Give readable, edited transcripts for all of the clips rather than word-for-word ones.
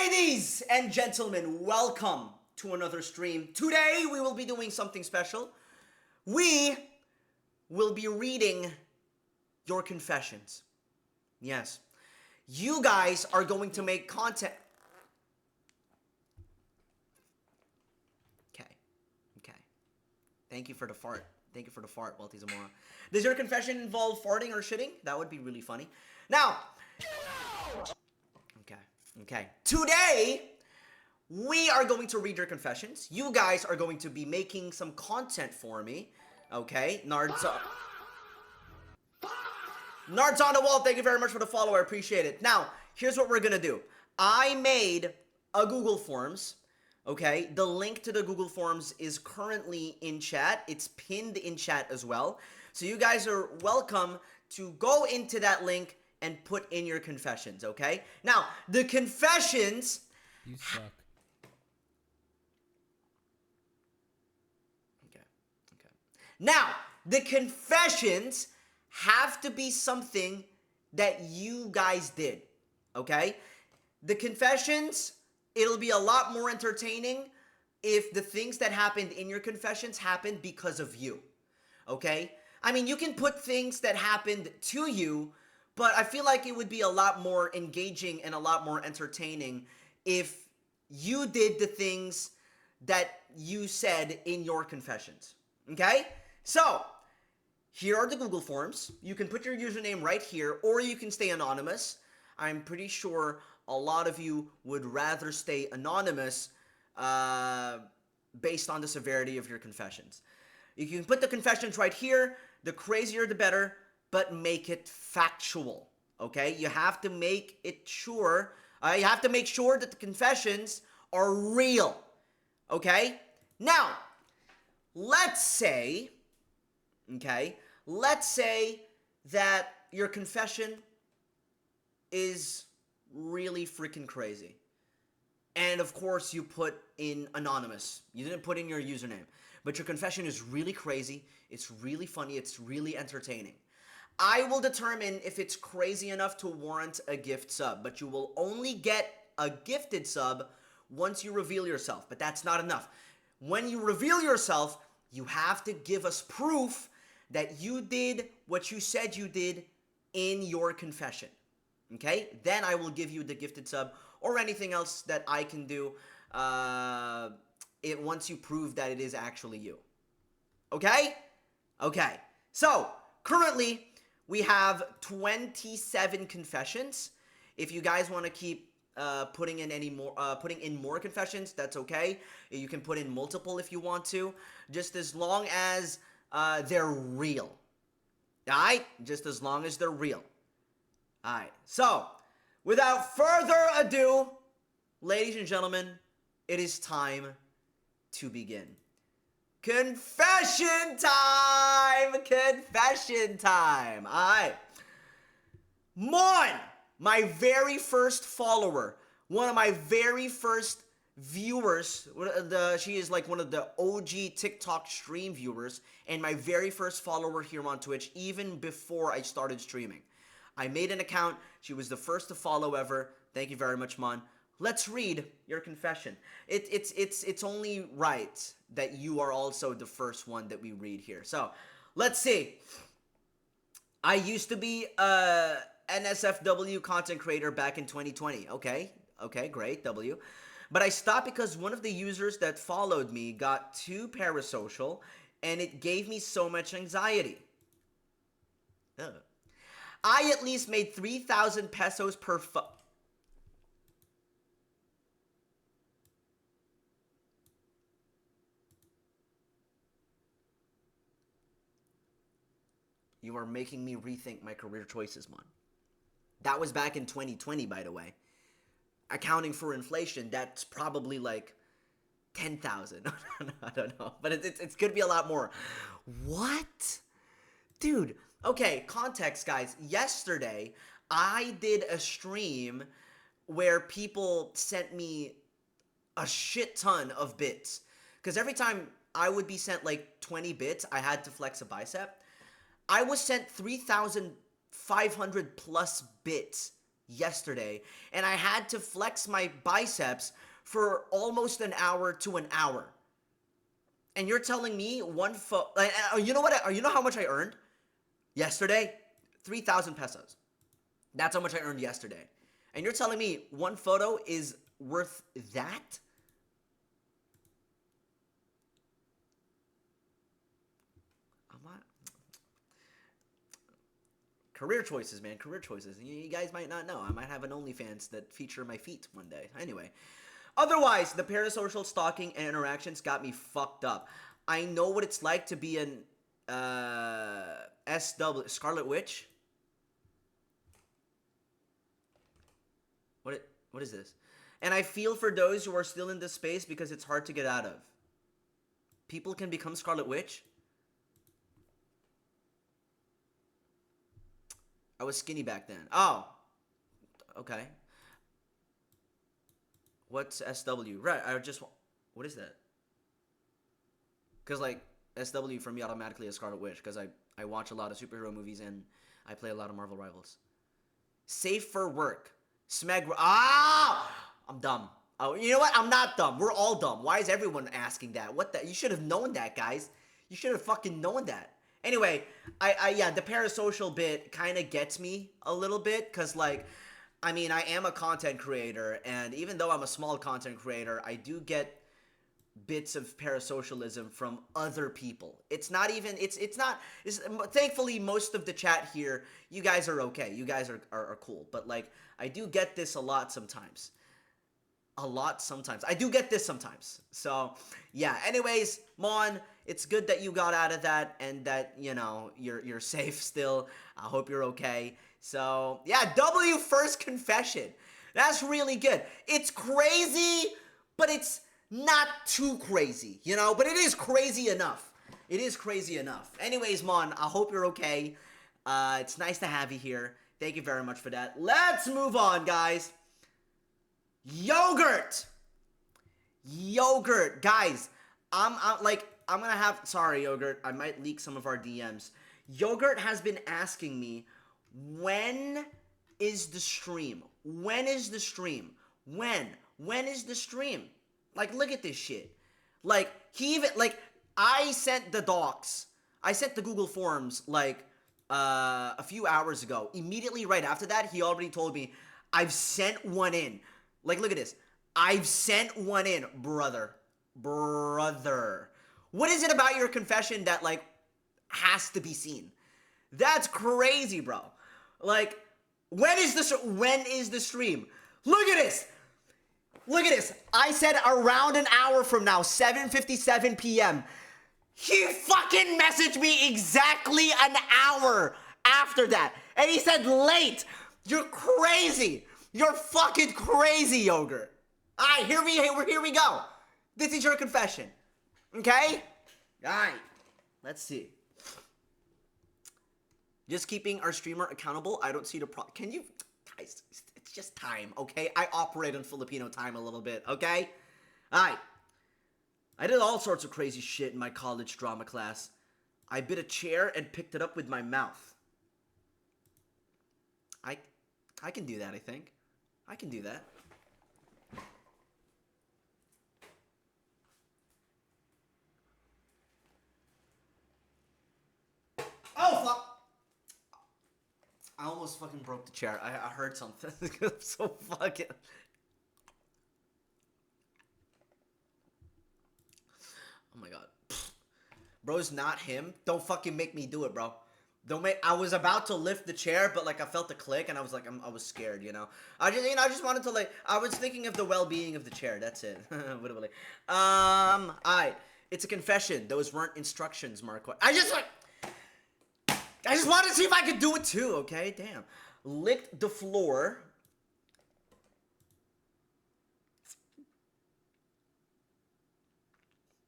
Ladies and gentlemen, welcome to another stream. Today we will be doing something special. We will be reading your confessions. Yes. You guys are going to make content. Okay. Okay. Thank you for the fart. Thank you for the fart, Walty Zamora. Does your confession involve farting or shitting? That would be really funny. Now. Okay. Today, we are going to read your confessions. You guys are going to be making some content for me. Okay? Nards on the wall, thank you very much for the follow. I appreciate it. Now, here's what we're gonna do. I made a Google Forms. Okay? The link to the Google Forms is currently in chat. It's pinned in chat as well. So you guys are welcome to go into that link and put in your confessions, okay? Now, the confessions... You suck. Okay. Now, the confessions have to be something that you guys did, okay? The confessions, it'll be a lot more entertaining if the things that happened in your confessions happened because of you, okay? I mean, you can put things that happened to you, but I feel like it would be a lot more engaging and a lot more entertaining if you did the things that you said in your confessions. Okay? So, here are the Google Forms. You can put your username right here, or you can stay anonymous. I'm pretty sure a lot of you would rather stay anonymous based on the severity of your confessions. You can put the confessions right here. The crazier, the better. But make it factual, okay? You have to make it sure, you have to make sure that the confessions are real, okay? Now, let's say that your confession is really freaking crazy. And of course, you put in anonymous. You didn't put in your username. But your confession is really crazy, it's really funny, it's really entertaining. I will determine if it's crazy enough to warrant a gift sub, but you will only get a gifted sub once you reveal yourself, but that's not enough. When you reveal yourself, you have to give us proof that you did what you said you did in your confession, okay? Then I will give you the gifted sub or anything else that I can do once you prove that it is actually you, okay? Okay, so currently, we have 27 confessions. If you guys want to keep putting in more confessions, that's okay. You can put in multiple if you want to, just as long as they're real. Alright? Just as long as they're real. Alright. So, without further ado, ladies and gentlemen, it is time to begin. Confession time! Confession time! Alright. Mon! My very first follower. One of my very first viewers. She is like one of the OG TikTok stream viewers. And my very first follower here on Twitch, even before I started streaming. I made an account. She was the first to follow ever. Thank you very much, Mon. Let's read your confession. It's only right that you are also the first one that we read here. So, let's see. I used to be a NSFW content creator back in 2020. Okay, great, W. But I stopped because one of the users that followed me got too parasocial, and it gave me so much anxiety. Ugh. I at least made 3,000 pesos per You are making me rethink my career choices, Mon. That was back in 2020, by the way. Accounting for inflation, that's probably like 10,000. I don't know. But it's going to be a lot more. What? Dude. Okay, context, guys. Yesterday, I did a stream where people sent me a shit ton of bits. Because every time I would be sent like 20 bits, I had to flex a bicep. I was sent 3,500 plus bits yesterday, and I had to flex my biceps for almost an hour to an hour. And you're telling me you know what? You know how much I earned yesterday? 3,000 pesos. That's how much I earned yesterday. And you're telling me one photo is worth that? I'm not. Career choices, man. Career choices. You guys might not know. I might have an OnlyFans that feature my feet one day. Anyway. Otherwise, the parasocial stalking and interactions got me fucked up. I know what it's like to be an Scarlet Witch. What is this? And I feel for those who are still in this space because it's hard to get out of. People can become Scarlet Witch. I was skinny back then. Oh. Okay. What's SW? Right, what is that? Because, like, SW for me automatically is Scarlet Witch, because I watch a lot of superhero movies and I play a lot of Marvel Rivals. Safe for work. Smeg... I'm dumb. Oh, you know what? I'm not dumb. We're all dumb. Why is everyone asking that? What the... You should have known that, guys. You should have fucking known that. Anyway, yeah, the parasocial bit kind of gets me a little bit, because, like... I mean, I am a content creator, and even though I'm a small content creator, I do get bits of parasocialism from other people. It's not even, thankfully, most of the chat here, you guys are okay. You guys are cool. But, like, I do get this a lot sometimes. I do get this sometimes. So, yeah. Anyways, Mon, it's good that you got out of that and that, you know, you're safe still. I hope you're okay. So, yeah, W first confession. That's really good. It's crazy, but it's not too crazy, you know? But it is crazy enough. It is crazy enough. Anyways, Mon, I hope you're okay. It's nice to have you here. Thank you very much for that. Let's move on, guys. Yogurt. Guys, I'm gonna have... Sorry, Yogurt. I might leak some of our DMs. Yogurt has been asking me... When is the stream? When is the stream? When is the stream? Like, look at this shit. Like, he even, like, I sent the docs. I sent the Google Forms, like, a few hours ago. Immediately right after that, he already told me, I've sent one in. Like, look at this. I've sent one in, brother. What is it about your confession that, like, has to be seen? That's crazy, bro. Like, when is the stream? Look at this. I said around an hour from now, 7:57 p.m. He fucking messaged me exactly an hour after that. And he said late. You're crazy. You're fucking crazy, Yogurt. All right, here we go. This is your confession. Okay? All right. Let's see. Just keeping our streamer accountable. I don't see the problem. Can you... Guys, it's just time, okay? I operate on Filipino time a little bit, okay? Alright. I did all sorts of crazy shit in my college drama class. I bit a chair and picked it up with my mouth. I can do that, I think. I can do that. Oh, fuck! I almost fucking broke the chair. I heard something. I'm so fucking... Oh my god. Bro's not him. Don't fucking make me do it, bro. I was about to lift the chair, but like I felt the click and I was like, I was scared, you know? I just wanted to like, I was thinking of the well-being of the chair. That's it. Alright. It's a confession. Those weren't instructions, Marco. I just wanted to see if I could do it too, okay? Damn. Licked the floor.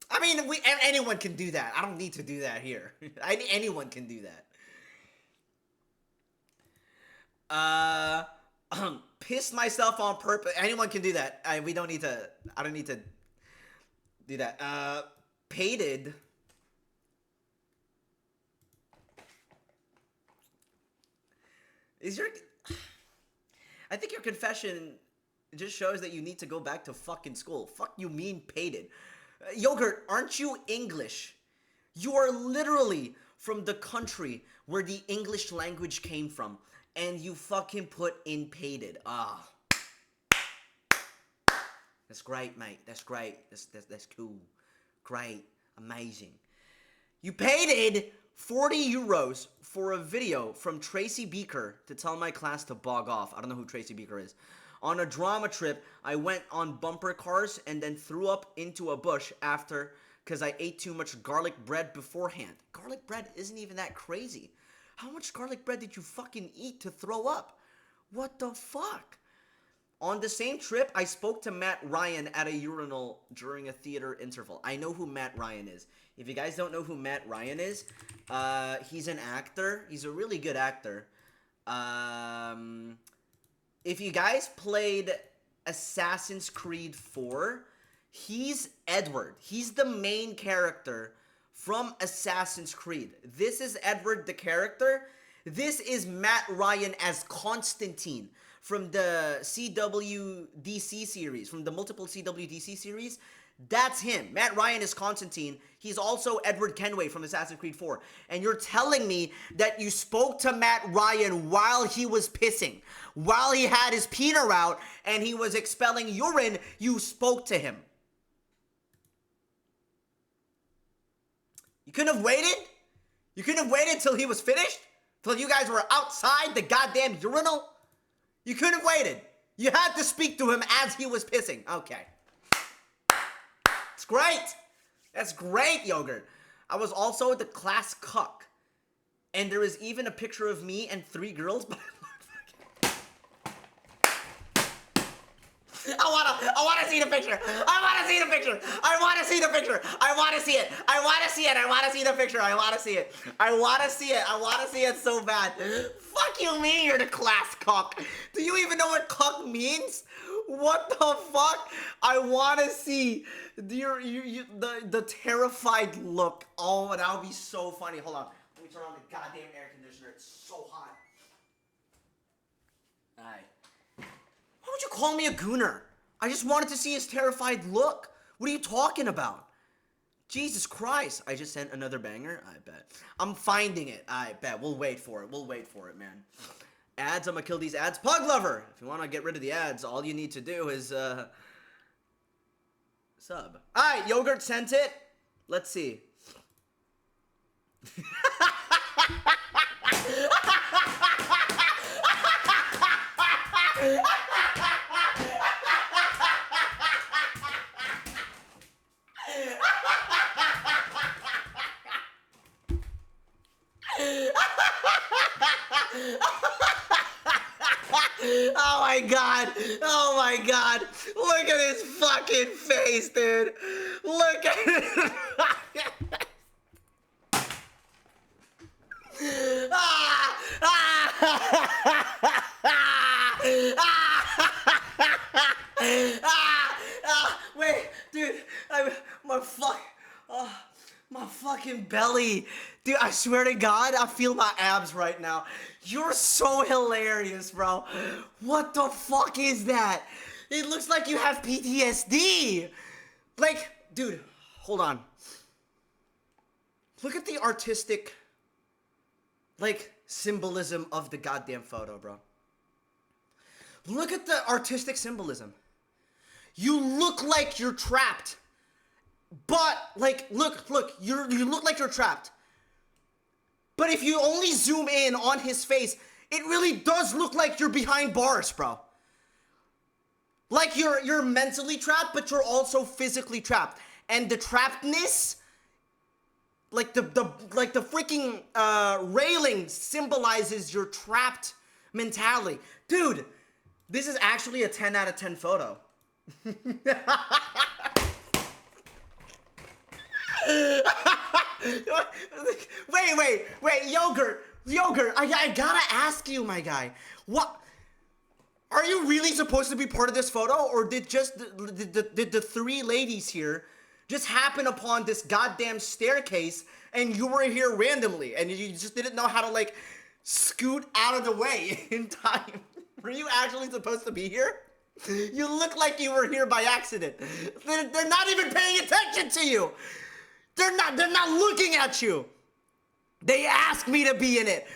I mean, anyone can do that. I don't need to do that here. Anyone can do that. Pissed myself on purpose. Anyone can do that. I don't need to do that. Pated. I think your confession just shows that you need to go back to fucking school. Fuck you mean pated. Yogurt, aren't you English? You are literally from the country where the English language came from, and you fucking put in pated. Ah. That's great, mate. That's great. That's cool. Great. Amazing. You paid 40 euros for a video from Tracy Beaker to tell my class to bog off. I don't know who Tracy Beaker is. On a drama trip, I went on bumper cars and then threw up into a bush after because I ate too much garlic bread beforehand. Garlic bread isn't even that crazy. How much garlic bread did you fucking eat to throw up? What the fuck? On the same trip, I spoke to Matt Ryan at a urinal during a theater interval. I know who Matt Ryan is. If you guys don't know who Matt Ryan is, he's an actor. He's a really good actor. If you guys played Assassin's Creed 4, he's Edward. He's the main character from Assassin's Creed. This is Edward the character. This is Matt Ryan as Constantine from the CWDC series, from the multiple CWDC series. That's him. Matt Ryan is Constantine. He's also Edward Kenway from Assassin's Creed 4. And you're telling me that you spoke to Matt Ryan while he was pissing, while he had his peener out and he was expelling urine, you spoke to him. You couldn't have waited? You couldn't have waited till he was finished? Till you guys were outside the goddamn urinal? You couldn't have waited. You had to speak to him as he was pissing. Okay. It's great. That's great, Yogurt. I was also the class cuck. And there is even a picture of me and 3 girls. I wanna see the picture. I wanna see the picture. I wanna see the picture. I wanna see it. I wanna see it. I wanna see the picture. I wanna see it. I wanna see it. I wanna see it so bad. Fuck you mean you're the class cuck? Do you even know what cuck means? What the fuck? I wanna see the terrified look. Oh, that would be so funny. Hold on. Let me turn on the goddamn air conditioner. It's so hot. Alright. Why would you call me a gooner? I just wanted to see his terrified look. What are you talking about? Jesus Christ. I just sent another banger? I bet. I'm finding it. I bet. We'll wait for it. We'll wait for it, man. Ads. I'm gonna kill these ads. Pug Lover. If you want to get rid of the ads, all you need to do is, sub. Alright, Yogurt sent it. Let's see. Oh my god. Oh my god. Look at his fucking face, dude. Look at it. Wait, dude. My fucking belly. Dude, I swear to God, I feel my abs right now. You're so hilarious, bro. What the fuck is that? It looks like you have PTSD. Like, dude, hold on. Look at the artistic, like, symbolism of the goddamn photo, bro. Look at the artistic symbolism. You look like you're trapped. But, like, look, you look like you're trapped. But if you only zoom in on his face, it really does look like you're behind bars, bro. Like you're mentally trapped, but you're also physically trapped. And the trappedness, like the freaking railing symbolizes your trapped mentality. Dude, this is actually a 10 out of 10 photo. Wait, Yogurt, I gotta ask you, my guy, what, are you really supposed to be part of this photo, or did just the 3 ladies here just happen upon this goddamn staircase, and you were here randomly, and you just didn't know how to, like, scoot out of the way in time? Were you actually supposed to be here? You look like you were here by accident. They're not even paying attention to you. They're not looking at you. They asked me to be in it.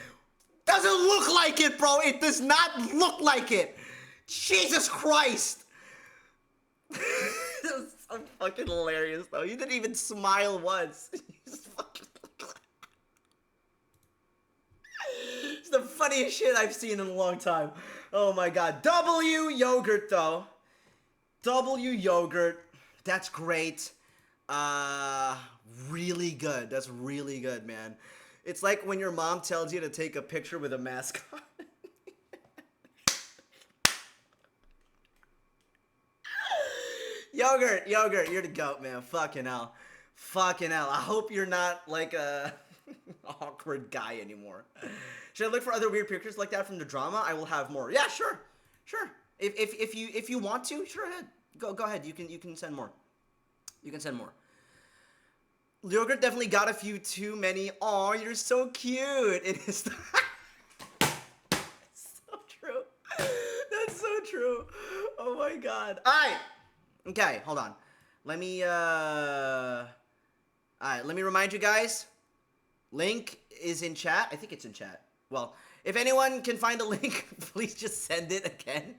Doesn't look like it, bro. It does not look like it. Jesus Christ. That's so fucking hilarious, though. You didn't even smile once. You just fucking... It's the funniest shit I've seen in a long time. Oh my god. W yogurt, though. W yogurt. That's great. Really good. That's really good, man. It's like when your mom tells you to take a picture with a mask on. Yogurt, you're the goat, man. Fucking hell. Fucking hell. I hope you're not like a awkward guy anymore. Should I look for other weird pictures like that from the drama? I will have more. Yeah, sure. Sure. If you want to, sure ahead. Go ahead. You can send more. You can send more. Yogurt definitely got a few too many. Aw, you're so cute. It is. It's so true. That's so true. Oh my god. Alright. Okay, hold on. Let me alright, let me remind you guys. Link is in chat. I think it's in chat. Well, if anyone can find a link, please just send it again.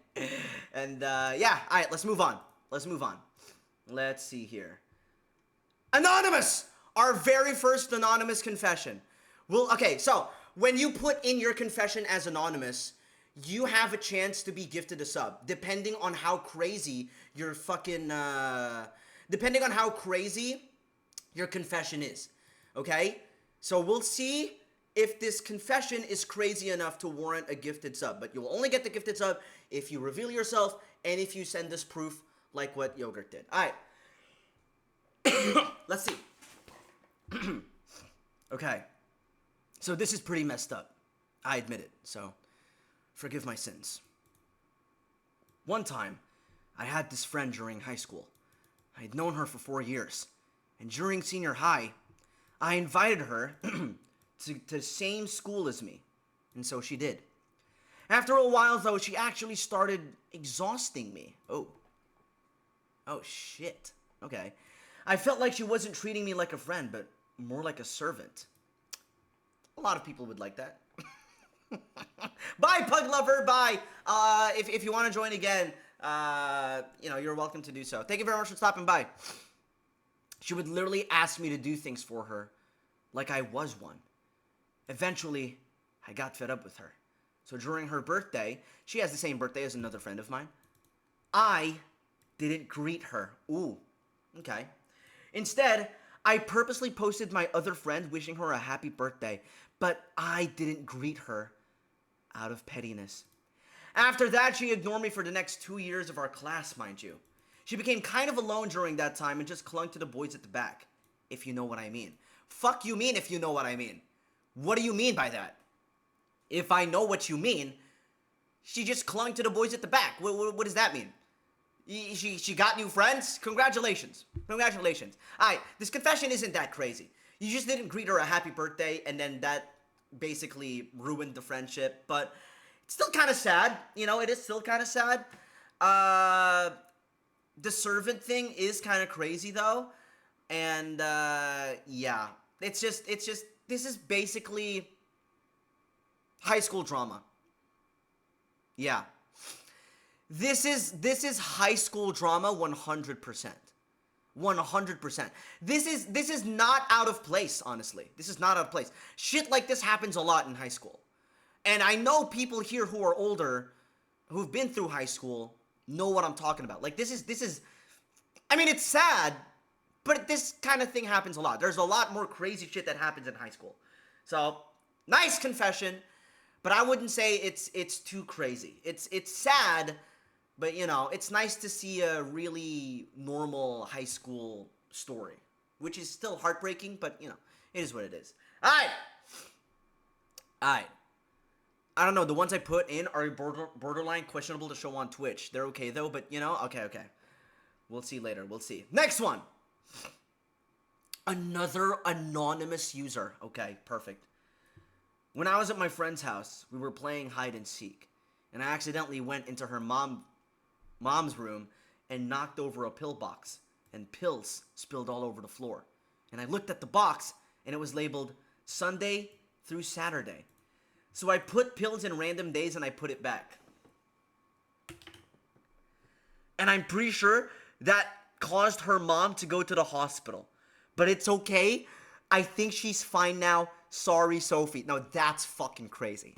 And yeah, alright, let's move on. Let's move on. Let's see here. Anonymous! Our very first anonymous confession. Well, okay, so when you put in your confession as anonymous, you have a chance to be gifted a sub, depending on how crazy your fucking, depending on how crazy your confession is, okay? So we'll see if this confession is crazy enough to warrant a gifted sub, but you'll only get the gifted sub if you reveal yourself and if you send us proof like what Yogurt did. All right. Let's see. Okay. So this is pretty messed up. I admit it, so forgive my sins. One time, I had this friend during high school. I had known her for 4 years. And during senior high, I invited her to the same school as me. And so she did. After a while, though, she actually started exhausting me. Oh, shit. Okay. I felt like she wasn't treating me like a friend, but more like a servant. A lot of people would like that. Bye, Pug Lover. Bye. If you want to join again, you know, you're welcome to do so. Thank you very much for stopping by. She would literally ask me to do things for her like I was one. Eventually, I got fed up with her. So during her birthday, she has the same birthday as another friend of mine, I didn't greet her. Ooh, okay. Instead, I purposely posted my other friend wishing her a happy birthday, but I didn't greet her out of pettiness. After that, she ignored me for the next 2 years of our class, mind you. She became kind of alone during that time and just clung to the boys at the back, if you know what I mean. Fuck you mean if you know what I mean. What do you mean by that? If I know what you mean, she just clung to the boys at the back. What does that mean? She got new friends? Congratulations. Congratulations. Alright, this confession isn't that crazy. You just didn't greet her a happy birthday, and then that basically ruined the friendship, but it's still kind of sad. You know, it is still kind of sad. The servant thing is kind of crazy, though. And, yeah. It's just, this is basically high school drama. Yeah. This is high school drama 100%. 100%. This is not out of place, honestly. This is not out of place. Shit like this happens a lot in high school. And I know people here who are older, who've been through high school, know what I'm talking about. Like, this is, I mean, it's sad, but this kind of thing happens a lot. There's a lot more crazy shit that happens in high school. So, nice confession, but I wouldn't say it's too crazy. It's sad, but, you know, it's nice to see a really normal high school story, which is still heartbreaking, but, you know, it is what it is. All right. I don't know, the ones I put in are borderline questionable to show on Twitch. They're okay, though, but, you know, okay. We'll see later. We'll see. Next one. Another anonymous user. Okay, perfect. When I was at my friend's house, we were playing hide and seek. and I accidentally went into her mom's room and knocked over a pill box, and pills spilled all over the floor. And I looked at the box, and it was labeled Sunday through Saturday. So I put pills in random days and I put it back. And I'm pretty sure that caused her mom to go to the hospital. But it's okay. I think she's fine now. Sorry, Sophie. No, that's fucking crazy.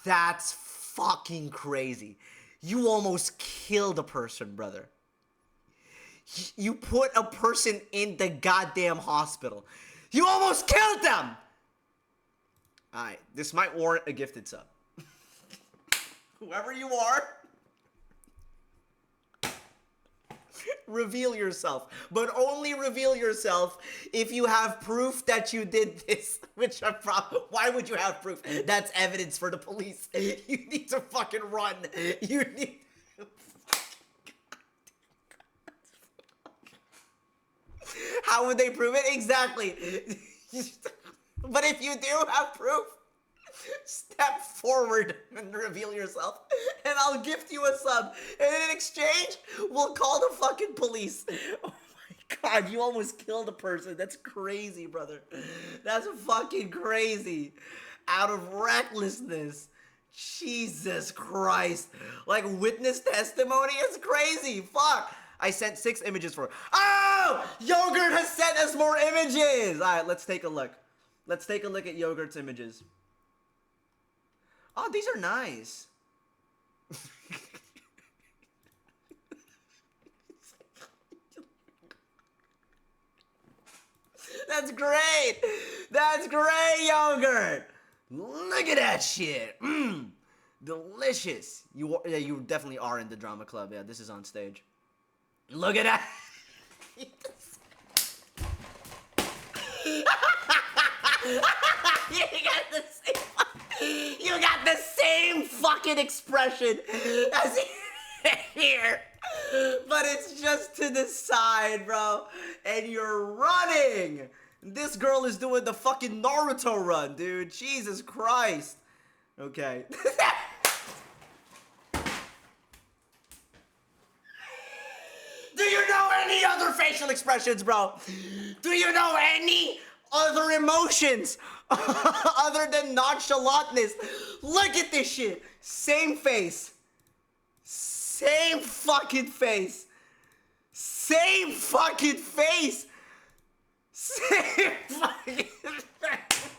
That's fucking crazy. You almost killed a person, brother. You put a person in the goddamn hospital. You almost killed them! Alright, this might warrant a gifted sub. Whoever you are, reveal yourself. But only reveal yourself if you have proof that you did this. Which I'm why would you have proof? That's evidence for the police. You need to fucking run. You need... How would they prove it? Exactly. But if you do have proof, step forward and reveal yourself, and I'll gift you a sub. And in exchange, we'll call the fucking police. Oh my god, you almost killed a person. That's crazy, brother. That's fucking crazy. Out of recklessness. Jesus Christ. Like, witness testimony? It's crazy. Fuck. I sent 6 images for her. Oh! Yogurt has sent us more images! Alright, let's take a look. Let's take a look at Yogurt's images. Oh, these are nice. That's great! That's great, Yogurt! Look at that shit! Mmm! Delicious! Yeah, you definitely are in the drama club. Yeah, this is on stage. Look at that! You got the same fucking expression as here, but it's just to the side, bro. And you're running. This girl is doing the fucking Naruto run, dude. Jesus Christ. Okay. Do you know any other facial expressions, bro? Do you know any other emotions other than nonchalantness? Look at this shit. Same face. Same fucking face. Same fucking face. Same fucking face.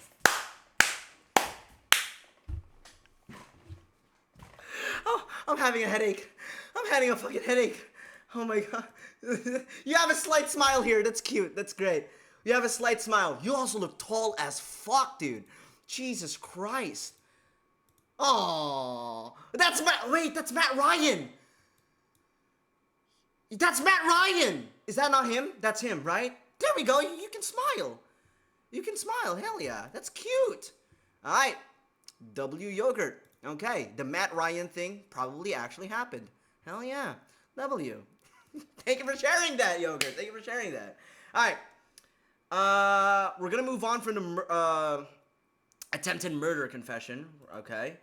Oh, I'm having a headache. I'm having a fucking headache. Oh my god. You have a slight smile here. That's cute. That's great. You have a slight smile. You also look tall as fuck, dude. Jesus Christ. Oh, that's Matt. Wait, that's Matt Ryan. That's Matt Ryan. Is that not him? That's him, right? There we go. You can smile. You can smile. Hell yeah. That's cute. All right. W Yogurt. Okay. The Matt Ryan thing probably actually happened. Hell yeah. W. Thank you for sharing that, Yogurt. Thank you for sharing that. All right. We're going to move on from the attempted murder confession. Okay.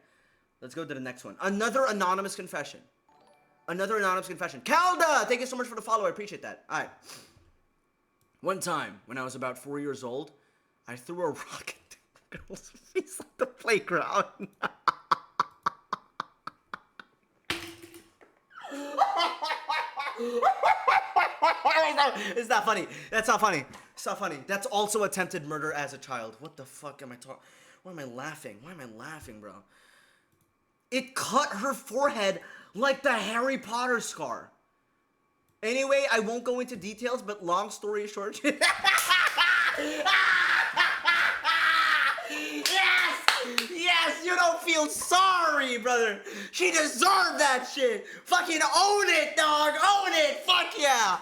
Let's go to the next one. Another anonymous confession. Another anonymous confession. Calda! Thank you so much for the follow. I appreciate that. All right. One time, when I was about 4 years old, I threw a rock at the girl's face at the playground. It's not funny. That's not funny. It's not funny. That's also attempted murder as a child. What the fuck am I talking? Why am I laughing? Why am I laughing, bro? It cut her forehead like the Harry Potter scar. Anyway, I won't go into details, but long story short. Yes! Yes, you don't feel sorry, brother. She deserved that shit. Fucking own it, dog. Own it. Fuck yeah.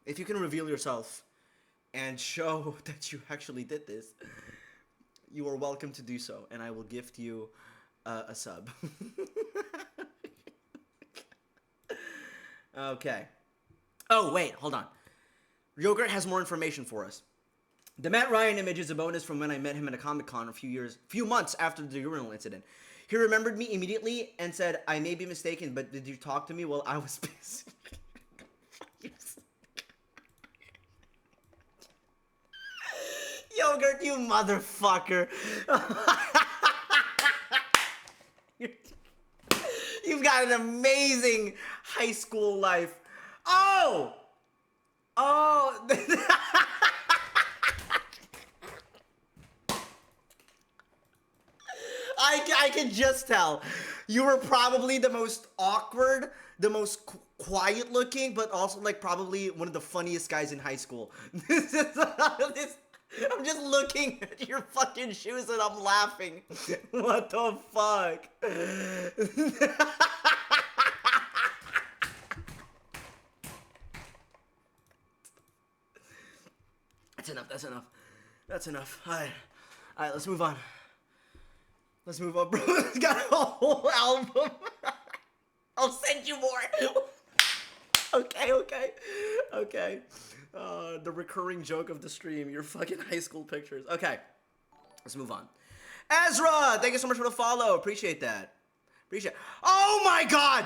If you can reveal yourself and show that you actually did this, you are welcome to do so, and I will gift you a sub. Okay. Oh, wait, hold on. Yogurt has more information for us. The Matt Ryan image is a bonus from when I met him at a Comic-Con a few months after the urinal incident. He remembered me immediately and said, I may be mistaken, but did you talk to me while I was busy? Yogurt, you motherfucker. You've got an amazing high school life. Oh! Oh! I can just tell. You were probably the most awkward, the most quiet looking, but also like probably one of the funniest guys in high school. I'm just looking at your fucking shoes and I'm laughing. What the fuck? That's enough, that's enough. That's enough. Alright, let's move on. Let's move on, bro. It's got a whole album. I'll send you more. Okay. The recurring joke of the stream, your fucking high school pictures. Okay, let's move on. Ezra, thank you so much for the follow. Appreciate that. Appreciate it. Oh my god!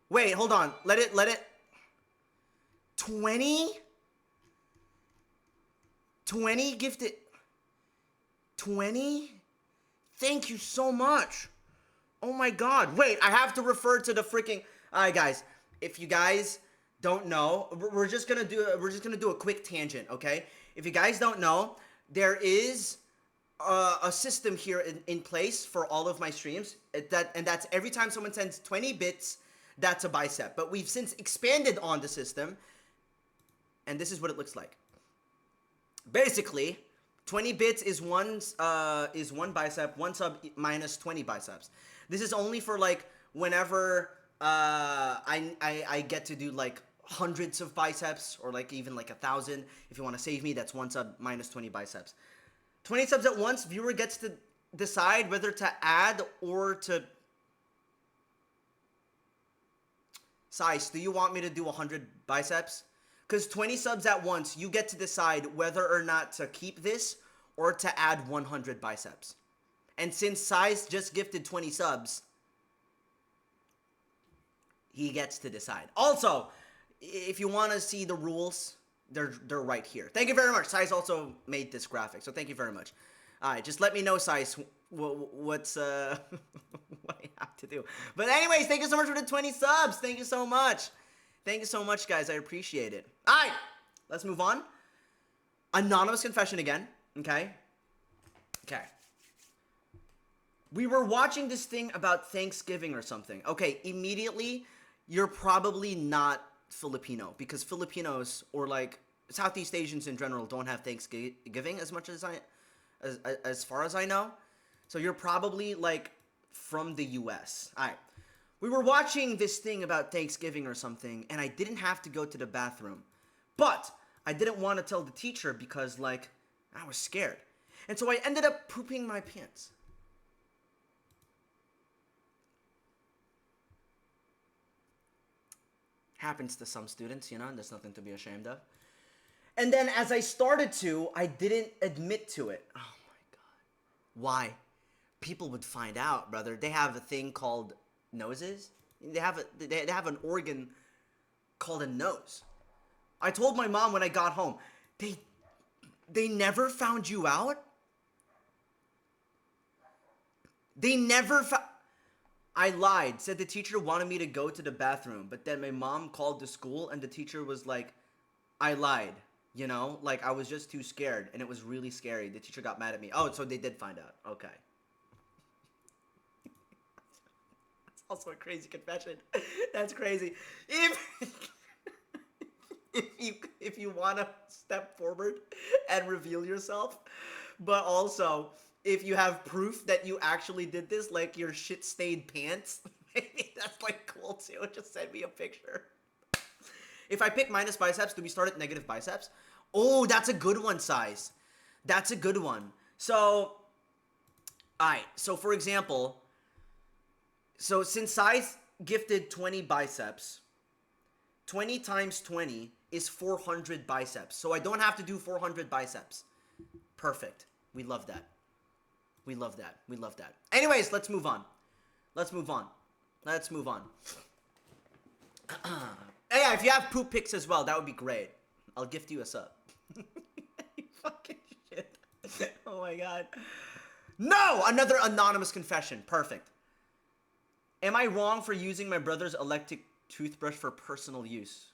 Wait, hold on. Let it. 20? 20 gifted. 20? Thank you so much. Oh my god. Wait, I have to refer to the freaking... Alright, guys. If you guys don't know, we're just gonna do a quick tangent, okay? If you guys don't know, there is a system here in place for all of my streams. And that's every time someone sends 20 bits, that's a bicep. But we've since expanded on the system, and this is what it looks like. Basically, 20 bits is one bicep, one sub minus 20 biceps. This is only for like whenever I get to do like hundreds of biceps or like even like 1,000. If you want to save me, that's one sub minus 20 biceps. 20 subs at once, viewer gets to decide whether to add or to... Size, do you want me to do 100 biceps? Because 20 subs at once, you get to decide whether or not to keep this or to add 100 biceps. And since Size just gifted 20 subs, he gets to decide. Also, if you want to see the rules, they're right here. Thank you very much. Size also made this graphic, so thank you very much. All right, just let me know, Size, what's what I have to do. But anyways, thank you so much for the 20 subs. Thank you so much. Thank you so much, guys. I appreciate it. All right, let's move on. Anonymous confession again, okay? Okay. We were watching this thing about Thanksgiving or something. Okay, immediately, you're probably not Filipino because Filipinos or like Southeast Asians in general don't have Thanksgiving as much as as far as I know. So you're probably like from the US. All right. We were watching this thing about Thanksgiving or something, and I didn't have to go to the bathroom. But I didn't want to tell the teacher because, like, I was scared. And so I ended up pooping my pants. Happens to some students, you know, and there's nothing to be ashamed of. And then as I started to, I didn't admit to it. Oh my god. Why? People would find out, brother. They have a thing called noses. They have an organ called a nose. I told my mom when I got home, they never found you out? They never found... I lied, said the teacher wanted me to go to the bathroom, but then my mom called the school and the teacher was like, I lied, you know? Like, I was just too scared, and it was really scary. The teacher got mad at me. Oh, so they did find out. Okay. That's also a crazy confession. That's crazy. If you want to step forward and reveal yourself, but also... if you have proof that you actually did this, like your shit-stained pants, maybe that's like cool too. Just send me a picture. If I pick minus biceps, do we start at negative biceps? Oh, that's a good one, Size. That's a good one. So, alright. So, for example, so since Size gifted 20 biceps, 20 times 20 is 400 biceps. So I don't have to do 400 biceps. Perfect. We love that. We love that. We love that. Anyways, let's move on. Let's move on. Let's move on. Yeah, if you have poop pics as well, that would be great. I'll gift you a sub. You fucking shit. Oh my god. No! Another anonymous confession. Perfect. Am I wrong for using my brother's electric toothbrush for personal use?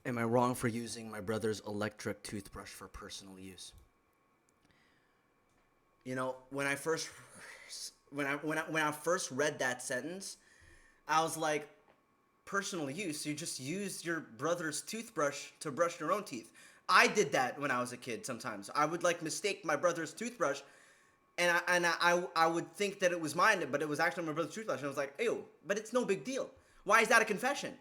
Am I wrong for using my brother's electric toothbrush for personal use? You know, when I first read that sentence, I was like, personal use? You just used your brother's toothbrush to brush your own teeth. I did that when I was a kid sometimes. I would like mistake my brother's toothbrush and I would think that it was mine, but it was actually my brother's toothbrush. And I was like, ew, but it's no big deal. Why is that a confession?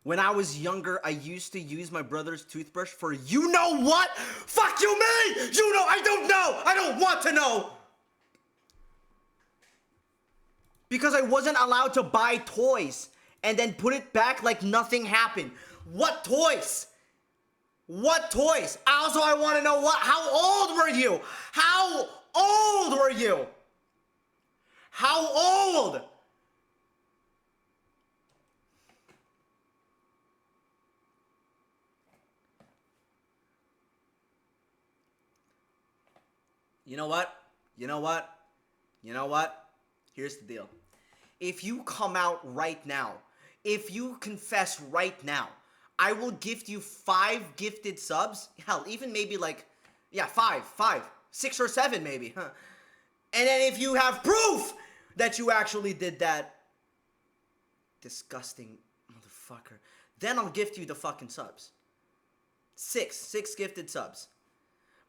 When I was younger, I used to use my brother's toothbrush for you know what? Fuck you me! You know, I don't know! I don't want to know! Because I wasn't allowed to buy toys and then put it back like nothing happened. What toys? What toys? Also, I want to know how old were you? How old were you? How old? You know what? You know what? You know what? Here's the deal. If you come out right now, if you confess right now, I will gift you 5 gifted subs. Hell, even maybe like, yeah, 5, 6 or 7 maybe. Huh? And then if you have proof that you actually did that, disgusting motherfucker, then I'll gift you the fucking subs. 6 gifted subs.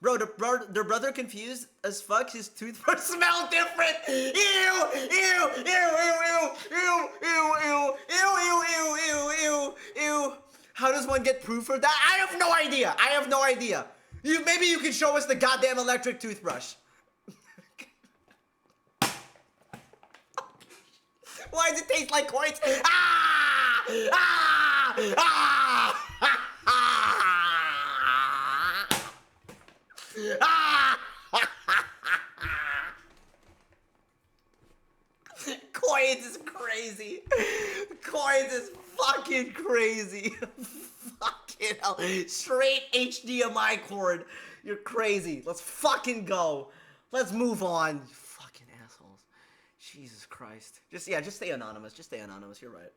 Bro, the brother confused as fuck. His toothbrush smell different. Ew, ew, ew, ew, ew, ew, ew, ew, ew, ew, ew, ew, ew. How does one get proof for that? I have no idea. I have no idea. Maybe you can show us the goddamn electric toothbrush. Why does it taste like coins? Ah! Ah! Ah! Ah! Coins is crazy. Coins is fucking crazy. Fucking hell. Straight HDMI cord. You're crazy. Let's fucking go. Let's move on. You fucking assholes. Jesus Christ. Just stay anonymous. Just stay anonymous. You're right.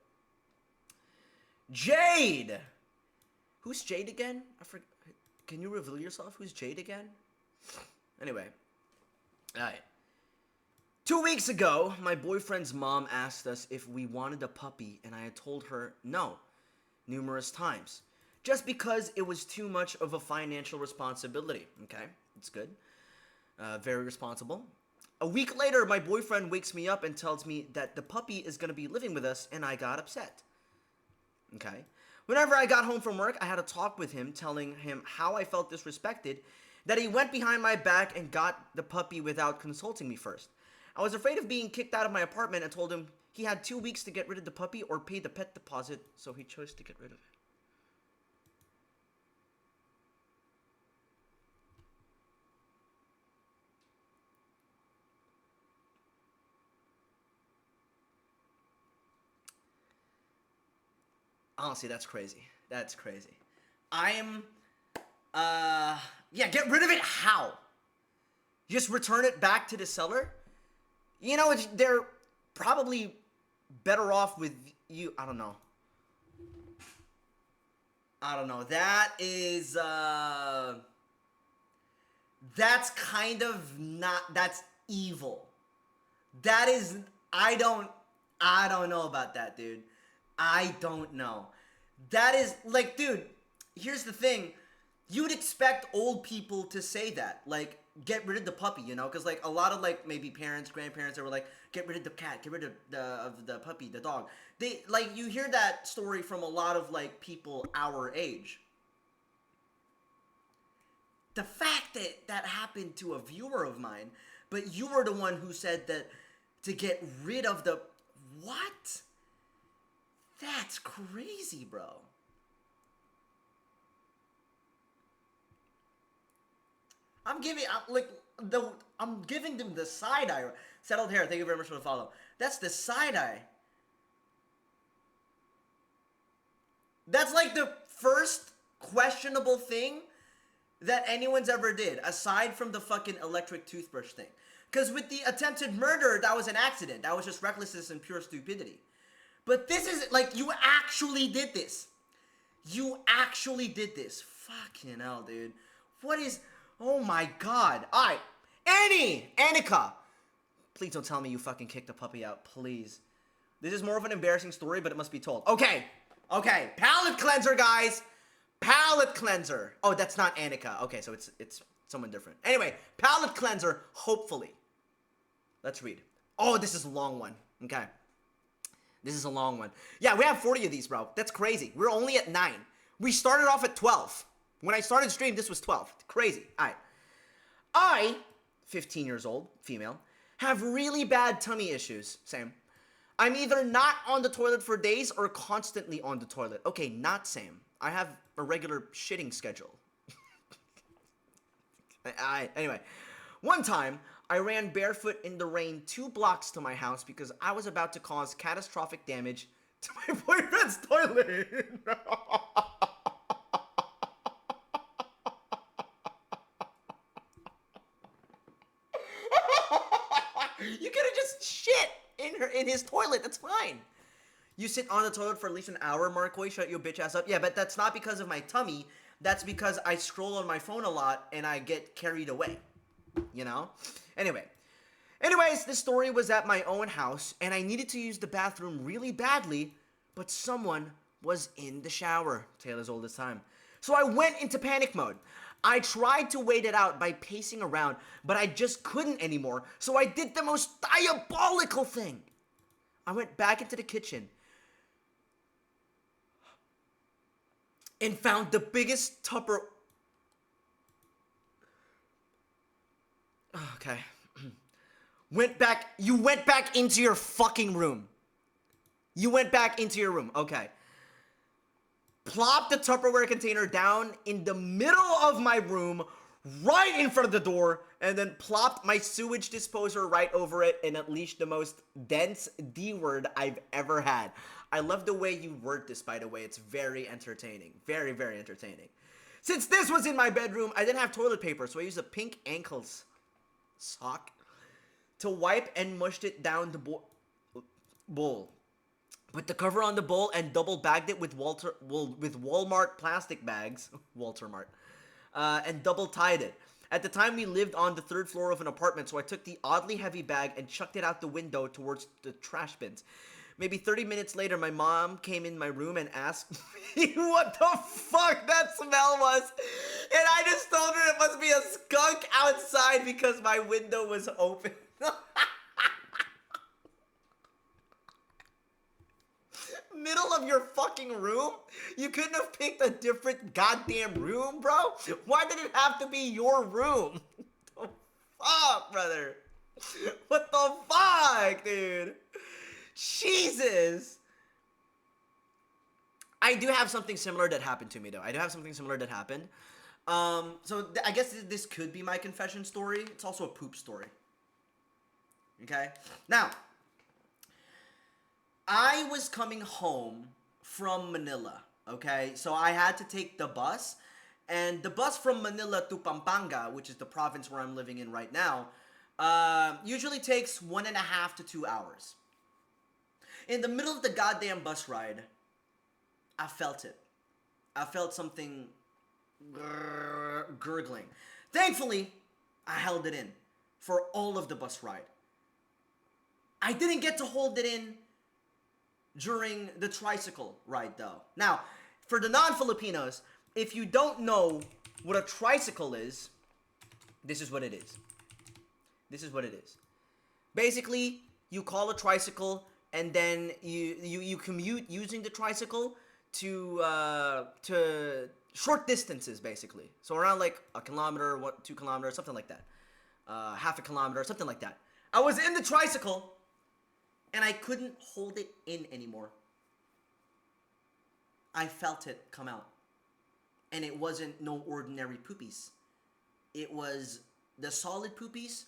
Jade. Who's Jade again? I forget. Can you reveal yourself? Who's Jade again? Anyway. Alright. 2 weeks ago, my boyfriend's mom asked us if we wanted a puppy, and I had told her no numerous times. Just because it was too much of a financial responsibility. Okay, it's good. Very responsible. A week later, my boyfriend wakes me up and tells me that the puppy is going to be living with us, and I got upset. Okay? Whenever I got home from work, I had a talk with him, telling him how I felt disrespected, that he went behind my back and got the puppy without consulting me first. I was afraid of being kicked out of my apartment and told him he had 2 weeks to get rid of the puppy or pay the pet deposit, so he chose to get rid of it. Honestly, that's crazy. That's crazy. I am, yeah, get rid of it how? Just return it back to the seller? You know, they're probably better off with you. I don't know. I don't know. That is, that's kind of not, that's evil. That is, I don't know about that, dude. I don't know. That is, like, dude, here's the thing. You'd expect old people to say that, like, get rid of the puppy, you know? Because, like, a lot of, like, maybe parents, grandparents, they were like, get rid of the cat, get rid of the puppy, the dog. They, like, you hear that story from a lot of, like, people our age. The fact that that happened to a viewer of mine, but you were the one who said that to get rid of the... What? That's crazy, bro. I'm giving them the side eye. Settled hair. Thank you very much for the follow. That's the side eye. That's like the first questionable thing that anyone's ever did, aside from the fucking electric toothbrush thing. Because with the attempted murder, that was an accident. That was just recklessness and pure stupidity. But this is, like, you actually did this. You actually did this. Fucking hell, dude. What is... Oh my god. Alright. Annika. Please don't tell me you fucking kicked the puppy out. Please. This is more of an embarrassing story, but it must be told. Okay. Palate cleanser, guys. Palate cleanser. Oh, that's not Annika. Okay, so it's someone different. Anyway, palate cleanser, hopefully. Let's read. Oh, this is a long one. Okay. This is a long one. Yeah, we have 40 of these, bro. That's crazy. We're only at 9. We started off at 12. When I started stream, this was 12. Crazy. All right. I, 15 years old, female, have really bad tummy issues. Same. I'm either not on the toilet for days or constantly on the toilet. Okay, not Sam. I have a regular shitting schedule. Anyway, one time, I ran barefoot in the rain 2 blocks to my house because I was about to cause catastrophic damage to my boyfriend's toilet. You could have just shit in his toilet. That's fine. You sit on the toilet for at least an hour, Markoy. Shut your bitch ass up. Yeah, but that's not because of my tummy. That's because I scroll on my phone a lot and I get carried away. You know? Anyways, this story was at my own house and I needed to use the bathroom really badly, but someone was in the shower. Taylor's oldest time. So I went into panic mode. I tried to wait it out by pacing around, but I just couldn't anymore, so I did the most diabolical thing. I went back into the kitchen and found the biggest Tupper... Okay. You went back into your fucking room. You went back into your room. Okay. Plopped the Tupperware container down in the middle of my room, right in front of the door, and then plopped my sewage disposer right over it and unleashed the most dense D word I've ever had. I love the way you word this, by the way. It's very entertaining. Very, very entertaining. Since this was in my bedroom, I didn't have toilet paper, so I used a pink ankles sock to wipe and mushed it down the bowl. Put the cover on the bowl and double bagged it with Walmart plastic bags, Walter Mart, and double tied it. At the time, we lived on the third floor of an apartment, so I took the oddly heavy bag and chucked it out the window towards the trash bins. Maybe 30 minutes later, my mom came in my room and asked me what the fuck that smell was. And I just told her it must be a skunk outside because my window was open. Middle of your fucking room? You couldn't have picked a different goddamn room, bro? Why did it have to be your room? What the fuck, brother? What the fuck, dude? Jesus. I do have something similar that happened to me, though. I do have something similar that happened. So I guess this could be my confession story. It's also a poop story. Okay? Now, I was coming home from Manila, okay? So I had to take the bus, and the bus from Manila to Pampanga, which is the province where I'm living in right now, usually takes 1.5 to 2 hours. In the middle of the goddamn bus ride, I felt it. I felt something gurgling. Thankfully, I held it in for all of the bus ride. I didn't get to hold it in during the tricycle ride, though. Now, for the non-Filipinos, if you don't know what a tricycle is, this is what it is. This is what it is. Basically, you call a tricycle, and then you commute using the tricycle to short distances, basically. So around like a kilometer, 2 kilometers, something like that. Half a kilometer, something like that. I was in the tricycle, and I couldn't hold it in anymore. I felt it come out. And it wasn't no ordinary poopies. It was the solid poopies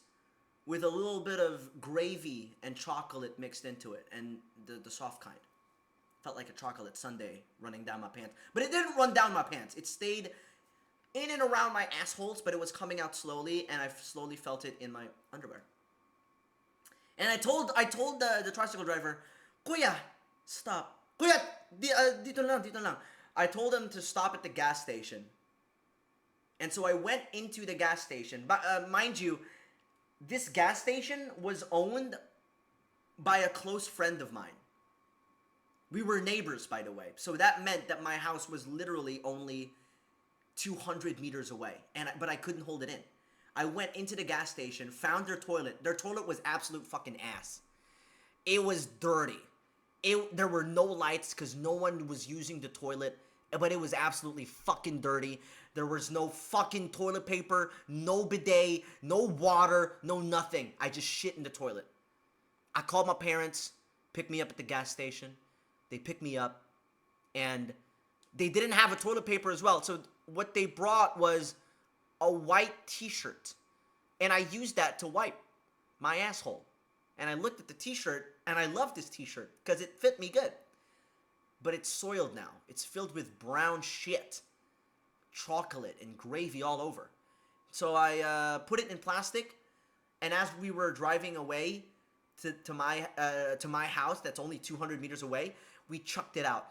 with a little bit of gravy and chocolate mixed into it. And the soft kind. Felt like a chocolate sundae running down my pants. But it didn't run down my pants. It stayed in and around my assholes, but it was coming out slowly, and I slowly felt it in my underwear. And I told the tricycle driver, Kuya, stop. Kuya, dito lang. I told him to stop at the gas station. And so I went into the gas station. But mind you, this gas station was owned by a close friend of mine. We were neighbors, by the way. So that meant that my house was literally only 200 meters away. But I couldn't hold it in. I went into the gas station, found their toilet. Their toilet was absolute fucking ass. It was dirty. There were no lights because no one was using the toilet, but it was absolutely fucking dirty. There was no fucking toilet paper, no bidet, no water, no nothing. I just shit in the toilet. I called my parents, picked me up at the gas station. They picked me up, and they didn't have a toilet paper as well. So what they brought was a white t-shirt, and I used that to wipe my asshole. And I looked at the t-shirt, and I loved this t-shirt because it fit me good. But it's soiled now. It's filled with brown shit, chocolate, and gravy all over. So I put it in plastic, and as we were driving away to my house that's only 200 meters away, we chucked it out.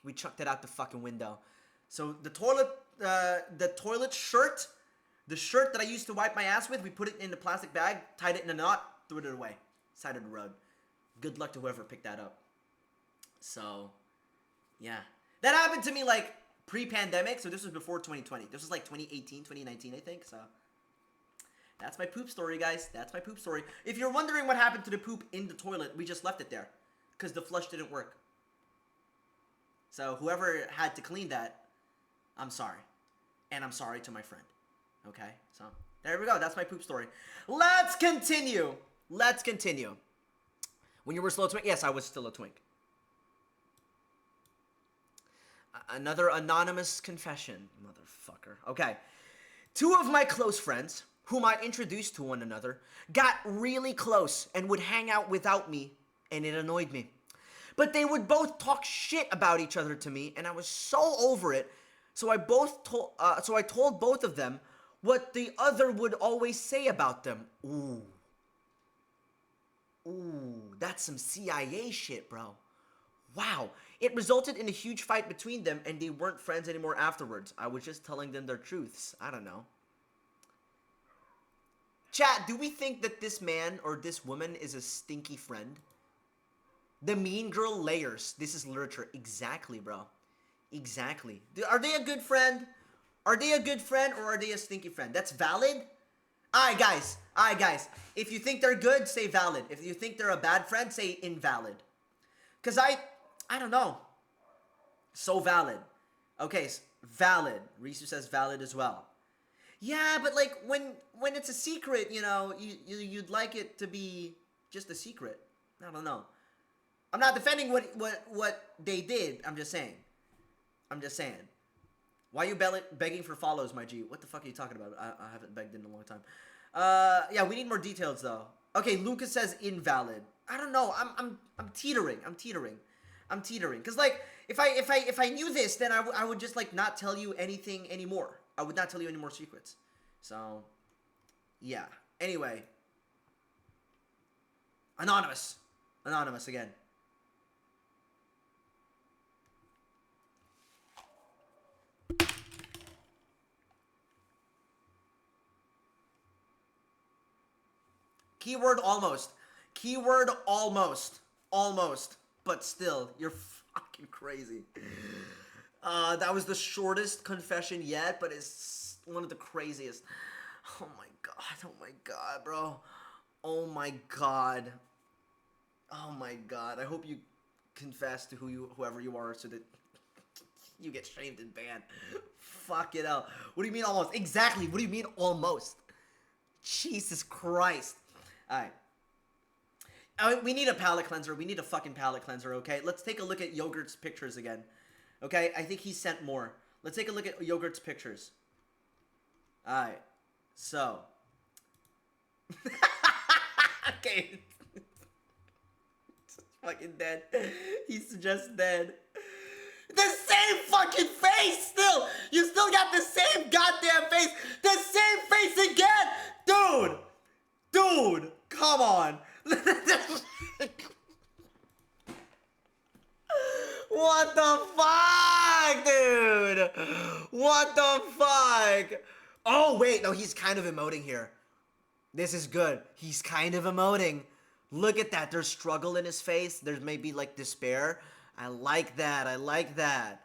We chucked it out the fucking window. So the toilet shirt, the shirt that I used to wipe my ass with, we put it in the plastic bag, tied it in a knot, threw it away, side of the road. Good luck to whoever picked that up. So, yeah. That happened to me like pre-pandemic, so this was before 2020. This was like 2018, 2019, I think, so. That's my poop story, guys. That's my poop story. If you're wondering what happened to the poop in the toilet, we just left it there because the flush didn't work. So whoever had to clean that, I'm sorry. And I'm sorry to my friend. Okay? So, there we go. That's my poop story. Let's continue. Let's continue. When you were still a twink? Yes, I was still a twink. Another anonymous confession, motherfucker. Okay. 2 of my close friends, whom I introduced to one another, got really close and would hang out without me, and it annoyed me. But they would both talk shit about each other to me, and I was so over it. So I told both of them what the other would always say about them. Ooh, that's some CIA shit, bro. Wow. It resulted in a huge fight between them, and they weren't friends anymore afterwards. I was just telling them their truths. I don't know. Chat, do we think that this man or this woman is a stinky friend? The mean girl layers. This is literature. Exactly, bro. Exactly. Are they a good friend? Are they a good friend or are they a stinky friend? That's valid? Alright, guys. Alright, guys. If you think they're good, say valid. If you think they're a bad friend, say invalid. Because I don't know. So valid. Okay, valid. Risu says valid as well. Yeah, but like when it's a secret, you know, you'd like it to be just a secret. I don't know. I'm not defending what they did. I'm just saying. I'm just saying. Why are you begging for follows, my G? What the fuck are you talking about? I haven't begged in a long time. Yeah, we need more details though. Okay, Lucas says invalid. I don't know. I'm teetering. I'm teetering. Cause like if I knew this, then I would just like not tell you anything anymore. I would not tell you any more secrets. So, yeah. Anyway, anonymous again. Keyword almost. Keyword almost. Almost. But still, you're fucking crazy. That was the shortest confession yet, but it's one of the craziest. Oh my god, bro. Oh my god. Oh my god. I hope you confess to whoever you are so that you get shamed and banned. Fuck it out. What do you mean almost? Exactly. What do you mean almost? Jesus Christ. Alright. We need a palate cleanser. We need a fucking palate cleanser, okay? Let's take a look at Yogurt's pictures again. Okay? I think he sent more. Let's take a look at Yogurt's pictures. Alright. So. Okay. Fucking dead. He's just dead. The same fucking face still! You still got the same goddamn face! The same face again! Dude! Dude! Come on! What the fuck, dude? What the fuck? Oh, wait, no, he's kind of emoting here. This is good. He's kind of emoting. Look at that. There's struggle in his face. There's maybe like despair. I like that. I like that.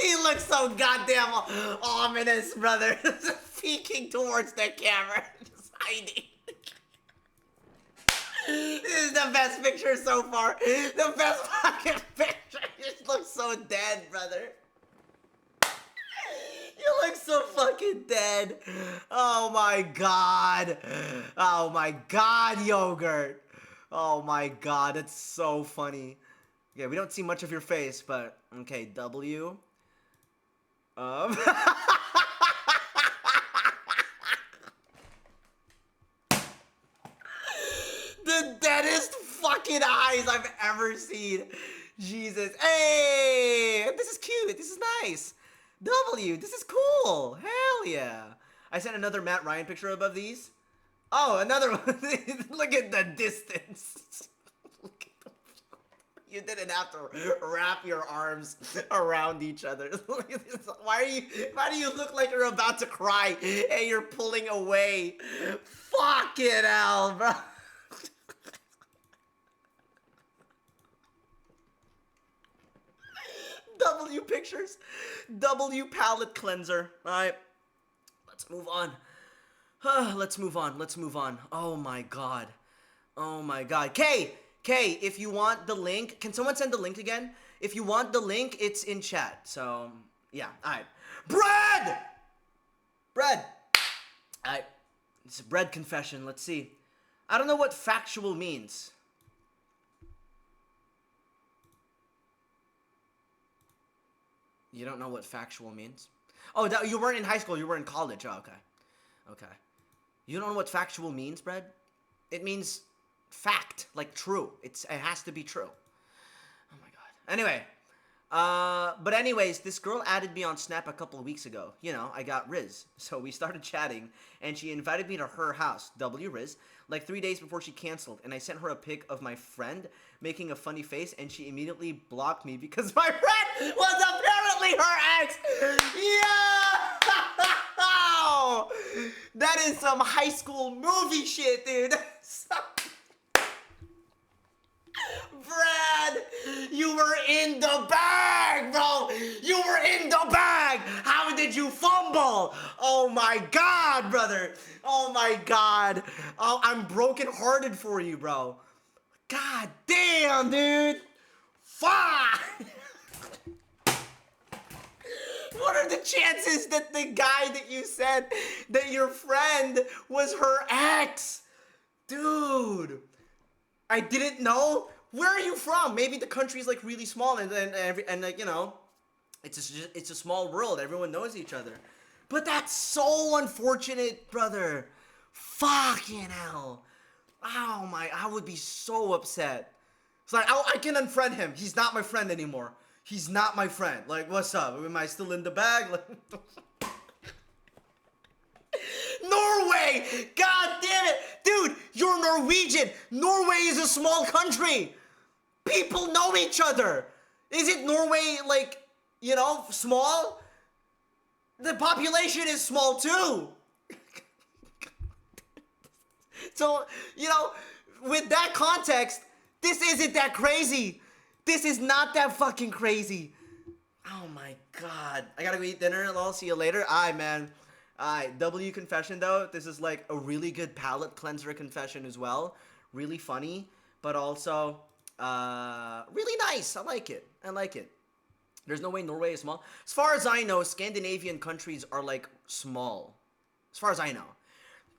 He looks so goddamn ominous, brother. Peeking towards the camera. Just hiding. This is the best picture so far. The best fucking picture. You just look so dead, brother. You look so fucking dead. Oh my god. Oh my god, Yogurt. Oh my god, it's so funny. Okay, we don't see much of your face, but okay, W. The deadest fucking eyes I've ever seen. Jesus. Hey, this is cute. This is nice. W, this is cool. Hell yeah. I sent another Matt Ryan picture above these. Oh, another one. Look at the distance. Look at the... You didn't have to wrap your arms around each other. Why do you look like you're about to cry and you're pulling away? Fucking hell, bro. W pictures. W palette cleanser. Alright. Let's move on. Let's move on. Oh my god. Oh my god. Kay, if you want the link, can someone send the link again? If you want the link, it's in chat. So, yeah. Alright. Bread! Alright. It's a bread confession. Let's see. I don't know what factual means. You don't know what factual means? Oh, you weren't in high school. You were in college. Oh, okay. Okay. You don't know what factual means, Brad? It means fact, like true. It has to be true. Oh my god. Anyway, But anyways, this girl added me on Snap a couple of weeks ago. You know, I got Riz. So we started chatting, and she invited me to her house, W Riz, like 3 days before she canceled. And I sent her a pic of my friend making a funny face, and she immediately blocked me because my friend was apparently her ex. Yeah! That is some high school movie shit, dude. Brad, you were in the bag, bro. You were in the bag. How did you fumble? Oh my God, brother. Oh my God. Oh, I'm brokenhearted for you, bro. God damn, dude. Fuck. What are the chances that the guy that you said that your friend was her ex? Dude. I didn't know. Where are you from? Maybe the country's like really small and like, you know, it's a small world. Everyone knows each other. But that's so unfortunate, brother. Fucking hell. Oh my, I would be so upset. It's like, I can unfriend him. He's not my friend anymore. He's not my friend. Like, what's up? Am I still in the bag? Like, Norway! God damn it! Dude, you're Norwegian! Norway is a small country! People know each other! Is it Norway, like, you know, small? The population is small too! So, you know, with that context, this isn't that crazy! This is not that fucking crazy! Oh my God. I gotta go eat dinner, I'll see you later. Alright, man. Alright, W confession though, this is like a really good palate cleanser confession as well. Really funny, but also, really nice. I like it. I like it. There's no way Norway is small. As far as I know, Scandinavian countries are like small. As far as I know.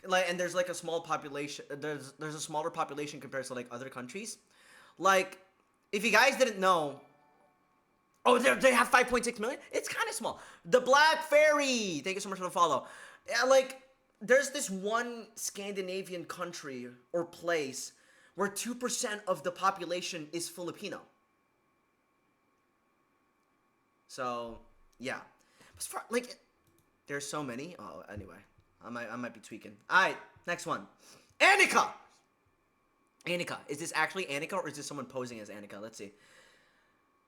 Like, and there's like a small population, there's a smaller population compared to like other countries. Like, if you guys didn't know, oh, they have 5.6 million? It's kind of small. The Black Fairy. Thank you so much for the follow. Yeah, like, there's this one Scandinavian country or place where 2% of the population is Filipino. So, yeah. As far, like, there's so many. Oh, anyway. I might be tweaking. Alright, next one. Annika! Annika. Is this actually Annika or is this someone posing as Annika? Let's see.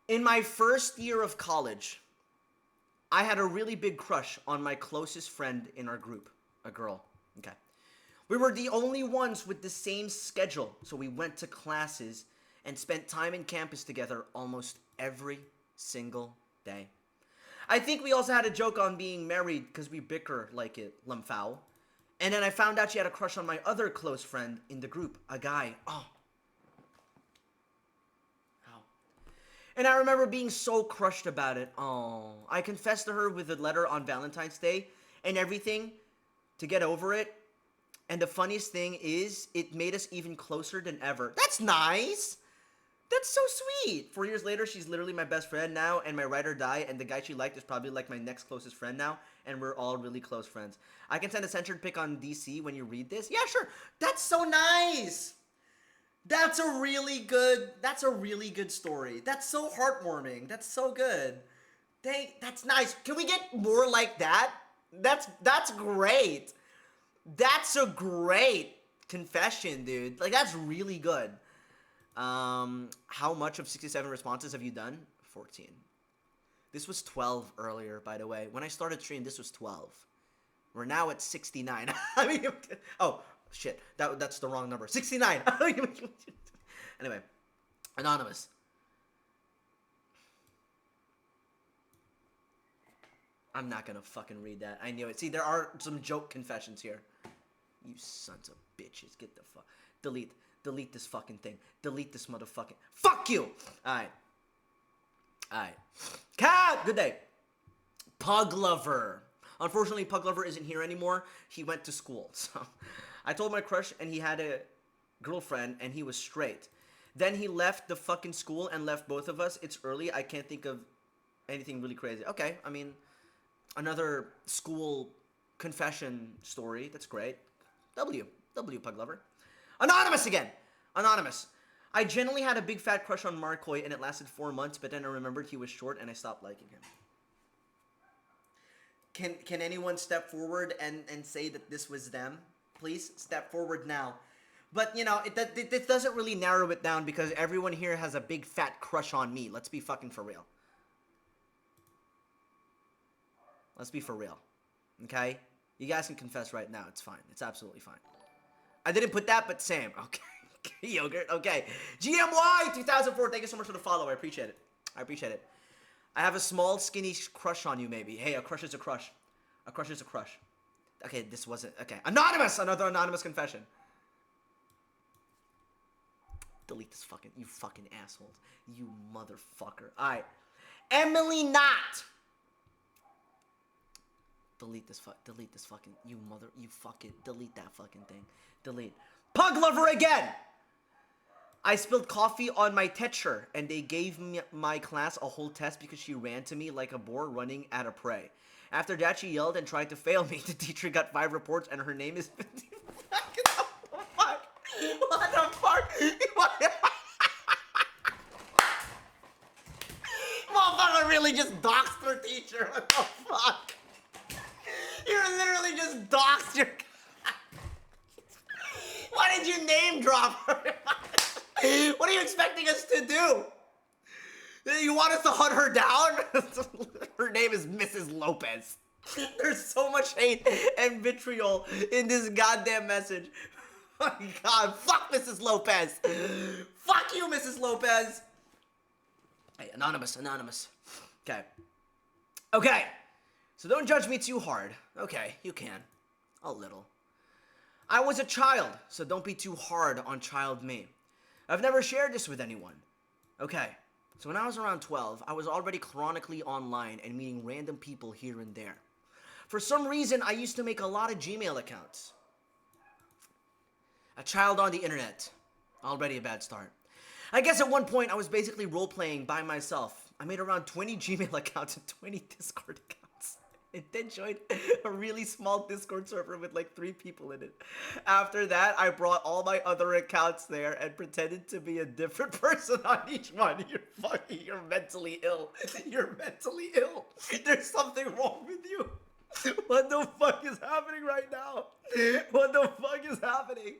In my first year of college, I had a really big crush on my closest friend in our group, a girl. Okay. We were the only ones with the same schedule, so we went to classes and spent time in campus together almost every single day. I think we also had a joke on being married because we bicker like it, Lamphao. And then I found out she had a crush on my other close friend in the group, a guy. Oh. And I remember being so crushed about it. Oh, I confessed to her with a letter on Valentine's Day and everything to get over it. And the funniest thing is, it made us even closer than ever. That's nice. That's so sweet. 4 years later, she's literally my best friend now and my ride or die. And the guy she liked is probably like my next closest friend now. And we're all really close friends. I can send a censored pic on DC when you read this. Yeah, sure. That's so nice. That's a really good story. That's so heartwarming. That's so good. That's nice. Can we get more like that? That's great. That's a great confession, dude. Like, that's really good. How much of 67 responses have you done? 14. This was 12 earlier, by the way. When I started stream, this was 12. We're now at 69. I mean, oh, shit. That's the wrong number. 69. Anyway. Anonymous. I'm not gonna fucking read that. I knew it. See, there are some joke confessions here. You sons of bitches. Get the fuck. Delete. Delete this fucking thing. Delete this motherfucking. Fuck you! Alright. Alright. Cat! Good day. Pug Lover. Unfortunately, Pug Lover isn't here anymore. He went to school. So, I told my crush and he had a girlfriend and he was straight. Then he left the fucking school and left both of us. It's early. I can't think of anything really crazy. Okay, I mean, another school confession story. That's great. W. Pug Lover. Anonymous again. Anonymous. I generally had a big fat crush on Markoy and it lasted 4 months, but then I remembered he was short and I stopped liking him. Can anyone step forward and say that this was them? Please step forward now. But, you know, it doesn't really narrow it down because everyone here has a big fat crush on me. Let's be fucking for real. Let's be for real. Okay? You guys can confess right now. It's fine. It's absolutely fine. I didn't put that, but Sam. Okay. Yogurt. Okay. GMY 2004. Thank you so much for the follow. I appreciate it. I appreciate it. I have a small, skinny crush on you, maybe. Hey, a crush is a crush. A crush is a crush. Okay, this wasn't... Okay. Anonymous! Another anonymous confession. Delete this fucking... You fucking assholes. You motherfucker. Alright. Emily Knott! Delete this fucking... You fucking... Delete that fucking thing. Delete. Pug lover again! I spilled coffee on my teacher, and they gave my class a whole test because she ran to me like a boar running at a prey. After that, she yelled and tried to fail me. The teacher got 5 reports, and her name is... What the fuck? What the fuck? Motherfucker really just doxed her teacher. What the fuck? You literally just doxed your... Why did you name drop her? What are you expecting us to do? You want us to hunt her down? Her name is Mrs. Lopez. There's so much hate and vitriol in this goddamn message. Oh my god, fuck Mrs. Lopez. Fuck you, Mrs. Lopez. Hey, anonymous. Okay. Okay. So don't judge me too hard. Okay, you can. A little. I was a child, so don't be too hard on child me. I've never shared this with anyone. Okay, so when I was around 12, I was already chronically online and meeting random people here and there. For some reason, I used to make a lot of Gmail accounts. A child on the internet. Already a bad start. I guess at one point, I was basically role-playing by myself. I made around 20 Gmail accounts and 20 Discord accounts. And then joined a really small Discord server with like 3 people in it. After that, I brought all my other accounts there and pretended to be a different person on each one. You're mentally ill. You're mentally ill. There's something wrong with you. What the fuck is happening right now? What the fuck is happening?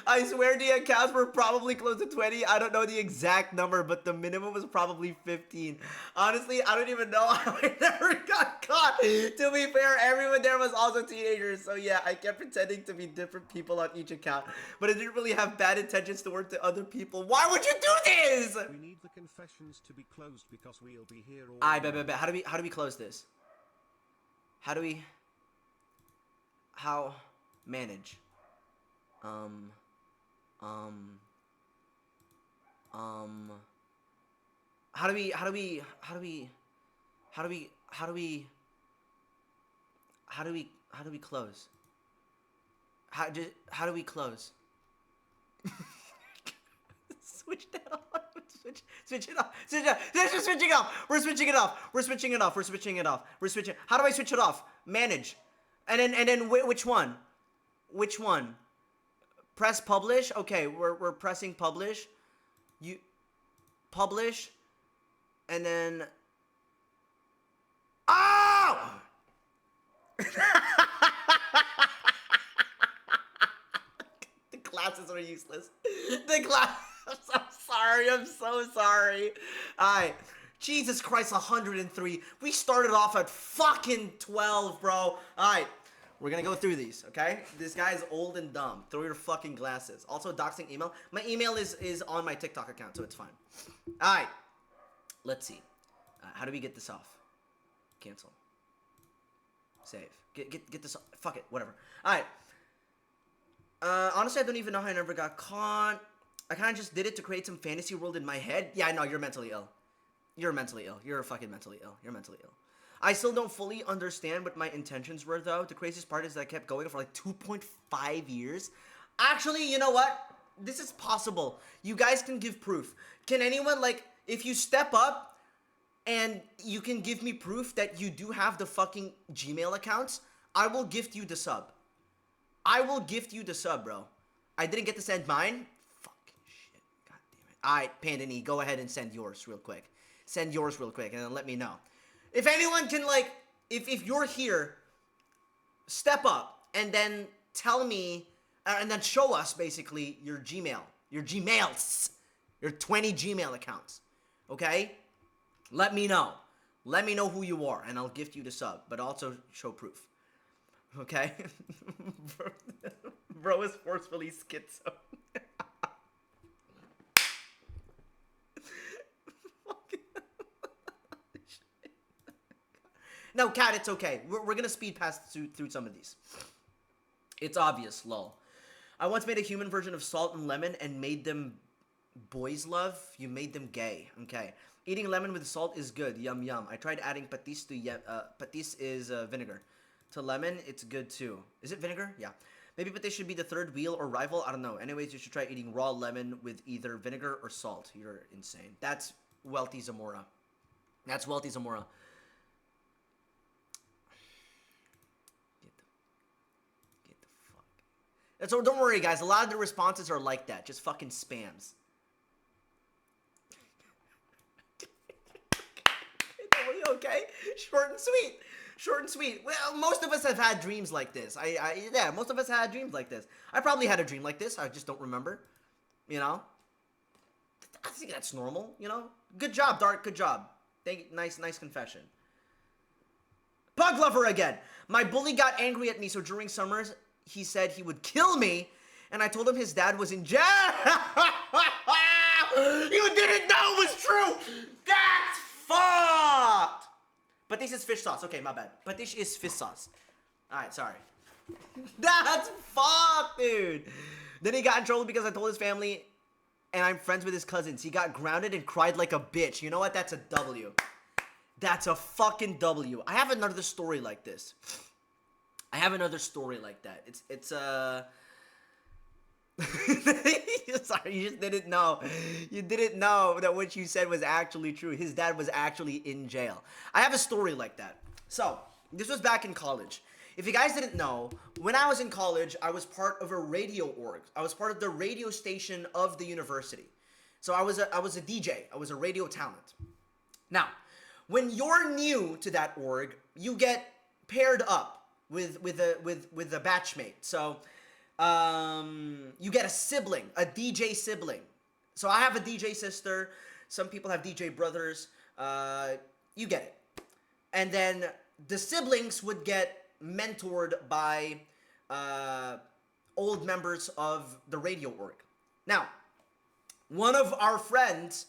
I swear the accounts were probably close to 20. I don't know the exact number, but the minimum was probably 15. Honestly, I don't even know how I never got caught. To be fair, everyone there was also teenagers. So yeah, I kept pretending to be different people on each account. But I didn't really have bad intentions to work to other people. Why would you do this? We need the confessions to be closed because we'll be here all I bet. How do we close this? How do we manage? How do we close? How do we close? Switch that off. Switch it off. We're switching off. We're switching it off. How do I switch it off? Manage. And then which one? Which one? Press publish. Okay, we're pressing publish. You publish, and then oh! The glasses are useless. The glass. I'm so sorry. Alright. Jesus Christ, 103. We started off at fucking 12, bro. Alright. We're gonna go through these, okay? This guy's old and dumb. Throw your fucking glasses. Also, doxing email. My email is on my TikTok account, so it's fine. Alright. Let's see. How do we get this off? Cancel. Save. Get this off. Fuck it. Whatever. Alright. Honestly, I don't even know how I never got caught. I kind of just did it to create some fantasy world in my head. Yeah, no, you're mentally ill. You're mentally ill. You're fucking mentally ill. You're mentally ill. I still don't fully understand what my intentions were, though. The craziest part is that I kept going for like 2.5 years. Actually, you know what? This is possible. You guys can give proof. Can anyone, like, if you step up and you can give me proof that you do have the fucking Gmail accounts, I will gift you the sub. I will gift you the sub, bro. I didn't get to send mine. Fucking shit. God damn it. Alright, Pandini, go ahead and send yours real quick. Send yours real quick and then let me know. If anyone can, like, if you're here, step up and then tell me, and then show us, basically, your Gmail. Your Gmails. Your 20 Gmail accounts. Okay? Let me know. Let me know who you are, and I'll gift you the sub, but also show proof. Okay? Bro is forcefully schizo. No, Cat, it's okay. We're gonna speed past through some of these. It's obvious, lol. I once made a human version of salt and lemon and made them boys love. You made them gay. Okay. Eating lemon with salt is good. Yum yum. I tried adding patis to patis is vinegar. To lemon, it's good too. Is it vinegar? Yeah. Maybe patis should be the third wheel or rival. I don't know. Anyways, you should try eating raw lemon with either vinegar or salt. You're insane. That's Welty Zamora. That's Welty Zamora. Get the fuck. So don't worry, guys. A lot of the responses are like that. Just fucking spams. Okay? Short and sweet. Short and sweet. Well, most of us have had dreams like this. Yeah, most of us had dreams like this. I probably had a dream like this. I just don't remember. You know? I think that's normal, you know? Good job, Dark. Good job. Thank you. Nice confession. Pug Lover again. My bully got angry at me, so during summers, he said he would kill me, and I told him his dad was in jail. You didn't know it was true. That's fucked. Patish is fish sauce. Okay, my bad. Patish is fish sauce. Alright, sorry. That's fucked, dude. Then he got in trouble because I told his family, and I'm friends with his cousins. He got grounded and cried like a bitch. You know what? That's a W. That's a fucking W. I have another story like this. I have another story like that. It's sorry, you just didn't know. You didn't know that what you said was actually true. His dad was actually in jail. I have a story like that. So, this was back in college. If you guys didn't know, when I was in college, I was part of a radio org. I was part of the radio station of the university. So I was a DJ. I was a radio talent. Now, when you're new to that org, you get paired up with a batchmate. So you get a sibling, a DJ sibling. So I have a DJ sister. Some people have DJ brothers. You get it. And then the siblings would get mentored by old members of the radio org. Now, one of our friends,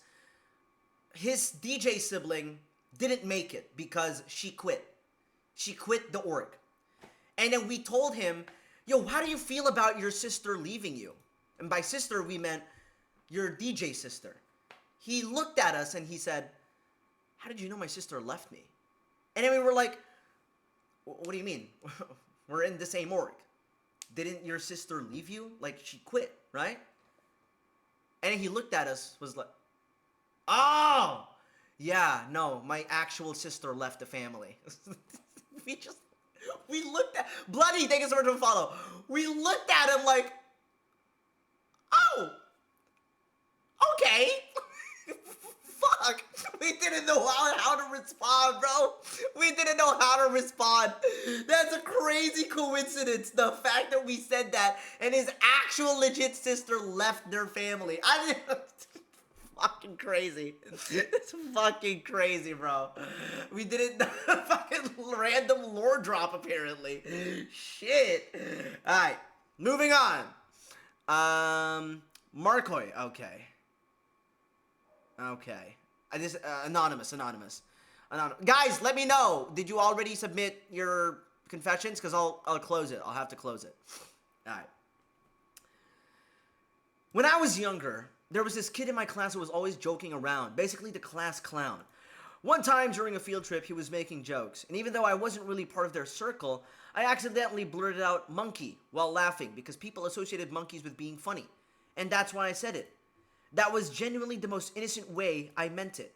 his DJ sibling didn't make it because she quit. She quit the org. And then we told him, yo, how do you feel about your sister leaving you? And by sister, we meant your DJ sister. He looked at us and he said, how did you know my sister left me? And then we were like, what do you mean? We're in the same org. Didn't your sister leave you? Like, she quit, right? And he looked at us, was like, oh, yeah, no, my actual sister left the family. We looked at, Bloody, thank you so much for the follow. We looked at him like, oh, okay. Fuck. We didn't know how to respond, bro. We didn't know how to respond. That's a crazy coincidence. The fact that we said that and his actual legit sister left their family. I mean, fucking crazy. It's fucking crazy, bro. We didn't fucking random lore drop apparently. Shit. Alright. Moving on. Markoy. Okay. Okay. Anonymous. Guys, let me know. Did you already submit your confessions? Because I'll close it. I'll have to close it. Alright. When I was younger, there was this kid in my class who was always joking around. Basically the class clown. One time during a field trip, he was making jokes. And even though I wasn't really part of their circle, I accidentally blurted out monkey while laughing because people associated monkeys with being funny. And that's why I said it. That was genuinely the most innocent way I meant it.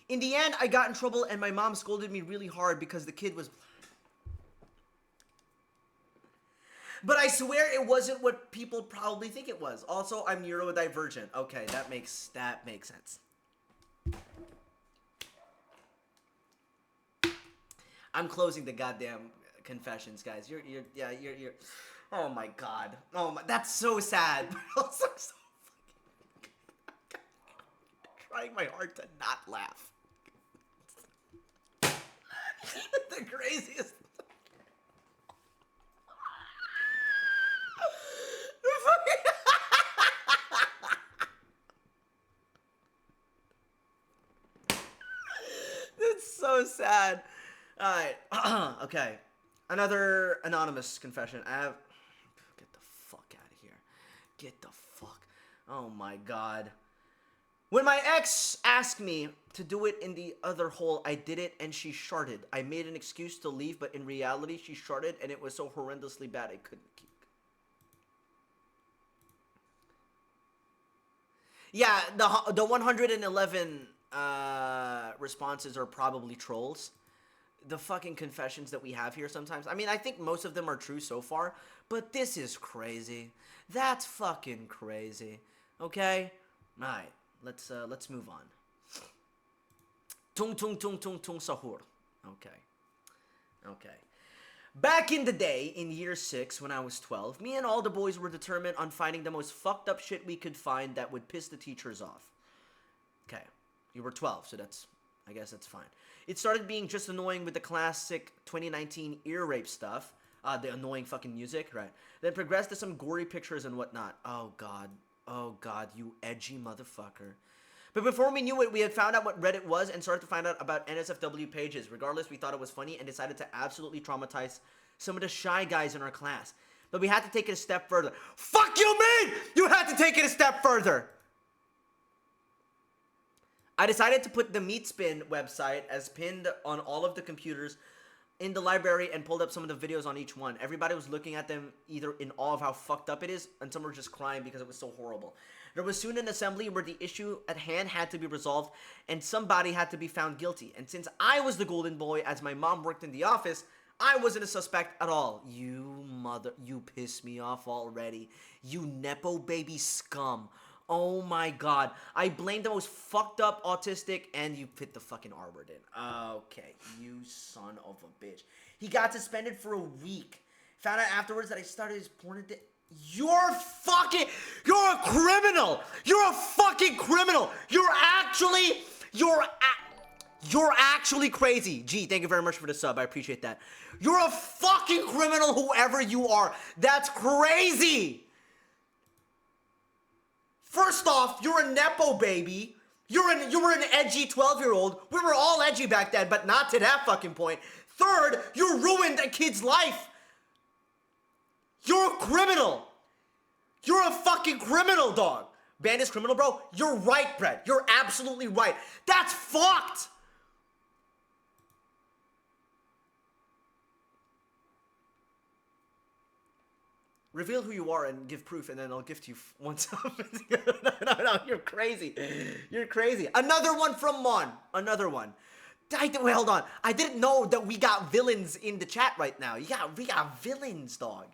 In the end, I got in trouble and my mom scolded me really hard because the kid was But I swear it wasn't what people probably think it was. Also, I'm neurodivergent. Okay, that makes sense. I'm closing the goddamn confessions, guys. You're oh my god. Oh my, that's so sad. But also so fucking trying my hard to not laugh. The craziest. It's so sad. Alright. Okay. Another anonymous confession. Get the fuck out of here. Get the fuck. Oh my god. When my ex asked me to do it in the other hole, I did it and she sharted. I made an excuse to leave, but in reality, she sharted and it was so horrendously bad I couldn't keep. Yeah, the 111 responses are probably trolls. The fucking confessions that we have here sometimes. I mean, I think most of them are true so far, but this is crazy. That's fucking crazy. Okay? Alright, let's move on. Tung tung tung tung tung sahur. Okay. Okay. Back in the day, in year 6, when I was 12, me and all the boys were determined on finding the most fucked up shit we could find that would piss the teachers off. Okay. You were 12, so I guess that's fine. It started being just annoying with the classic 2019 ear rape stuff. The annoying fucking music, right? Then progressed to some gory pictures and whatnot. Oh god, you edgy motherfucker. But before we knew it, we had found out what Reddit was and started to find out about NSFW pages. Regardless, we thought it was funny and decided to absolutely traumatize some of the shy guys in our class. But we had to take it a step further. Fuck you mean? You had to take it a step further! I decided to put the Meatspin website as pinned on all of the computers in the library and pulled up some of the videos on each one. Everybody was looking at them either in awe of how fucked up it is, and some were just crying because it was so horrible. There was soon an assembly where the issue at hand had to be resolved, and somebody had to be found guilty. And since I was the golden boy, as my mom worked in the office, I wasn't a suspect at all. You piss me off already. You Nepo baby scum. Oh my god. I blamed the most fucked up autistic and you fit the fucking R word in. Okay, you son of a bitch. He got suspended for a week. Found out afterwards that I started his porn addiction. You're a criminal! You're a fucking criminal! You're actually crazy. Gee, thank you very much for the sub. I appreciate that. You're a fucking criminal, whoever you are. That's crazy! First off, you're a Nepo baby. You were an edgy 12-year-old. We were all edgy back then, but not to that fucking point. Third, you ruined a kid's life. You're a criminal. You're a fucking criminal, dog. Banned is criminal, bro? You're right, Brett. You're absolutely right. That's fucked. Reveal who you are and give proof, and then I'll gift you one sub. No, you're crazy. You're crazy. Another one from Mon. Another one. Wait, hold on. I didn't know that we got villains in the chat right now. Yeah, we got villains, dog.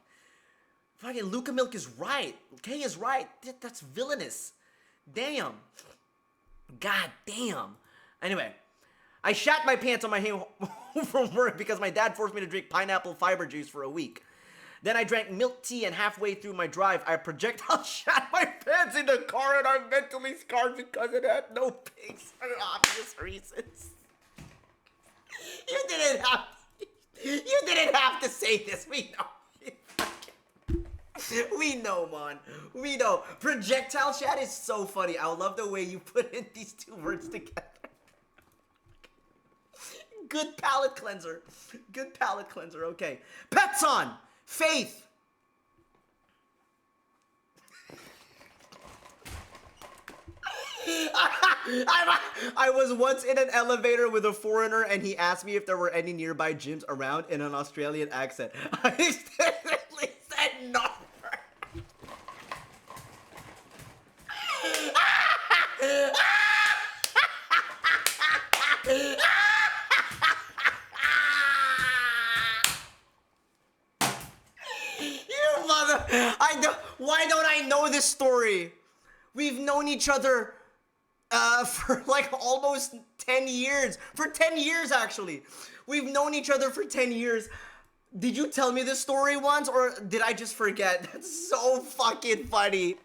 Fucking Luca Milk is right. Kay is right. That's villainous. Damn. God damn. Anyway, I shat my pants on my way home from work because my dad forced me to drink pineapple fiber juice for a week. Then I drank milk tea, and halfway through my drive, I projectile shat my pants in the car, and I'm mentally scarred because it had no pigs for obvious reasons. You didn't have to say this. We know. We know, man. We know. Projectile shat is so funny. I love the way you put in these two words together. Good palate cleanser. Good palate cleanser. Okay. Pets on. Faith. I was once in an elevator with a foreigner and he asked me if there were any nearby gyms around in an Australian accent. I instantly said no. You Why don't I know this story? We've known each other for like almost 10 years. For 10 years, actually. We've known each other for 10 years. Did you tell me this story once, or did I just forget? That's so fucking funny.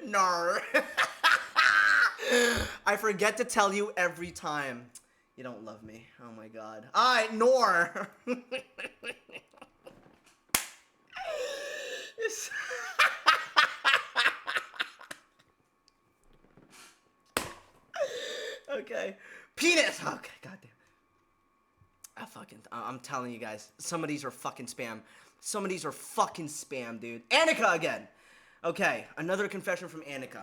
No. I forget to tell you every time. You don't love me. Oh my god. Alright, Nor. Okay. Penis! Okay, goddamn. I'm telling you guys, some of these are fucking spam. Some of these are fucking spam, dude. Annika again! Okay, another confession from Annika.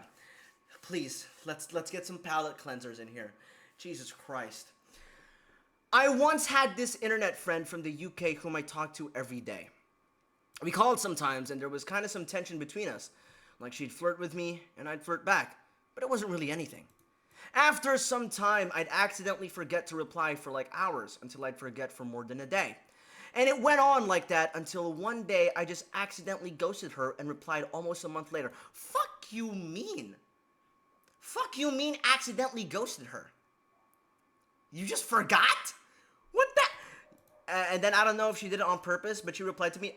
Please, let's get some palate cleansers in here. Jesus Christ. I once had this internet friend from the UK whom I talked to every day. We called sometimes, and there was kind of some tension between us. Like, she'd flirt with me, and I'd flirt back. But it wasn't really anything. After some time, I'd accidentally forget to reply for like hours, until I'd forget for more than a day. And it went on like that until one day I just accidentally ghosted her and replied almost a month later. Fuck you mean? Fuck you mean accidentally ghosted her? You just forgot? What the? And then I don't know if she did it on purpose, but she replied to me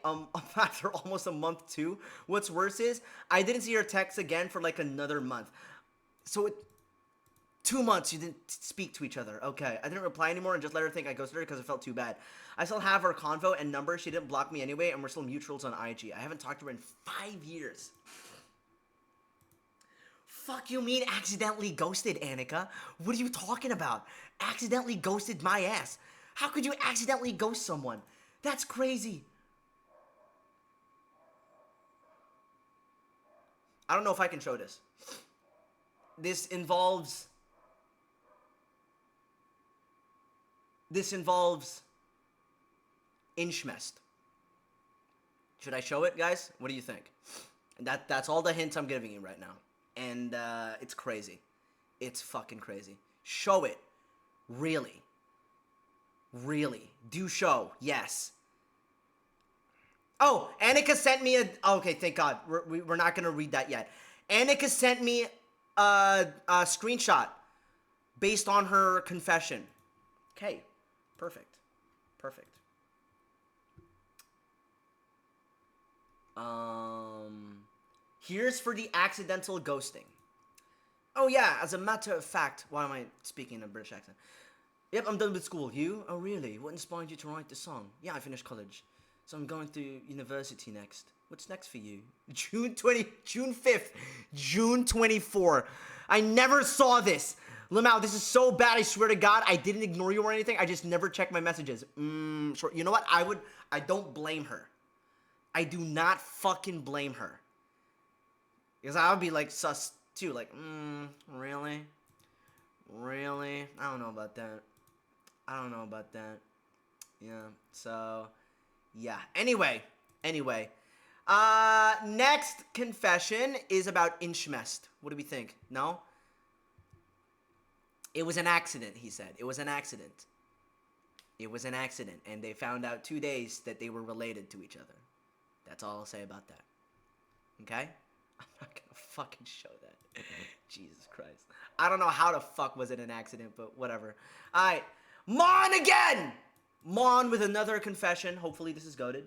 after almost a month too. What's worse is I didn't see her text again for like another month. So 2 months you didn't speak to each other. Okay, I didn't reply anymore and just let her think I ghosted her because it felt too bad. I still have her convo and number. She didn't block me anyway, and we're still mutuals on IG. I haven't talked to her in 5 years. Fuck you mean accidentally ghosted, Annika? What are you talking about? Accidentally ghosted my ass. How could you accidentally ghost someone? That's crazy. I don't know if I can show this. This involves Inchmest. Should I show it, guys? What do you think? That's all the hints I'm giving you right now. And it's crazy. It's fucking crazy. Show it. Really. Really. Do show. Yes. Oh, Annika sent me a... Okay, thank God. We're not going to read that yet. Annika sent me a screenshot based on her confession. Okay. Perfect. Perfect. Here's for the accidental ghosting. Oh yeah, as a matter of fact, why am I speaking in a British accent? Yep, I'm done with school. You? Oh really? What inspired you to write the song? Yeah, I finished college. So I'm going to university next. What's next for you? June 5th, June 24. I never saw this. Lamau, this is so bad, I swear to God, I didn't ignore you or anything, I just never checked my messages. Sure. You know what, I don't blame her. I do not fucking blame her. Because I would be like sus too, like, really? Really? I don't know about that. I don't know about that. Yeah, so, yeah. Anyway. Next confession is about Inchmest. What do we think? No? It was an accident, he said. It was an accident. It was an accident, and they found out 2 days that they were related to each other. That's all I'll say about that. Okay? I'm not gonna fucking show that. Jesus Christ. I don't know how the fuck was it an accident, but whatever. Alright. Mon again! Mon with another confession. Hopefully this is goated.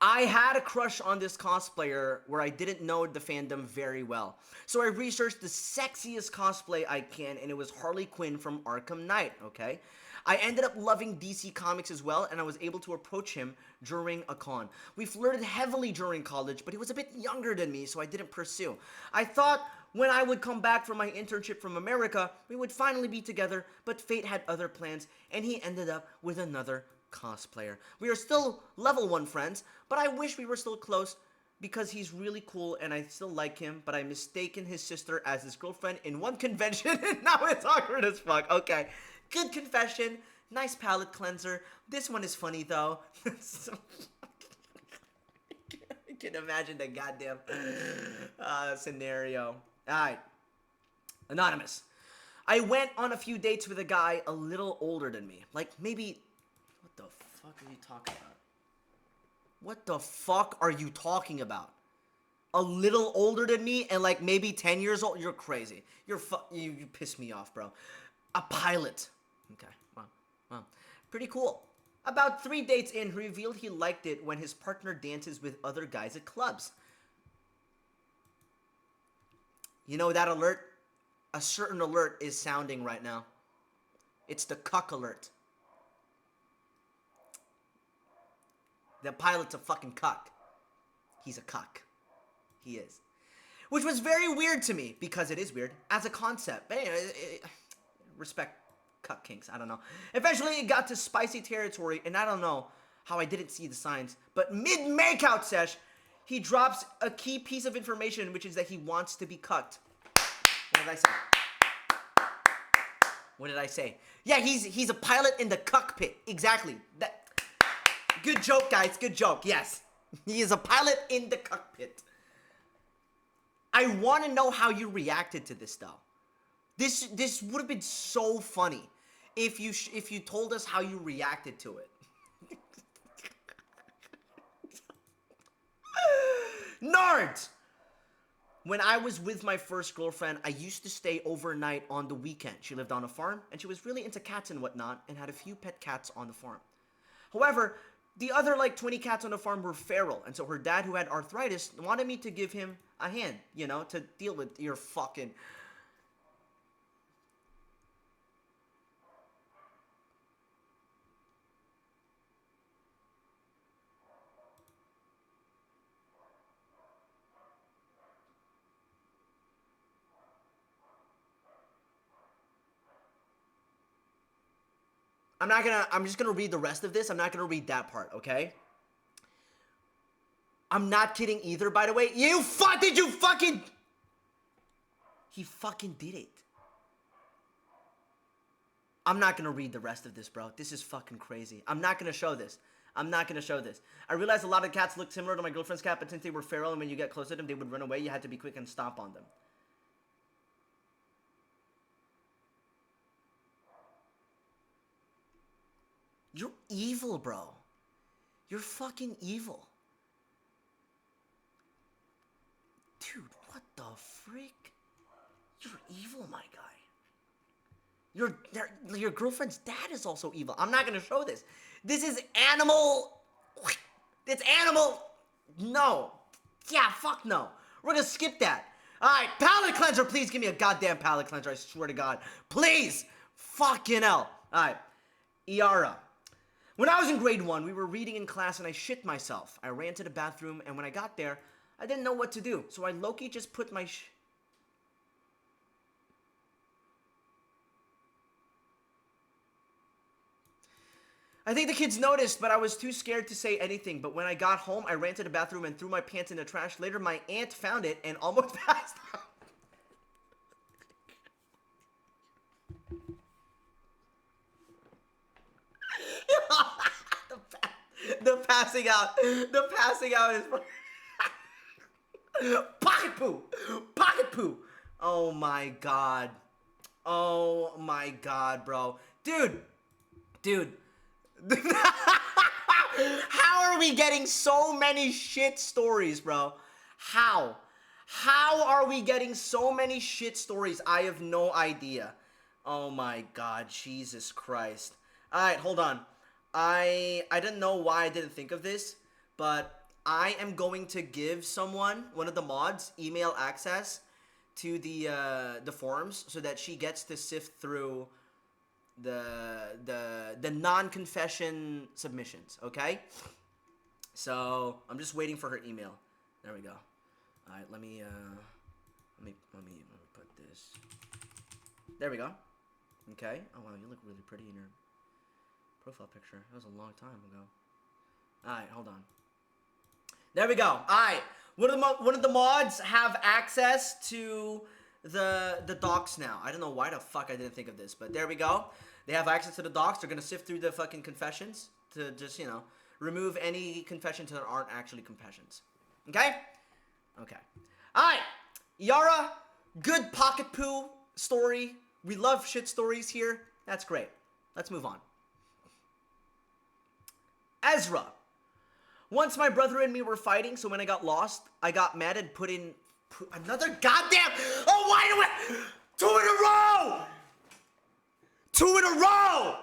I had a crush on this cosplayer where I didn't know the fandom very well. So I researched the sexiest cosplay I can, and it was Harley Quinn from Arkham Knight, okay? I ended up loving DC Comics as well, and I was able to approach him during a con. We flirted heavily during college, but he was a bit younger than me, so I didn't pursue. I thought when I would come back from my internship from America, we would finally be together, but fate had other plans, and he ended up with another cosplayer. We are still level 1 friends, but I wish we were still close because he's really cool and I still like him, but I mistaken his sister as his girlfriend in one convention and now it's awkward as fuck. Okay, good confession, nice palate cleanser. This one is funny though. I can imagine the goddamn scenario. Alright, Anonymous. I went on a few dates with a guy a little older than me. Like, maybe... What the fuck are you talking about? What the fuck are you talking about? A little older than me and like maybe 10 years old? You're crazy. You piss me off, bro. A pilot. Okay, well, pretty cool. About 3 dates in, he revealed he liked it when his partner dances with other guys at clubs. You know that alert? A certain alert is sounding right now. It's the cuck alert. The pilot's a fucking cuck. He's a cuck. He is. Which was very weird to me, because it is weird, as a concept. But anyway, respect cuck kinks, I don't know. Eventually it got to spicy territory, and I don't know how I didn't see the signs, but mid-makeout sesh, he drops a key piece of information, which is that he wants to be cucked. What did I say? What did I say? Yeah, he's a pilot in the cuck pit. Exactly. Good joke, guys. Good joke. Yes. He is a pilot in the cuck pit. I want to know how you reacted to this, though. This would have been so funny if you told us how you reacted to it. Nards! When I was with my first girlfriend, I used to stay overnight on the weekend. She lived on a farm, and she was really into cats and whatnot, and had a few pet cats on the farm. However, the other, 20 cats on the farm were feral, and so her dad, who had arthritis, wanted me to give him a hand, to deal with your fucking... I'm just gonna read the rest of this. I'm not gonna read that part, okay? I'm not kidding either, by the way. He fucking did it. I'm not gonna read the rest of this, bro. This is fucking crazy. I'm not gonna show this. I realized a lot of cats look similar to my girlfriend's cat, but since they were feral and when you get close to them, they would run away. You had to be quick and stomp on them. You're evil, bro. You're fucking evil. Dude, what the freak? You're evil, my guy. Your girlfriend's dad is also evil. I'm not gonna show this. This is animal. It's animal. No. Yeah, fuck no. We're gonna skip that. Alright, palate cleanser. Please give me a goddamn palate cleanser. I swear to God. Please. Fucking hell. Alright. Iara. When I was in grade 1, we were reading in class and I shit myself. I ran to the bathroom and when I got there, I didn't know what to do. So I low-key just put my I think the kids noticed, but I was too scared to say anything. But when I got home, I ran to the bathroom and threw my pants in the trash. Later, my aunt found it and almost passed out. The passing out is pocket poo. Oh my god, bro, dude. How are we getting so many shit stories, bro? How are we getting so many shit stories? I have no idea. Oh my god, Jesus Christ. Alright, hold on. I didn't know why I didn't think of this, but I am going to give someone, one of the mods, email access to the forums so that she gets to sift through the non-confession submissions, okay? So I'm just waiting for her email. There we go. All right, let me put this. There we go. Okay. Oh wow, you look really pretty in your profile picture. That was a long time ago. All right, hold on. There we go. All right. One of the mods have access to the docs now. I don't know why the fuck I didn't think of this, but there we go. They have access to the docs. They're gonna sift through the fucking confessions to just, remove any confessions that aren't actually confessions. Okay? Okay. Alright. Yara, good pocket poo story. We love shit stories here. That's great. Let's move on. Ezra. Once my brother and me were fighting, so when I got lost, I got mad and put in another goddamn. Oh, why do we? 2 in a row! 2 in a row!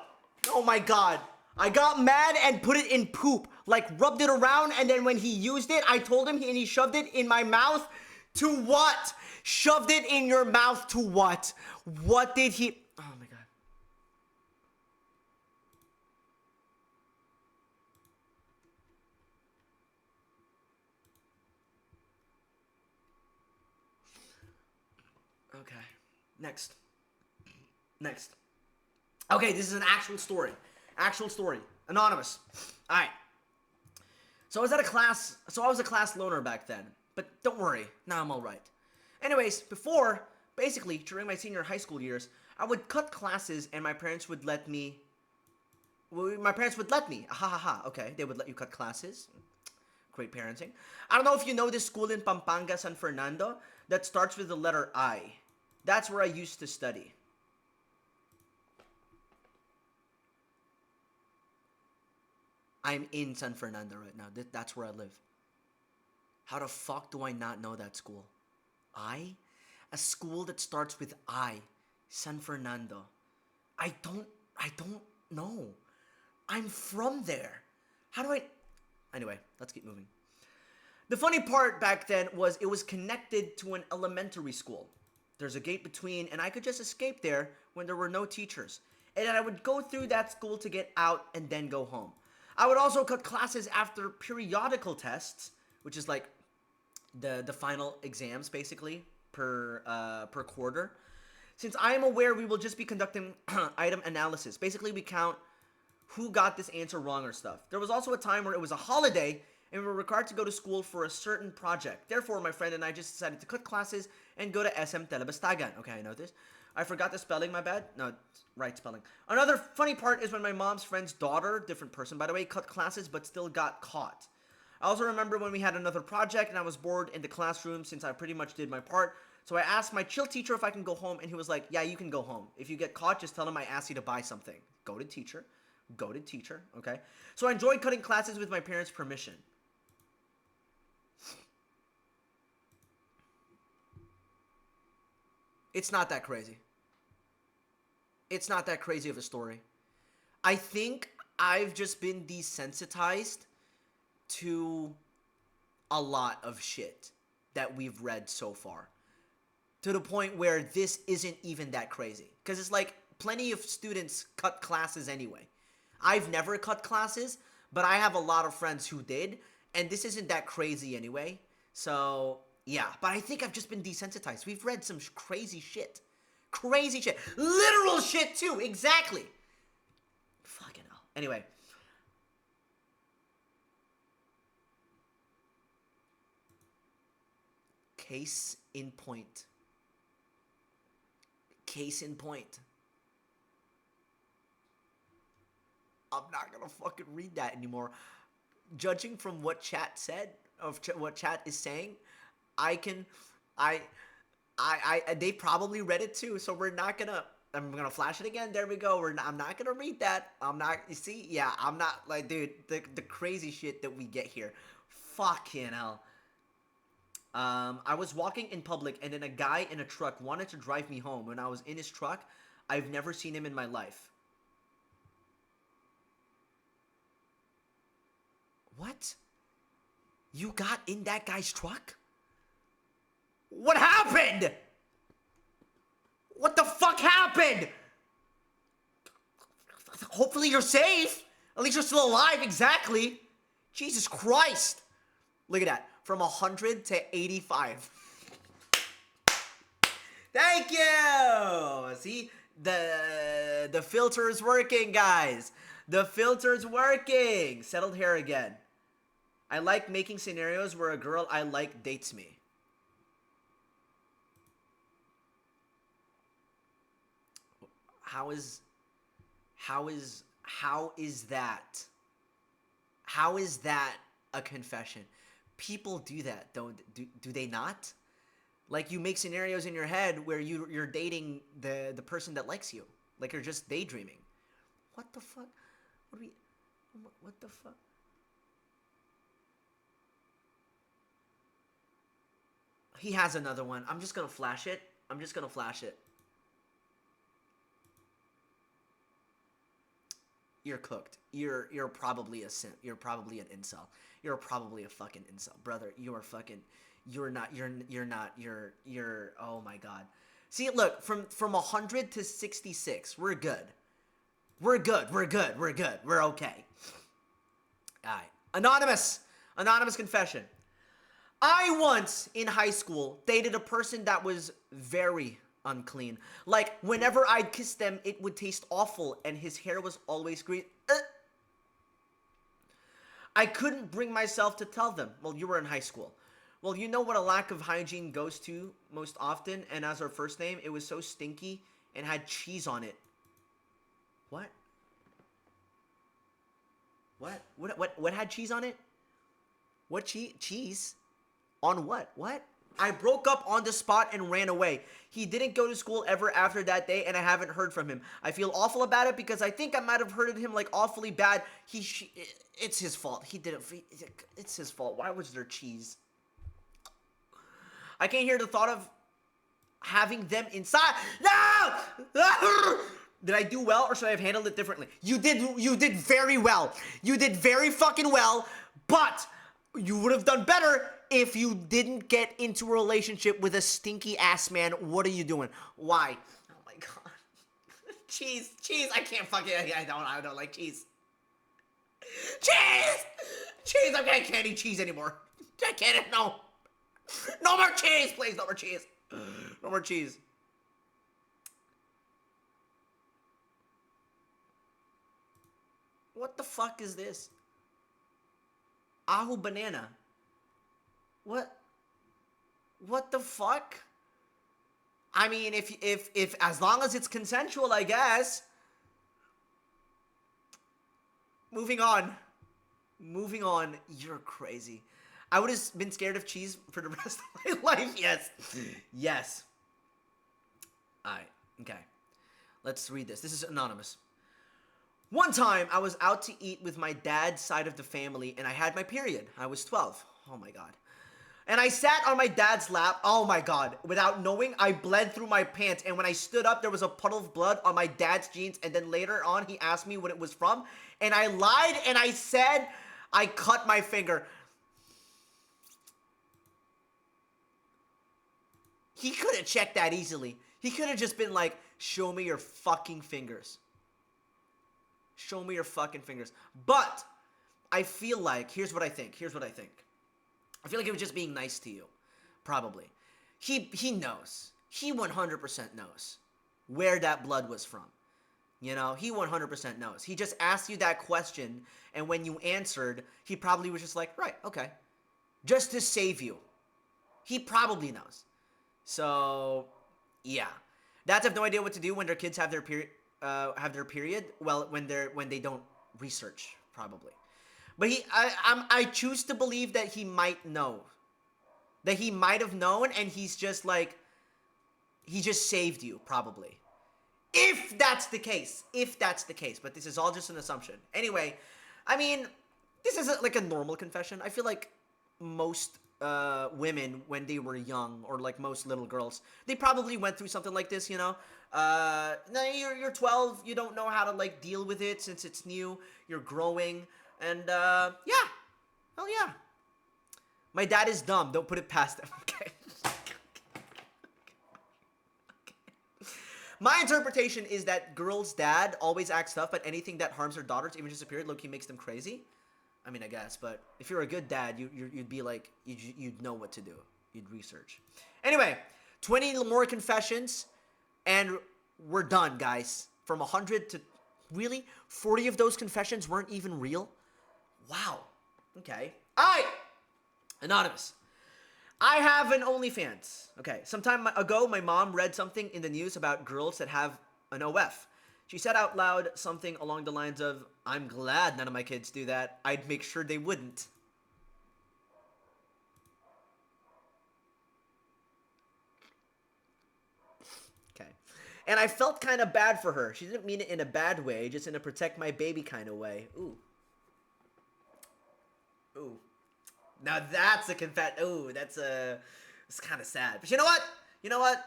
Oh my god. I got mad and put it in poop. Like rubbed it around, and then when he used it, I told him and he shoved it in my mouth. To what? Shoved it in your mouth to what? What did he? Oh my god. Okay. Next. Next. Okay, this is an actual story. Actual story. Anonymous. Alright. So I was a class loner back then. But don't worry, now I'm alright. Anyways, basically, during my senior high school years, I would cut classes and my parents would let me. Ha ha ha. Okay, they would let you cut classes. Great parenting. I don't know if you know this school in Pampanga, San Fernando, that starts with the letter I. That's where I used to study. I'm in San Fernando right now. That's where I live. How the fuck do I not know that school? I? A school that starts with I. San Fernando. I don't know. I'm from there. How do I... Anyway, let's keep moving. The funny part back then was it was connected to an elementary school. There's a gate between, and I could just escape there when there were no teachers. And then I would go through that school to get out and then go home. I would also cut classes after periodical tests, which is like the final exams basically per quarter. Since I am aware we will just be conducting item analysis. Basically, we count who got this answer wrong or stuff. There was also a time where it was a holiday and we were required to go to school for a certain project. Therefore, my friend and I just decided to cut classes and go to SM Telebastagan. Okay, I know this. I forgot the spelling, my bad. No, it's right spelling. Another funny part is when my mom's friend's daughter, different person by the way, cut classes but still got caught. I also remember when we had another project and I was bored in the classroom since I pretty much did my part. So I asked my chill teacher if I can go home and he was like, yeah, you can go home. If you get caught, just tell him I asked you to buy something. Go to teacher, okay? So I enjoyed cutting classes with my parents' permission. It's not that crazy. It's not that crazy of a story. I think I've just been desensitized to a lot of shit that we've read so far. To the point where this isn't even that crazy. Because it's like plenty of students cut classes anyway. I've never cut classes, but I have a lot of friends who did. And this isn't that crazy anyway. So, yeah. But I think I've just been desensitized. We've read some crazy shit. Crazy shit. Literal shit too. Exactly. Fucking hell. Anyway. Case in point. Case in point. I'm not gonna fucking read that anymore. Judging from what chat said, what chat is saying, they probably read it too, so we're not gonna, I'm gonna flash it again, there we go, I'm not gonna read that, you see, yeah, I'm not, like, dude, the crazy shit that we get here, fucking hell. I was walking in public and then a guy in a truck wanted to drive me home. When I was in his truck, I've never seen him in my life. What? You got in that guy's truck? What happened? What the fuck happened? Hopefully you're safe. At least you're still alive, exactly. Jesus Christ. Look at that. From 100 to 85. Thank you! See? The filter's working, guys. The filter's working. Settled hair again. I like making scenarios where a girl I like dates me. How is that? How is that a confession? People do that, do they not? Like, you make scenarios in your head where you're dating the person that likes you. Like, you're just daydreaming. What the fuck? What the fuck? He has another one. I'm just gonna flash it. You're cooked. You're probably a simp. You're probably an incel. You're probably a fucking incel, brother. You are fucking. You're not. Oh my god. See, look, from 100 to 66, we're good. We're okay. All right. Anonymous confession. I once, in high school, dated a person that was very unclean. Like, whenever I'd kiss them, it would taste awful, and his hair was always green. I couldn't bring myself to tell them. Well, you were in high school. Well, you know what a lack of hygiene goes to most often, and as our first name, it was so stinky and had cheese on it. What? What had cheese on it? What cheese? On what? What? I broke up on the spot and ran away. He didn't go to school ever after that day, and I haven't heard from him. I feel awful about it because I think I might have hurted him like awfully bad. It's his fault. It's his fault. Why was there cheese? I can't hear the thought of having them inside. No! Did I do well, or should I have handled it differently? You did very well. You did very fucking well, but you would have done better if you didn't get into a relationship with a stinky ass man. What are you doing? Why? Oh my god. Cheese. I can't fucking. I don't like cheese. Cheese. I can't eat cheese anymore. I can't. No. No more cheese, please. No more cheese. No more cheese. What the fuck is this? Ahu banana. What the fuck? I mean, if as long as it's consensual, I guess. Moving on. You're crazy. I would have been scared of cheese for the rest of my life. Yes. Alright, okay. Let's read this. This is anonymous. One time, I was out to eat with my dad's side of the family, and I had my period. I was 12. Oh my god. And I sat on my dad's lap. Oh my god. Without knowing, I bled through my pants, and when I stood up, there was a puddle of blood on my dad's jeans, and then later on, he asked me what it was from, and I lied, and I said I cut my finger. He could have checked that easily. He could have just been like, show me your fucking fingers. Show me your fucking fingers. But I feel like, here's what I think. I feel like he was just being nice to you. Probably. He knows. He 100% knows where that blood was from. You know, he 100% knows. He just asked you that question, and when you answered, he probably was just like, right, okay. Just to save you. He probably knows. So, yeah. Dads have no idea what to do when their kids have their period. Well, when they don't research, probably. But I choose to believe that he might know. That he might have known, and he's just like, he just saved you, probably. If that's the case. But this is all just an assumption. Anyway, I mean, this isn't like a normal confession. I feel like most women, when they were young, or like most little girls, they probably went through something like this, you know? Now you're 12, you don't know how to like deal with it since it's new, you're growing, and yeah. Hell yeah. My dad is dumb, don't put it past him. Okay. My interpretation is that girls' dad always acts tough, but anything that harms their daughters, even just a period, low-key makes them crazy. I mean, I guess, but if you're a good dad, you'd be like, you'd know what to do. You'd research. Anyway, 20 more confessions, and we're done, guys. From 100 to, really? 40 of those confessions weren't even real? Wow. Okay. All right. Anonymous. I have an OnlyFans. Okay. Some time ago, my mom read something in the news about girls that have an OF. She said out loud something along the lines of, I'm glad none of my kids do that. I'd make sure they wouldn't. And I felt kind of bad for her. She didn't mean it in a bad way, just in a protect my baby kind of way. Ooh. Ooh. Now that's a confess. Ooh, it's kind of sad. But you know what? You know what?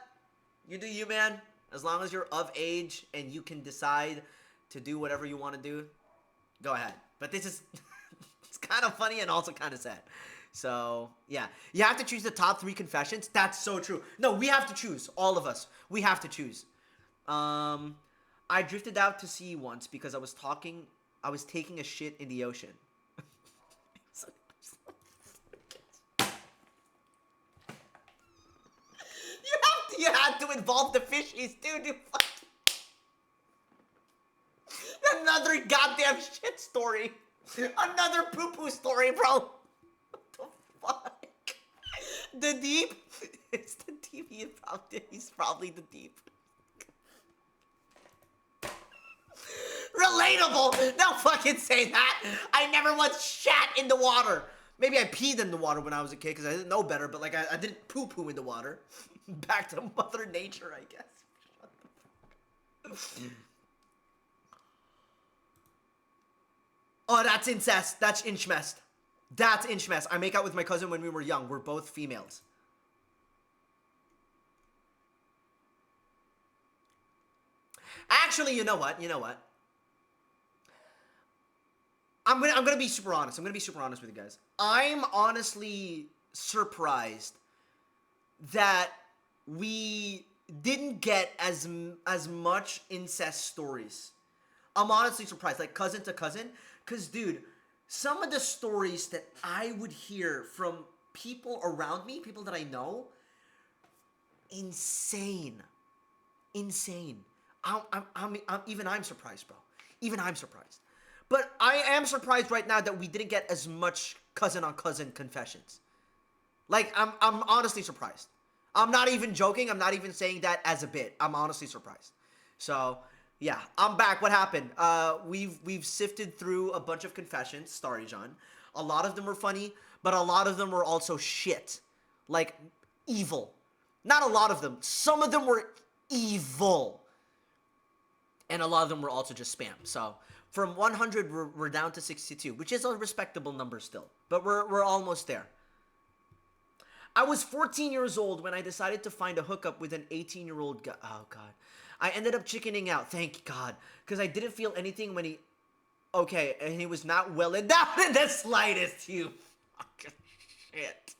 You do you, man. As long as you're of age and you can decide to do whatever you want to do, go ahead. But this is, it's kind of funny and also kind of sad. So, yeah. You have to choose the top 3 confessions. That's so true. No, we have to choose. All of us. We have to choose. I drifted out to sea once because I was taking a shit in the ocean. You had to involve the fishies, dude. Another goddamn shit story. Another poo-poo story, bro. What the fuck? The deep? It's the deep. He's probably the deep. Relatable. Don't fucking say that. I never once shat in the water. Maybe I peed in the water when I was a kid because I didn't know better, but like I didn't poo-poo in the water. Back to Mother Nature, I guess. Shut the fuck up. Oh, that's incest. That's inchmest. That's inchmest. I make out with my cousin when we were young. We're both females. Actually, you know what? You know what? I'm gonna be super honest. I'm gonna be super honest with you guys. I'm honestly surprised that we didn't get as much incest stories. I'm honestly surprised, like cousin to cousin, cause dude, some of the stories that I would hear from people around me, people that I know, insane. I'm surprised, bro. Even I'm surprised. But I am surprised right now that we didn't get as much cousin on cousin confessions. Like, I'm honestly surprised. I'm not even joking. I'm not even saying that as a bit. I'm honestly surprised. So, yeah, I'm back. What happened? We've sifted through a bunch of confessions, Starry John. A lot of them were funny, but a lot of them were also shit. Like, evil. Not a lot of them. Some of them were evil. And a lot of them were also just spam. So, from 100, we're down to 62, which is a respectable number still. But we're almost there. I was 14 years old when I decided to find a hookup with an 18-year-old guy. Oh, God. I ended up chickening out, thank God. Because I didn't feel anything when he... Okay, and he was not well endowed in the slightest, you fucking shit.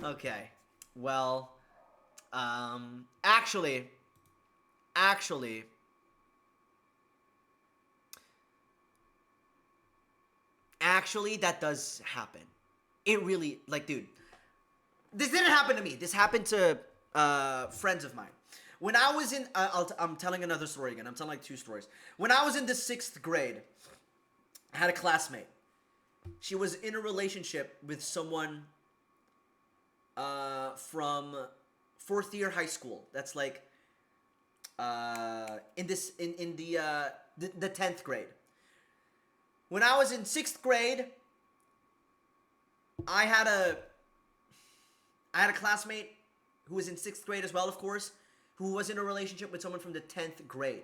Okay. Well, actually, that does happen. It really, like, dude, this didn't happen to me. This happened to friends of mine. When I was in, I'm telling another story again. I'm telling like 2 stories. When I was in the 6th grade, I had a classmate. She was in a relationship with someone from 4th year high school. That's like in the 10th grade. When I was in 6th grade, I had a classmate who was in 6th grade as well, of course, who was in a relationship with someone from the 10th grade.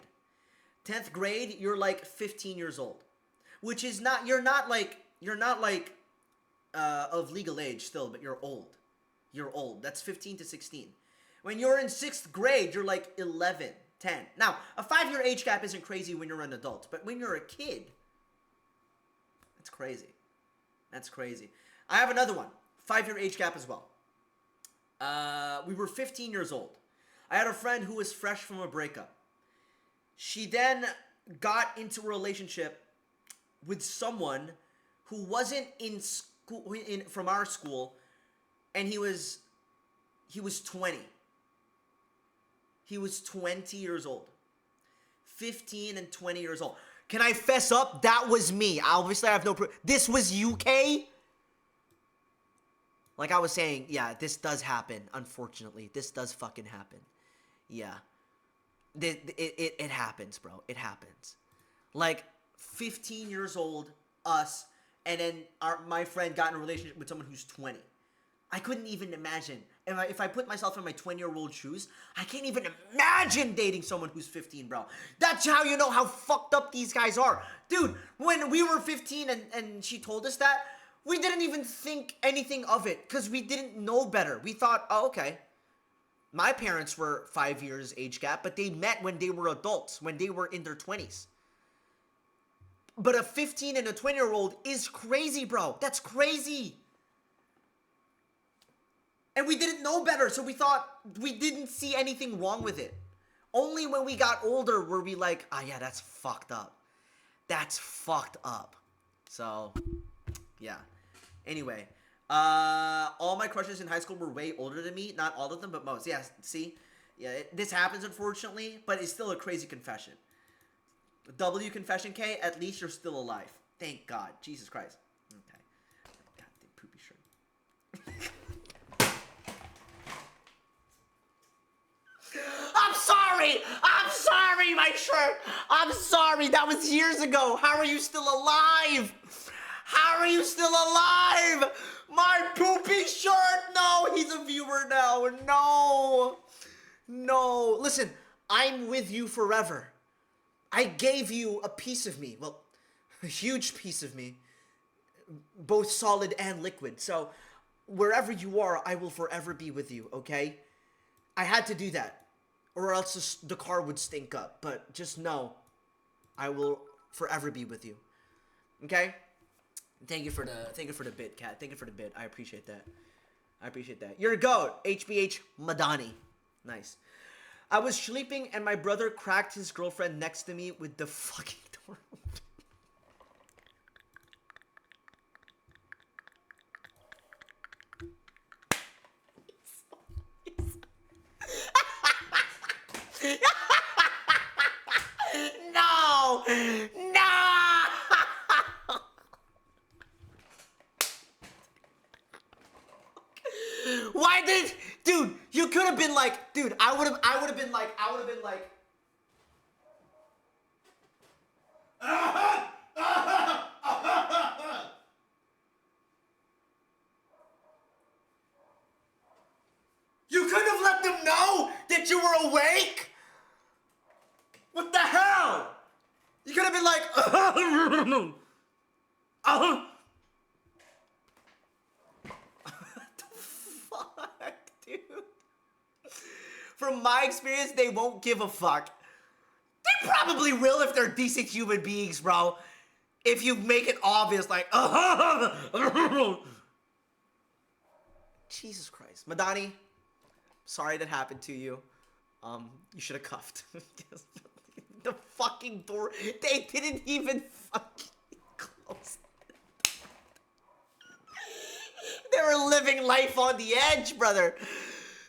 10th grade, you're like 15 years old, which is not, you're not like of legal age still, but you're old. You're old. That's 15 to 16. When you're in 6th grade, you're like 11, 10. Now, a 5-year age gap isn't crazy when you're an adult, but when you're a kid, that's crazy. That's crazy. I have another one. 5-year age gap as well. We were 15 years old. I had a friend who was fresh from a breakup. She then got into a relationship with someone who wasn't in school, from our school, and he was 20. He was 20 years old. 15 and 20 years old. Can I fess up? That was me. Obviously, I have no proof. This was UK? Like I was saying, yeah, this does happen, unfortunately. This does fucking happen. Yeah. It happens, bro. It happens. Like, 15 years old, us, and then my friend got in a relationship with someone who's 20. I couldn't even imagine And if I put myself in my 20-year-old shoes, I can't even imagine dating someone who's 15, bro. That's how you know how fucked up these guys are. Dude, when we were 15 and she told us that, we didn't even think anything of it because we didn't know better. We thought, oh, okay. My parents were 5 years age gap, but they met when they were adults, when they were in their 20s. But a 15 and a 20-year-old is crazy, bro. That's crazy. And we didn't know better, so we thought we didn't see anything wrong with it. Only when we got older were we like, oh yeah, that's fucked up. That's fucked up. So, yeah. Anyway, all my crushes in high school were way older than me. Not all of them, but most. Yeah, see? Yeah, this happens, unfortunately, but it's still a crazy confession. W confession, K, at least you're still alive. Thank God. Jesus Christ. Okay. Goddamn poopy shirt. I'm sorry, my shirt. I'm sorry. That was years ago. How are you still alive? How are you still alive? My poopy shirt. No, he's a viewer now. No. No. Listen, I'm with you forever. I gave you a piece of me. Well, a huge piece of me. Both solid and liquid. So, wherever you are, I will forever be with you, okay? I had to do that. Or else the car would stink up. But just know, I will forever be with you. Okay? Thank you for the bit, Kat. Thank you for the bit. I appreciate that. You're a goat. HBH Madani. Nice. I was sleeping and my brother cracked his girlfriend next to me with the fucking door open. No! Why did, dude? You could have been like, dude. I would have been like. You could have let them know that you were awake. What the hell? You could have been like, What the fuck, dude? From my experience, they won't give a fuck. They probably will if they're decent human beings, bro. If you make it obvious, like, Jesus Christ. Madani, sorry that happened to you. You should have cuffed. The fucking door. They didn't even fucking close it. They were living life on the edge, brother.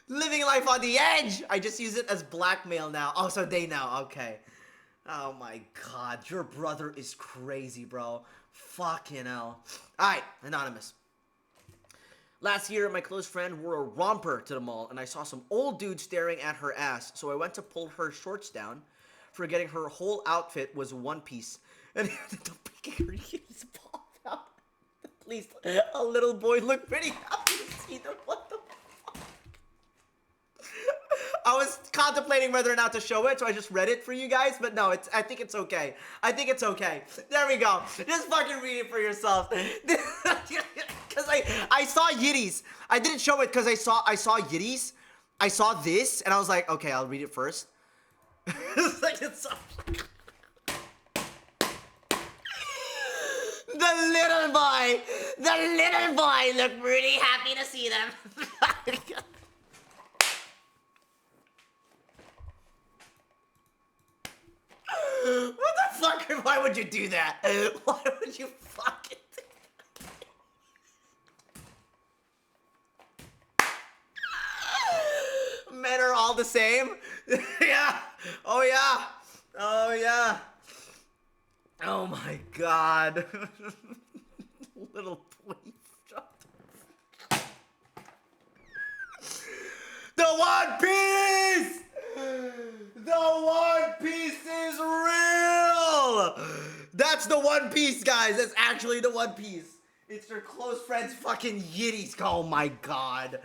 Living life on the edge. I just use it as blackmail now. Oh, so they know. Okay. Oh my God. Your brother is crazy, bro. Fucking hell. Alright, Anonymous. Last year, my close friend wore a romper to the mall, and I saw some old dude staring at her ass, so I went to pull her shorts down, forgetting her whole outfit was one piece, and the picking her heels popped out. Please, a little boy looked pretty happy to see them. What the fuck? I was contemplating whether or not to show it, so I just read it for you guys, but no, I think it's okay. There we go. Just fucking read it for yourself. Because I saw Yitties. I didn't show it because I saw Yitties. I saw this, and I was like, okay, I'll read it first. It's like it's so... The little boy looked pretty happy to see them. What the fuck? Why would you do that? Why would you fucking do that? Men are all the same? Yeah. Oh yeah. Oh yeah. Oh my God. Little boy. The One Piece! The One Piece is real! That's the One Piece, guys. That's actually the One Piece. It's your close friend's fucking Yitties. Oh my God.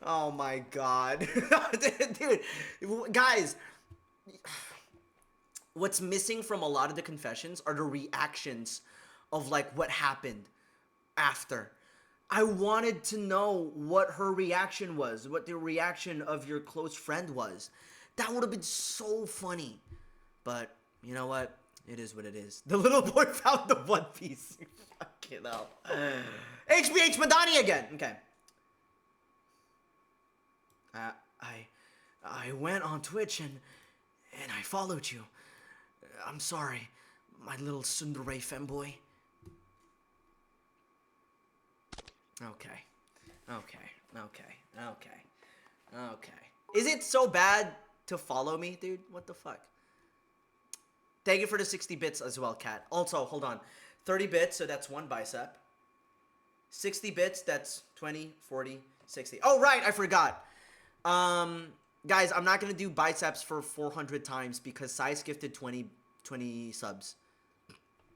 Oh my god. Dude, guys, what's missing from a lot of the confessions are the reactions of like what happened after. I wanted to know what her reaction was, what the reaction of your close friend was. That would have been so funny. But you know what? It is what it is. The little boy found the One Piece. Fucking hell. HBH Madani again. Okay. I went on Twitch and I followed you. I'm sorry, my little tsundere femboy. Okay. Is it so bad to follow me, dude? What the fuck? Thank you for the 60 bits as well, Kat. Also, hold on. 30 bits, so that's one bicep. 60 bits, that's 20, 40, 60. Oh, right, I forgot. Guys, I'm not going to do biceps for 400 times because Size gifted 20 subs.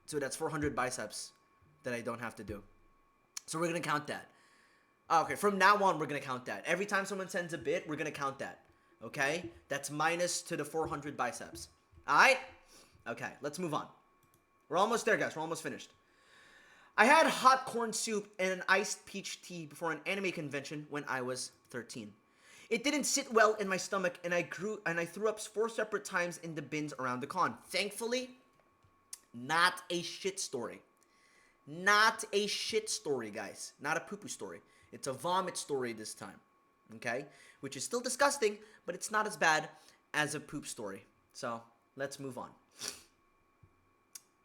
So that's 400 biceps that I don't have to do. So we're going to count that. Okay, from now on, we're going to count that. Every time someone sends a bit, we're going to count that. Okay? That's minus to the 400 biceps. Alright? Okay, let's move on. We're almost there, guys. We're almost finished. I had hot corn soup and an iced peach tea before an anime convention when I was 13. It didn't sit well in my stomach, and I threw up 4 separate times in the bins around the con. Thankfully, not a shit story. Not a shit story, guys. Not a poo-poo story. It's a vomit story this time. Okay? Which is still disgusting, but it's not as bad as a poop story. So, let's move on.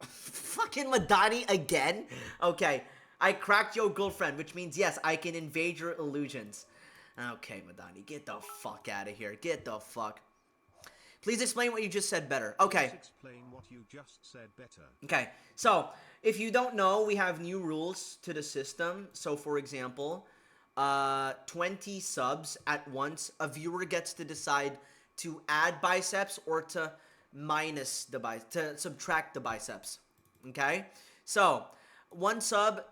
Fucking Madani again? Okay. I cracked your girlfriend, which means, yes, I can invade your illusions. Okay, Madani, get the fuck out of here. Get the fuck. Please explain what you just said better. Okay. Please explain what you just said better. Okay, so if you don't know, we have new rules to the system. So, for example, 20 subs at once, a viewer gets to decide to add biceps or to minus the to subtract the biceps. Okay, so 1 sub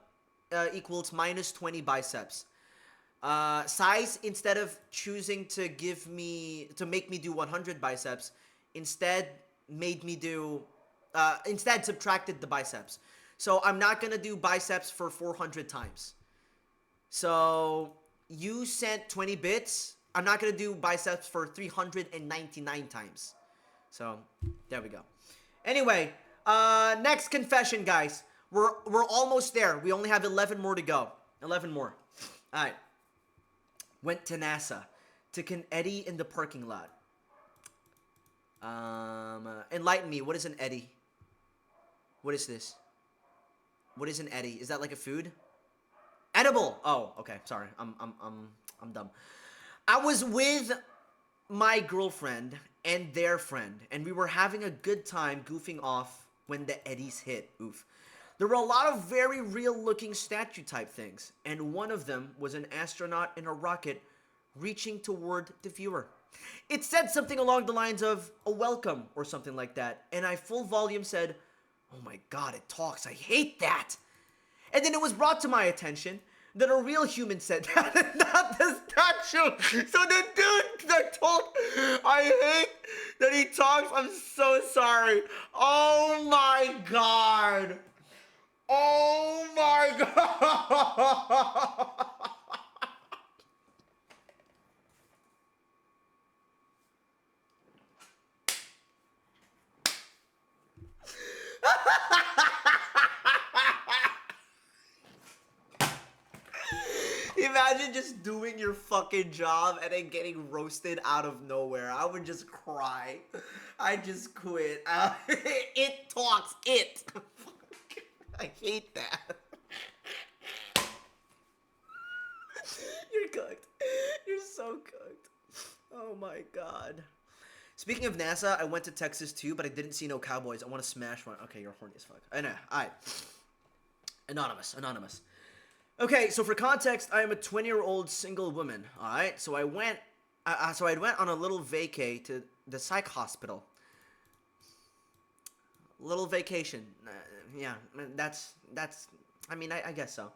equals minus 20 biceps. Size, instead of choosing to make me do 100 biceps, instead subtracted the biceps. So I'm not gonna do biceps for 400 times. So you sent 20 bits. I'm not gonna do biceps for 399 times. So there we go. Anyway, next confession, guys. We're almost there. We only have 11 more to go. 11 more. All right. Went to NASA. Took an Eddie in the parking lot. Enlighten me. What is an Eddie? What is this? What is an Eddie? Is that like a food? Edible. Oh, okay. Sorry. I'm dumb. I was with my girlfriend and their friend, and we were having a good time goofing off when the Eddies hit. Oof. There were a lot of very real-looking statue type things, and one of them was an astronaut in a rocket reaching toward the viewer. It said something along the lines of a welcome or something like that, and I full volume said, "Oh my god, it talks, I hate that!" And then it was brought to my attention that a real human said that, and not the statue. So the dude that told, I hate that he talks, I'm so sorry. Oh my god. Oh my god. Imagine just doing your fucking job and then getting roasted out of nowhere. I would just cry. I just quit. It talks. It. I hate that. You're cooked. You're so cooked. Oh my god. Speaking of NASA, I went to Texas too, but I didn't see no cowboys. I want to smash one. Okay, you're horny as fuck. I know. Alright. Anonymous. Okay, so for context, I am a 20-year-old single woman. Alright, so I went on a little vacay to the psych hospital. Little vacation. Yeah, that's. I mean, I guess so.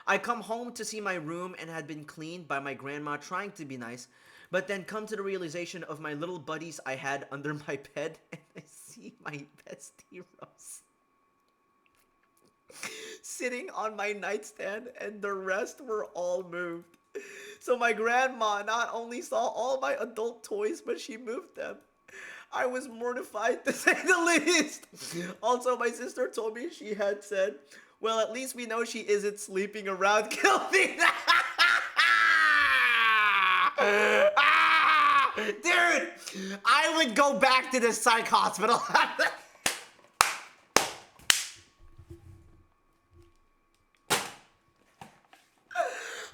I come home to see my room and had been cleaned by my grandma trying to be nice, but then come to the realization of my little buddies I had under my bed, and I see my bestie Rose sitting on my nightstand, and the rest were all moved. So my grandma not only saw all my adult toys, but she moved them. I was mortified to say the least. Also, my sister told me she had said, well, at least we know she isn't sleeping around killing. Dude, I would go back to the psych hospital.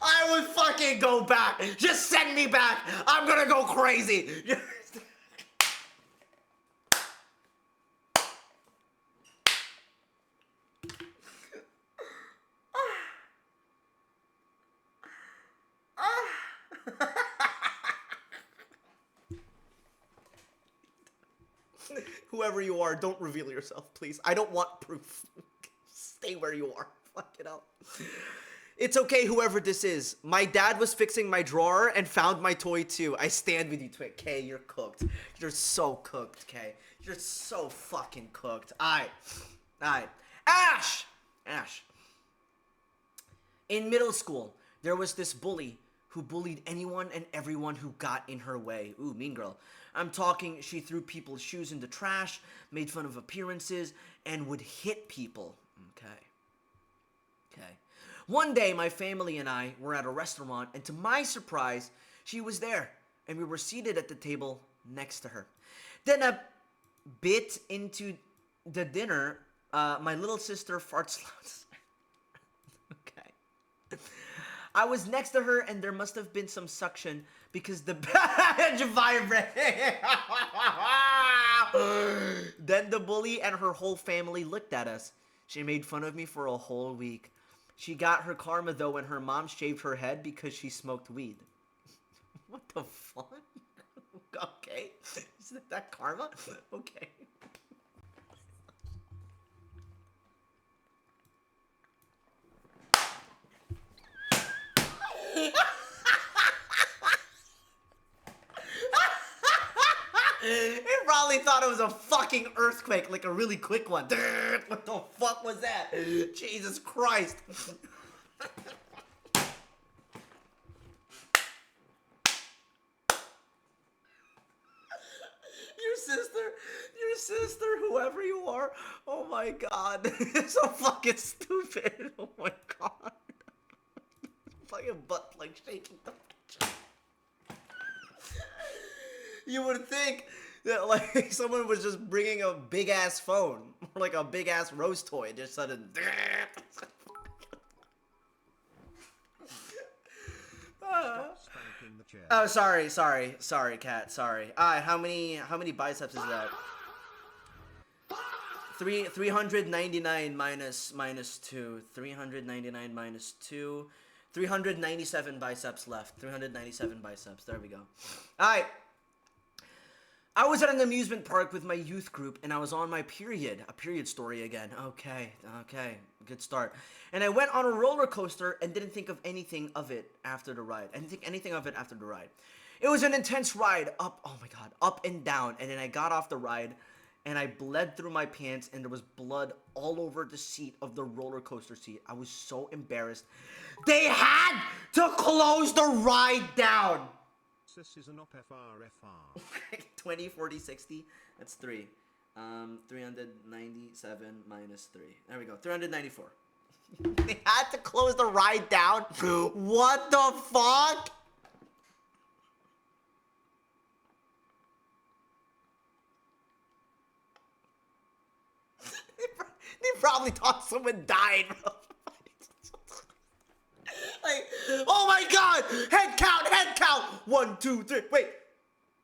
I would fucking go back. Just send me back. I'm gonna go crazy. Whoever you are, don't reveal yourself, please. I don't want proof. Stay where you are. Fuck it up. It's okay, whoever this is. My dad was fixing my drawer and found my toy too. I stand with you, Kay. You're cooked. You're so cooked, Kay. You're so fucking cooked. Alright. Ash! In middle school, there was this bully who bullied anyone and everyone who got in her way. Ooh, mean girl. I'm talking, she threw people's shoes in the trash, made fun of appearances, and would hit people. Okay. One day, my family and I were at a restaurant, and to my surprise, she was there, and we were seated at the table next to her. Then a bit into the dinner, my little sister farts loud. Okay. I was next to her, and there must have been some suction because the badge vibrated. Then the bully and her whole family looked at us. She made fun of me for a whole week. She got her karma though when her mom shaved her head because she smoked weed. What the fuck? Okay. Isn't that karma? Okay. He probably thought it was a fucking earthquake, like a really quick one. What the fuck was that? Jesus Christ. Your sister, whoever you are, oh my god. It's so fucking stupid. Oh my god. Fucking butt like shaking the You would think that like someone was just bringing a big ass phone or like a big ass Rose toy and just sudden. Spanking the chair. Oh, sorry, cat, sorry. How many biceps is that? 399 minus 2. 399 minus 2. 397 biceps left. 397 biceps. There we go. Alright. I was at an amusement park with my youth group, and I was on my period. A period story again. Okay. Good start. And I went on a roller coaster and didn't think of anything of it after the ride. I didn't think anything of it after the ride. It was an intense ride. Oh my god. Up and down. And then I got off the ride, and I bled through my pants, and there was blood all over the seat of the roller coaster seat. I was so embarrassed. They had to close the ride down. This is an op FRFR. 20, 40, 60. That's 3. 397 minus 3. There we go. 394. They had to close the ride down. What the fuck? They probably thought someone died, bro. Like, oh my god! Head count! 1, 2, 3. Wait.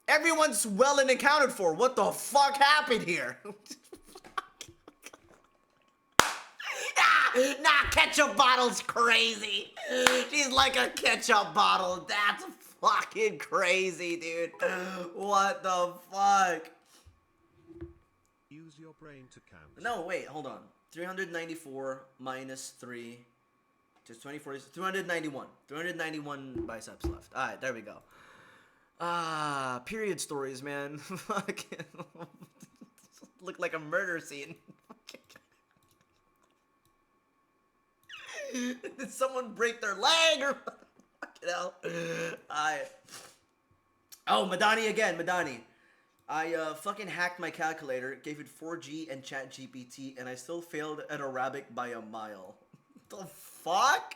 Everyone's well and accounted for. What the fuck happened here? Nah, ketchup bottle's crazy. She's like a ketchup bottle. That's fucking crazy, dude. What the fuck? Use your brain to count. No, wait, hold on. 394 minus 3. Just 24, 391. 391 biceps left. Alright, there we go. Period stories, man. Fucking look like a murder scene. Did someone break their leg or fucking hell? Oh, Madani again, Madani. I fucking hacked my calculator, gave it 4G and ChatGPT, and I still failed at Arabic by a mile. The fuck?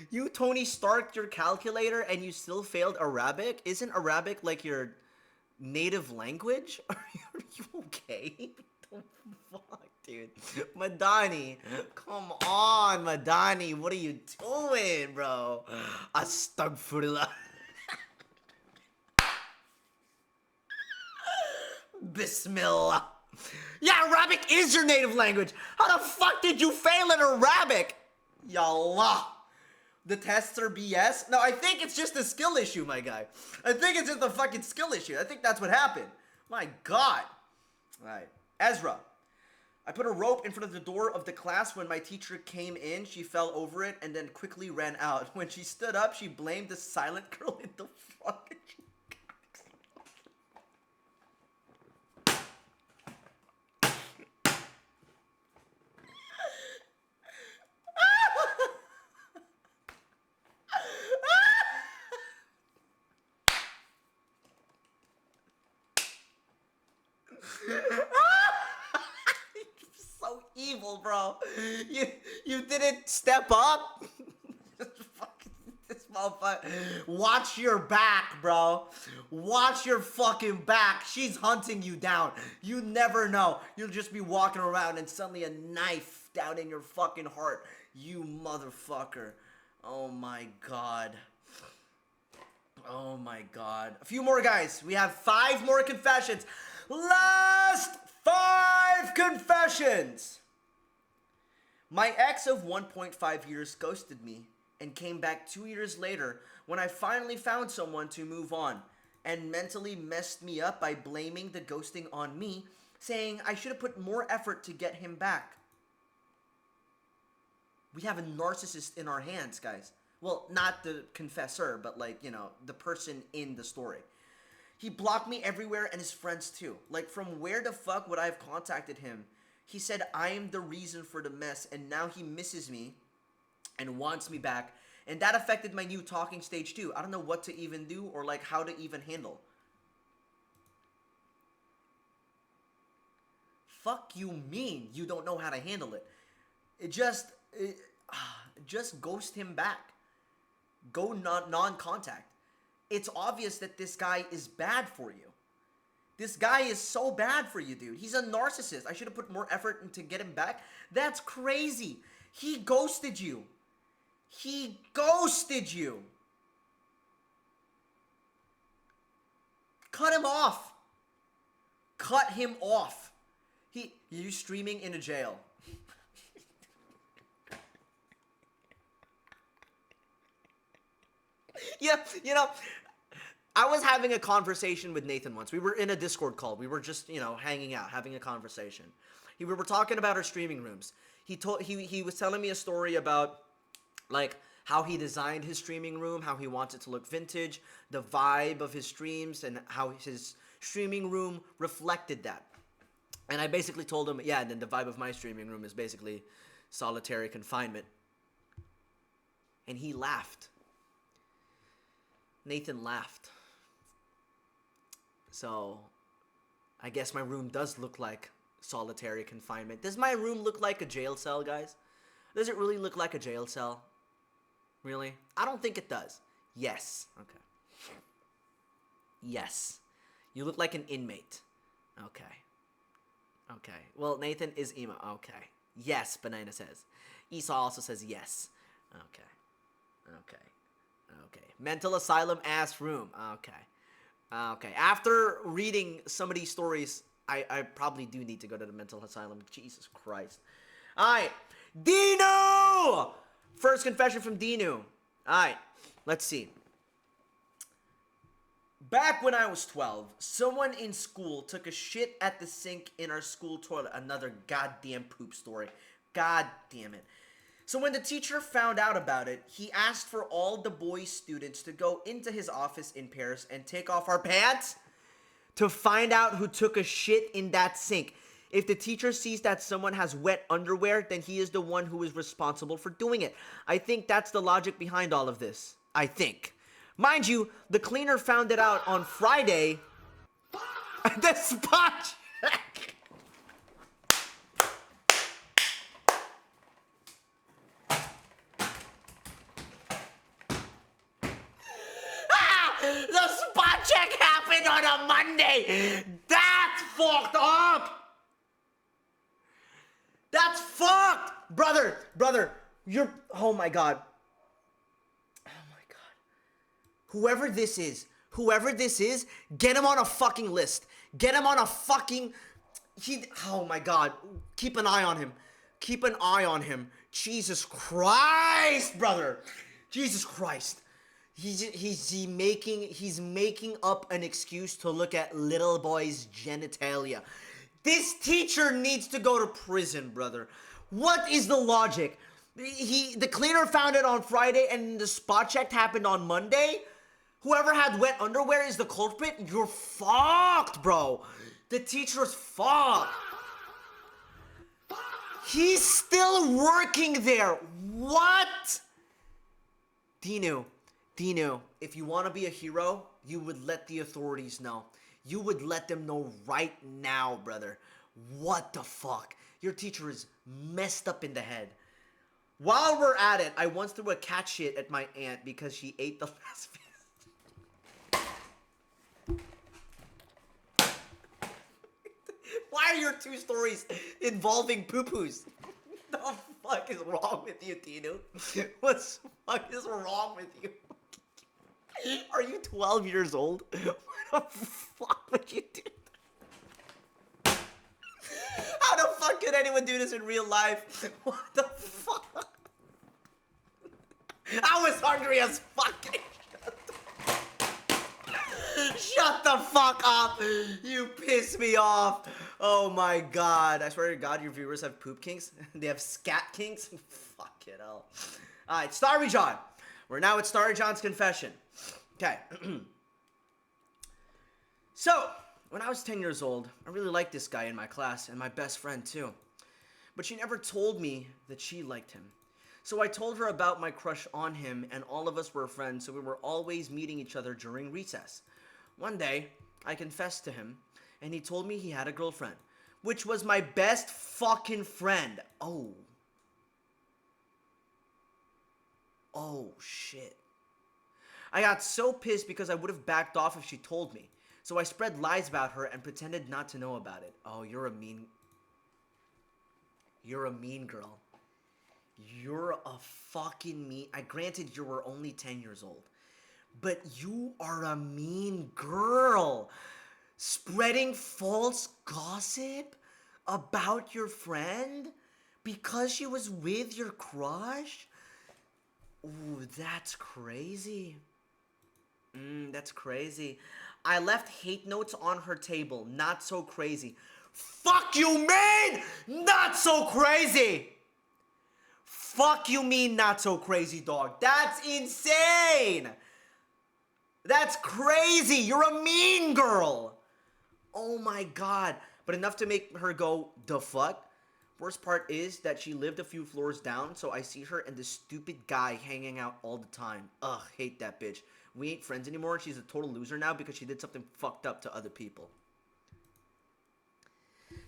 You Tony Stark your calculator and you still failed Arabic? Isn't Arabic like your native language? Are you okay? The fuck, dude? Madani, come on, Madani, what are you doing, bro? Astaghfirullah. Bismillah. Yeah, Arabic is your native language. How the fuck did you fail in Arabic? Yallah. The tests are BS? No, I think it's just a skill issue, my guy. I think it's just a fucking skill issue. I think that's what happened. My God. Alright. Ezra. I put a rope in front of the door of the class when my teacher came in. She fell over it and then quickly ran out. When she stood up, she blamed the silent girl in the fucking... So evil, bro. You didn't step up. This motherfucker. Watch your back, bro. Watch your fucking back. She's hunting you down. You never know. You'll just be walking around and suddenly a knife down in your fucking heart. You motherfucker. Oh my God. Oh my God. A few more, guys. We have 5 more confessions. Last 5 confessions. My ex of 1.5 years ghosted me and came back 2 years later when I finally found someone to move on, and mentally messed me up by blaming the ghosting on me, saying I should have put more effort to get him back. We have a narcissist in our hands, guys. Well, not the confessor, but like, you know, the person in the story. He blocked me everywhere and his friends too. Like, from where the fuck would I have contacted him? He said I am the reason for the mess, and now he misses me and wants me back. And that affected my new talking stage too. I don't know what to even do or like how to even handle. Fuck you mean you don't know how to handle it? Just ghost him back. Go non-contact. It's obvious that this guy is bad for you. This guy is so bad for you, dude. He's a narcissist. I should have put more effort into get him back. That's crazy. He ghosted you. He ghosted you. Cut him off. Cut him off. You streaming in a jail. Yeah, you know, I was having a conversation with Nathan once. We were in a Discord call. We were just, you know, hanging out, having a conversation. We were talking about our streaming rooms. He was telling me a story about, like, how he designed his streaming room, how he wants it to look vintage, the vibe of his streams, and how his streaming room reflected that. And I basically told him, yeah, and then the vibe of my streaming room is basically solitary confinement. And he laughed. Nathan laughed. So, I guess my room does look like solitary confinement. Does my room look like a jail cell, guys? Does it really look like a jail cell? Really? I don't think it does. Yes. Okay. Yes. You look like an inmate. Okay. Okay. Well, Nathan is emo. Okay. Yes, Banana says. Esau also says yes. Okay. Okay. Okay. Mental asylum ass room. Okay. Okay. After reading some of these stories, I probably do need to go to the mental asylum. Jesus Christ. Alright. Dino! First confession from Dino. Alright. Let's see. Back when I was 12, someone in school took a shit at the sink in our school toilet. Another goddamn poop story. God damn it. So when the teacher found out about it, he asked for all the boys' students to go into his office in Paris and take off our pants to find out who took a shit in that sink. If the teacher sees that someone has wet underwear, then he is the one who is responsible for doing it. I think that's the logic behind all of this. I think. Mind you, the cleaner found it out on Friday. The spot check. The spot check happened on a Monday. That's fucked up. That's fucked. Brother, you're, oh my God. Oh my God. Whoever this is, get him on a fucking list. Get him on a fucking, oh my God. Keep an eye on him. Keep an eye on him. Jesus Christ, brother. Jesus Christ. He's making up an excuse to look at little boys' genitalia. This teacher needs to go to prison, brother. What is the logic? The cleaner found it on Friday and the spot check happened on Monday? Whoever had wet underwear is the culprit? You're fucked, bro. The teacher's fucked. He's still working there. What? Dinu, if you want to be a hero, you would let the authorities know. You would let them know right now, brother. What the fuck? Your teacher is messed up in the head. While we're at it, I once threw a cat shit at my aunt because she ate the last piece. Why are your two stories involving poo-poos? The fuck is wrong with you, Tino? What the fuck is wrong with you? Are you 12 years old? What the fuck would you do? How the fuck could anyone do this in real life? What the fuck? I was hungry as fuck. Shut the fuck up. You piss me off. Oh my God. I swear to God, your viewers have poop kinks. They have scat kinks. Fuck it hell. Alright, Starry John. We're now at Starry John's confession. Okay. So, when I was 10 years old, I really liked this guy in my class and my best friend too. But she never told me that she liked him. So I told her about my crush on him and all of us were friends, so we were always meeting each other during recess. One day, I confessed to him and he told me he had a girlfriend, which was my best fucking friend. Oh shit. I got so pissed because I would have backed off if she told me. So I spread lies about her and pretended not to know about it. Oh, you're a mean girl. You're a fucking mean. Granted, you were only 10 years old. But you are a mean girl. Spreading false gossip about your friend because she was with your crush? Ooh, that's crazy. That's crazy. I left hate notes on her table. Not so crazy. Fuck you, man! Not so crazy! Fuck you mean not so crazy, dog. That's insane! That's crazy! You're a mean girl! Oh my God. But enough to make her go, the fuck? Worst part is that she lived a few floors down, so I see her and this stupid guy hanging out all the time. Ugh, hate that bitch. We ain't friends anymore. She's a total loser now because she did something fucked up to other people.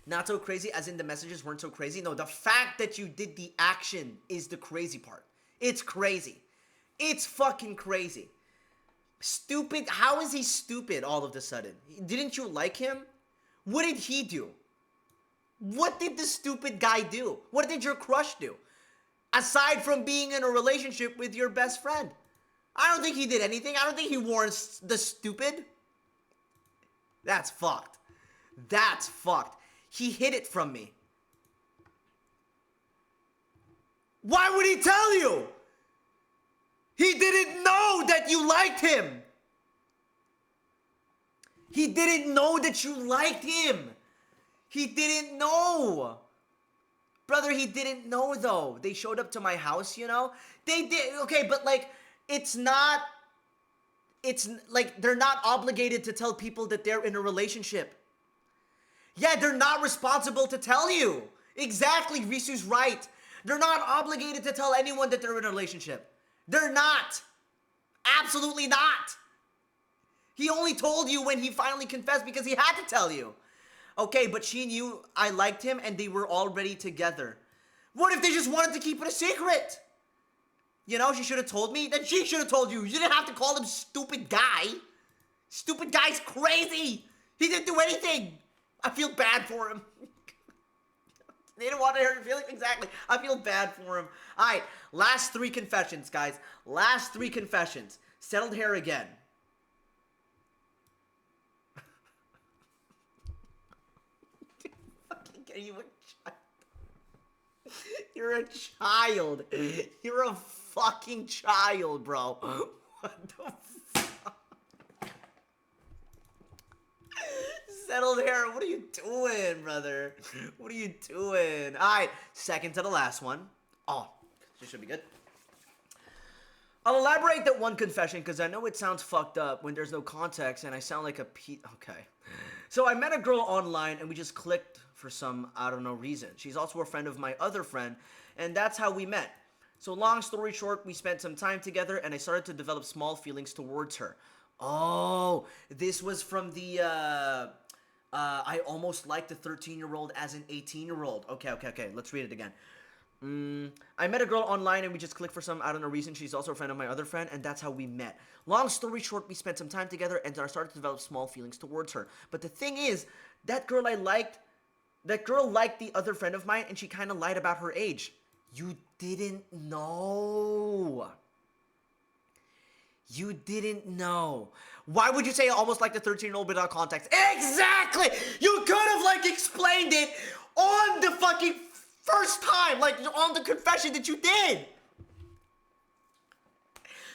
Not so crazy as in the messages weren't so crazy. No, the fact that you did the action is the crazy part. It's crazy. It's fucking crazy. Stupid. How is he stupid all of a sudden? Didn't you like him? What did he do? What did the stupid guy do? What did your crush do? Aside from being in a relationship with your best friend. I don't think he did anything. I don't think he warned the stupid. That's fucked. That's fucked. He hid it from me. Why would he tell you? He didn't know that you liked him. He didn't know that you liked him. He didn't know. Brother, he didn't know though. They showed up to my house, you know? They did, okay, but like, it's like, they're not obligated to tell people that they're in a relationship. Yeah, they're not responsible to tell you. Exactly, Risu's right. They're not obligated to tell anyone that they're in a relationship. They're not. Absolutely not. He only told you when he finally confessed because he had to tell you. Okay, but she knew I liked him and they were already together. What if they just wanted to keep it a secret? You know, she should have told me. Then she should have told you. You didn't have to call him stupid guy. Stupid guy's crazy. He didn't do anything. I feel bad for him. They didn't want to hurt your feelings? Exactly. I feel bad for him. All right, last 3 confessions, guys. Last 3 confessions. Settled hair again. Are you a child? You're a child. You're a fucking child, bro. What the fuck? Settled hair. What are you doing, brother? What are you doing? All right, second to the last one. Oh, this should be good. I'll elaborate that one confession because I know it sounds fucked up when there's no context and I sound like a okay. So I met a girl online and we just clicked for some, I don't know, reason. She's also a friend of my other friend and that's how we met. So long story short, we spent some time together and I started to develop small feelings towards her. Oh, this was from the, I almost liked a 13-year-old as an 18-year-old. Okay. Let's read it again. I met a girl online and we just clicked for some, I don't know, reason. She's also a friend of my other friend and that's how we met. Long story short, we spent some time together and I started to develop small feelings towards her. But the thing is, that girl liked the other friend of mine and she kind of lied about her age. You didn't know. You didn't know. Why would you say almost like the 13-year-old without context? Exactly! You could have like explained it on the fucking first time, like on the confession that you did.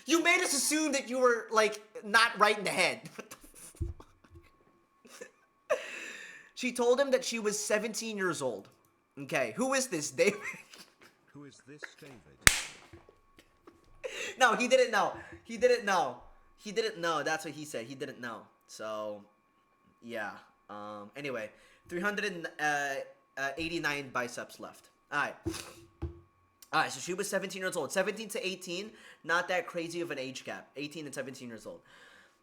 You made us assume that you were like not right in the head. What the fuck? She told him that she was 17 years old. Okay, who is this, David? Who is this, David? No, he didn't know. He didn't know. He didn't know. That's what he said. He didn't know. So, yeah. Anyway, 389 biceps left. Alright. Alright, so she was 17 years old. 17 to 18, not that crazy of an age gap. 18 and 17 years old.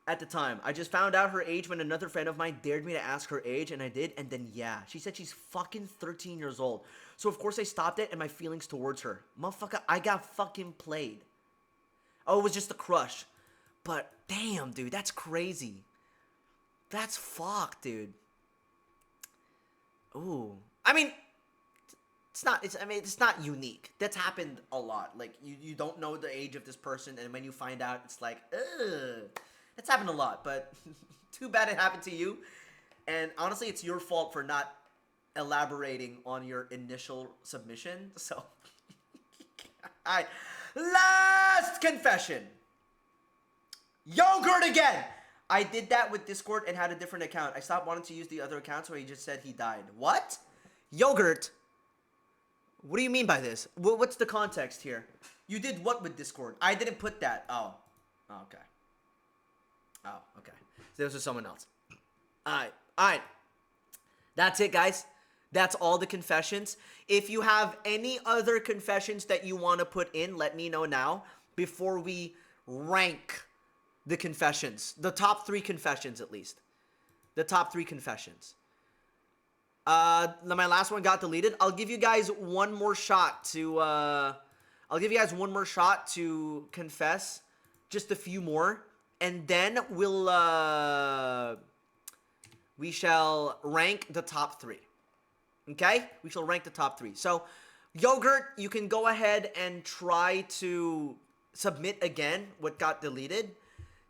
At the time, I just found out her age when another friend of mine dared me to ask her age, and I did, and then yeah. She said she's fucking 13 years old. So of course I stopped it and my feelings towards her. Motherfucker, I got fucking played. Oh, it was just a crush. But damn, dude, that's crazy. That's fucked, dude. Ooh. I mean, it's not unique. That's happened a lot. Like, you don't know the age of this person, and when you find out, it's like, ugh. That's happened a lot, but too bad it happened to you. And honestly, it's your fault for not elaborating on your initial submission. So, alright. Last confession. Yogurt again. I did that with Discord and had a different account. I stopped wanting to use the other account, so he just said he died. What? Yogurt? What do you mean by this? What's the context here? You did what with Discord? I didn't put that. Oh, okay. Oh, okay. So this was someone else. Alright. That's it, guys. That's all the confessions. If you have any other confessions that you want to put in, let me know now before we rank the confessions. The top 3 confessions, at least. The top 3 confessions. My last one got deleted. I'll give you guys one more shot to, confess. Just a few more. And then we shall rank the top 3. Okay? We shall rank the top 3. So, Yogurt, you can go ahead and try to submit again what got deleted.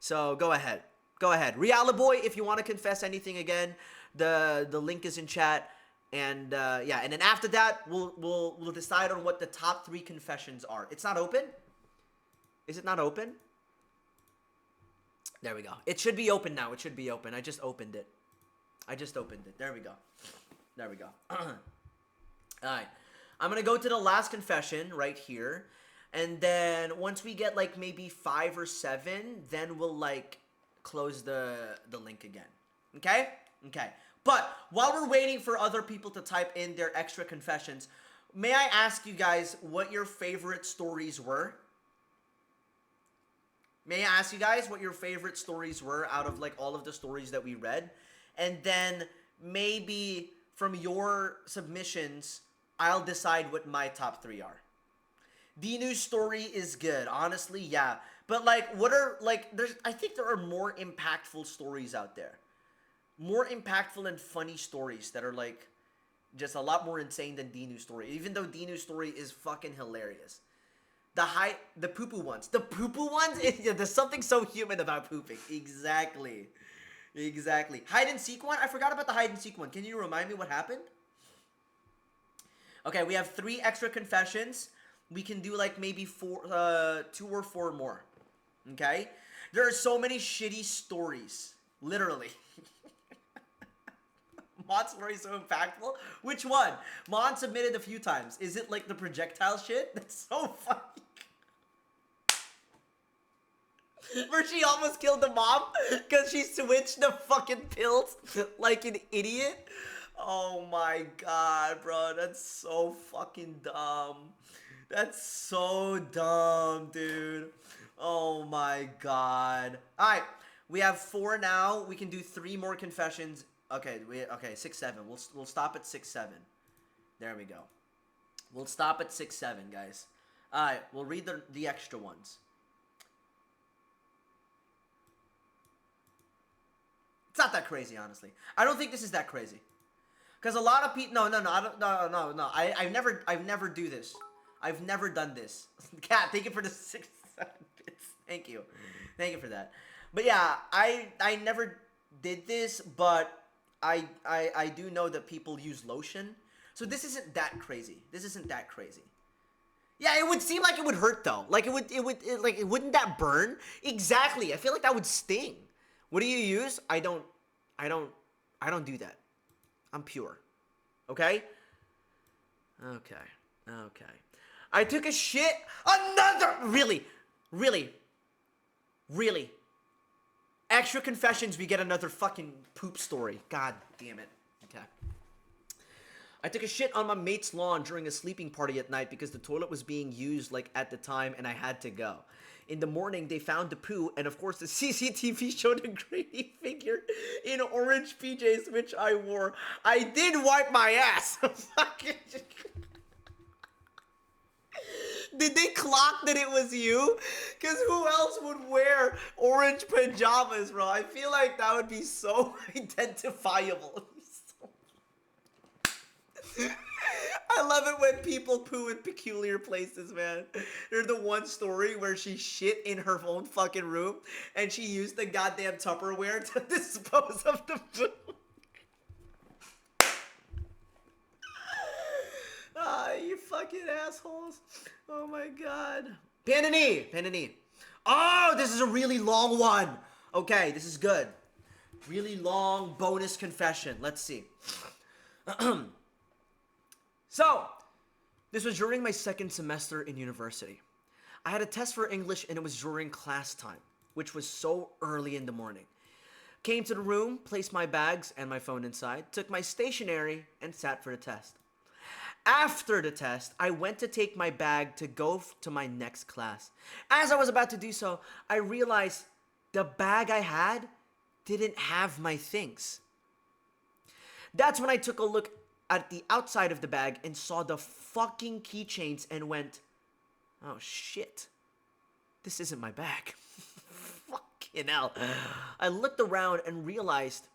So, go ahead. Go ahead. Realiboy, if you want to confess anything again, the link is in chat. And, yeah. And then after that, we'll decide on what the top 3 confessions are. It's not open? Is it not open? There we go. It should be open now. It should be open. I just opened it. There we go. There we go. Alright. I'm gonna go to the last confession right here. And then once we get like maybe 5 or 7, then we'll like close the link again. Okay? Okay. But while we're waiting for other people to type in their extra confessions, may I ask you guys what your favorite stories were? May I ask you guys what your favorite stories were out of like all of the stories that we read? And then maybe from your submissions, I'll decide what my top 3 are. Dinu's story is good, honestly, yeah. But like, what are like? I think there are more impactful stories out there, more impactful and funny stories that are like, just a lot more insane than Dinu's story. Even though Dinu's story is fucking hilarious. The poo-poo ones, yeah, there's something so human about pooping. Exactly, exactly. Hide and seek one. I forgot about the hide and seek one. Can you remind me what happened? Okay, we have 3 extra confessions. We can do like maybe 2 or 4 more. Okay? There are so many shitty stories. Literally. Mon's story is so impactful. Which one? Mon submitted a few times. Is it like the projectile shit? That's so funny. Where she almost killed the mom because she switched the fucking pills like an idiot. Oh my god, bro. That's so fucking dumb. That's so dumb, dude. Oh my god. Alright, we have 4 now. We can do 3 more confessions. Okay, 6, 7. We'll stop at 6, 7. There we go. We'll stop at 6, 7, guys. Alright, we'll read the extra ones. It's not that crazy, honestly. I don't think this is that crazy. Because a lot of people... No. I've never do this. I've never done this. Cat, thank you for the 6, 7 bits. Thank you. Thank you for that. But yeah, I never did this, but I do know that people use lotion. So this isn't that crazy. This isn't that crazy. Yeah, it would seem like it would hurt though. Like wouldn't that burn? Exactly. I feel like that would sting. What do you use? I don't do that. I'm pure. Okay? Okay. I took a shit. Really. Extra confessions, we get another fucking poop story. God damn it. Okay. I took a shit on my mate's lawn during a sleeping party at night because the toilet was being used like at the time and I had to go. In the morning, they found the poo, and of course, the CCTV showed a grainy figure in orange PJs, which I wore. I did wipe my ass. Did they clock that it was you? Because who else would wear orange pajamas, bro? I feel like that would be so identifiable. I love it when people poo in peculiar places, man. There's the one story where she shit in her own fucking room and she used the goddamn Tupperware to dispose of the poo. Ah, you fucking assholes. Oh my god. Panini. Oh, this is a really long one. Okay, this is good. Really long bonus confession. Let's see. So, this was during my 2nd semester in university. I had a test for English and it was during class time, which was so early in the morning. Came to the room, placed my bags and my phone inside, took my stationery, and sat for the test. After the test, I went to take my bag to go to my next class. As I was about to do so, I realized the bag I had didn't have my things. That's when I took a look at the outside of the bag and saw the fucking keychains and went, oh shit, this isn't my bag. Fucking hell. I looked around and realized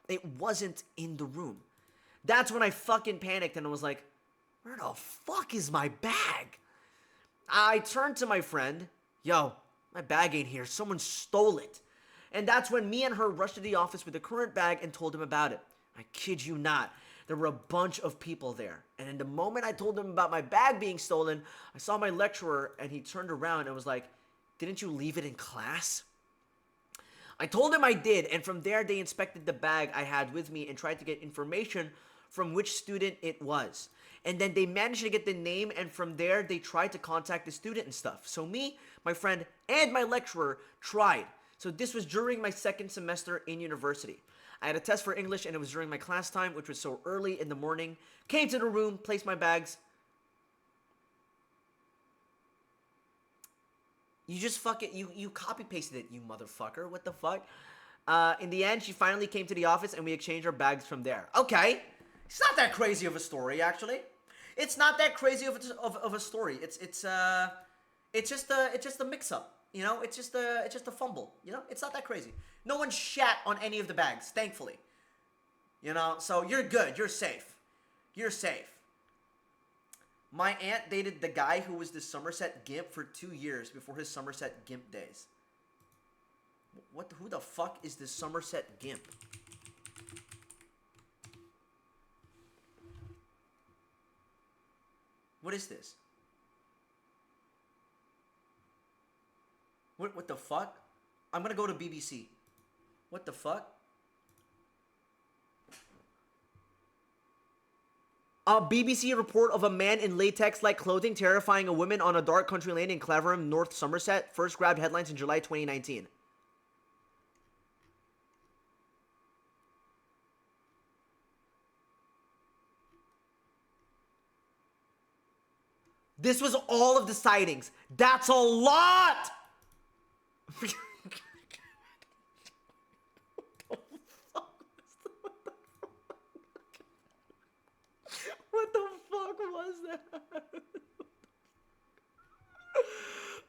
it wasn't in the room. That's when I fucking panicked and I was like, where the fuck is my bag? I turned to my friend, yo, my bag ain't here, someone stole it. And that's when me and her rushed to the office with the current bag and told him about it. I kid you not. There were a bunch of people there. And in the moment I told them about my bag being stolen, I saw my lecturer and he turned around and was like, didn't you leave it in class? I told him I did, and from there they inspected the bag I had with me and tried to get information from which student it was. And then they managed to get the name, and from there, they tried to contact the student and stuff. So me, my friend, and my lecturer tried. So this was during my second semester in university. I had a test for English, and it was during my class time, which was so early in the morning. Came to the room, placed my bags. You just you copy pasted it, you motherfucker. What the fuck? In the end, she finally came to the office, and we exchanged our bags from there. Okay. It's not that crazy of a story, actually. It's not that crazy of a story. It's just a mix-up. You know, it's just a fumble. You know, it's not that crazy. No one shat on any of the bags, thankfully. You know, so you're good. You're safe. You're safe. My aunt dated the guy who was the Somerset Gimp for 2 years before his Somerset Gimp days. Who the fuck is this Somerset Gimp? What is this? What the fuck? I'm gonna go to BBC. What the fuck? A BBC report of a man in latex-like clothing terrifying a woman on a dark country lane in Clavering, North Somerset, first grabbed headlines in July 2019. This was all of the sightings. That's a lot! What the fuck was that?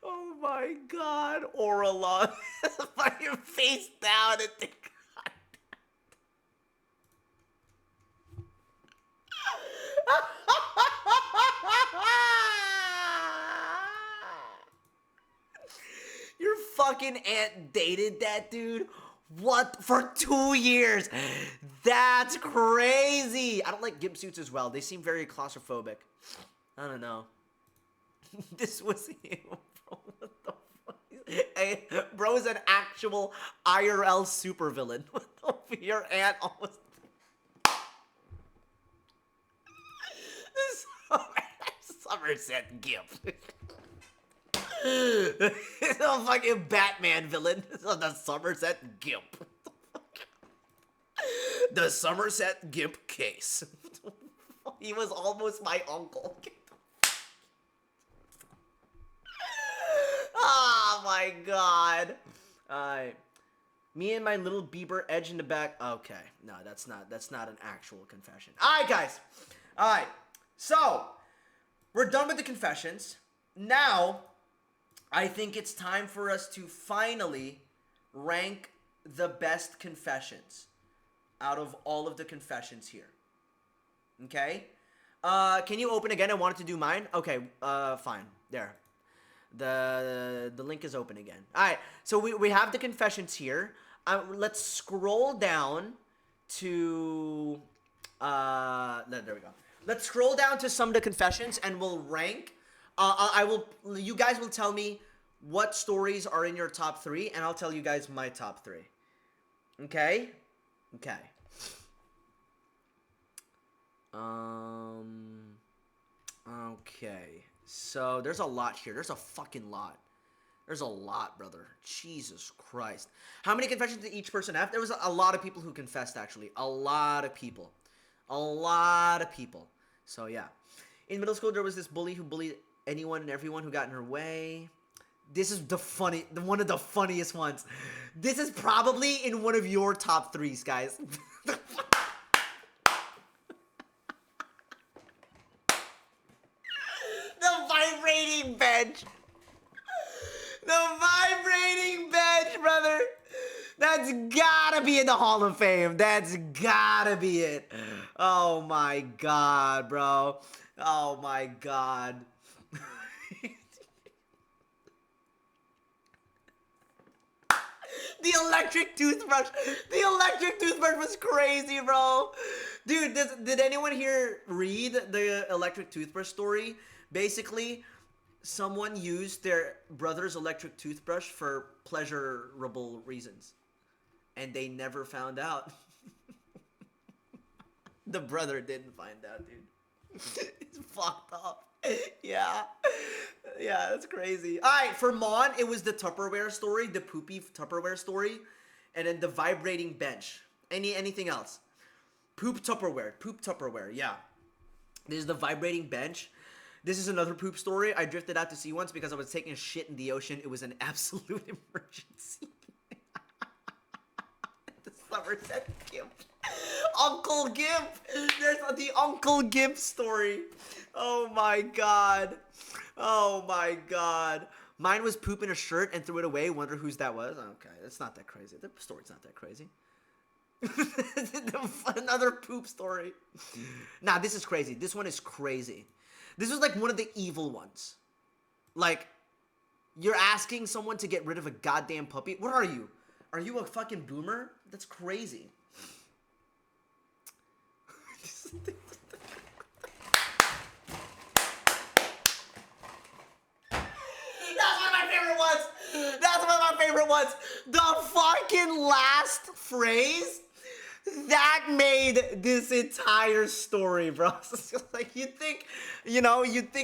Oh my god. Oralon. Fucking face down and think. Your fucking aunt dated that dude? What? For 2 years? That's crazy. I don't like gimp suits as well. They seem very claustrophobic. I don't know. This was him, bro. What the fuck? Hey, bro is an actual IRL supervillain. What the fuck? Your aunt almost... This Somerset Gimp. It's a fucking Batman villain. The Somerset Gimp. The Somerset Gimp case. He was almost my uncle. Oh my god. Me and my little Bieber edge in the back. Okay, no, that's not an actual confession. Alright, guys. Alright. So, we're done with the confessions. Now, I think it's time for us to finally rank the best confessions out of all of the confessions here. Okay? Can you open again? I wanted to do mine. Okay, fine. There. The link is open again. Alright, so we have the confessions here. Let's scroll down to... there we go. Let's scroll down to some of the confessions and we'll rank. You guys will tell me what stories are in your top 3, and I'll tell you guys my top 3. Okay? Okay. Okay. So, there's a lot here. There's a fucking lot. There's a lot, brother. Jesus Christ. How many confessions did each person have? There was a lot of people who confessed, actually. A lot of people. A lot of people. So, yeah. In middle school, there was this bully who bullied anyone and everyone who got in her way. This is one of the funniest ones. This is probably in one of your top 3s, guys. The vibrating bench. The vibrating bench, brother. That's gotta be in the Hall of Fame. That's gotta be it. Oh my god, bro. Oh my god. The electric toothbrush. The electric toothbrush was crazy, bro. Dude, did anyone here read the electric toothbrush story? Basically, someone used their brother's electric toothbrush for pleasurable reasons. And they never found out. The brother didn't find out, dude. It's fucked up. Yeah. Yeah, that's crazy. Alright, for Mon, it was the Tupperware story, the poopy Tupperware story, and then the vibrating bench. Anything else? Poop Tupperware, yeah. This is the vibrating bench. This is another poop story. I drifted out to sea once because I was taking a shit in the ocean. It was an absolute emergency. The Somerset Gimp. Uncle Gimp! There's the Uncle Gimp story. Oh my god. Oh my god. Mine was poop in a shirt and threw it away. Wonder whose that was. Okay, that's not that crazy. The story's not that crazy. Another poop story. Nah, this is crazy. This one is crazy. This was like one of the evil ones. Like, you're asking someone to get rid of a goddamn puppy? What are you? Are you a fucking boomer? That's crazy. That's one of my favorite ones. That's one of my favorite ones. The fucking last phrase that made this entire story, bro. It's just like, you'd think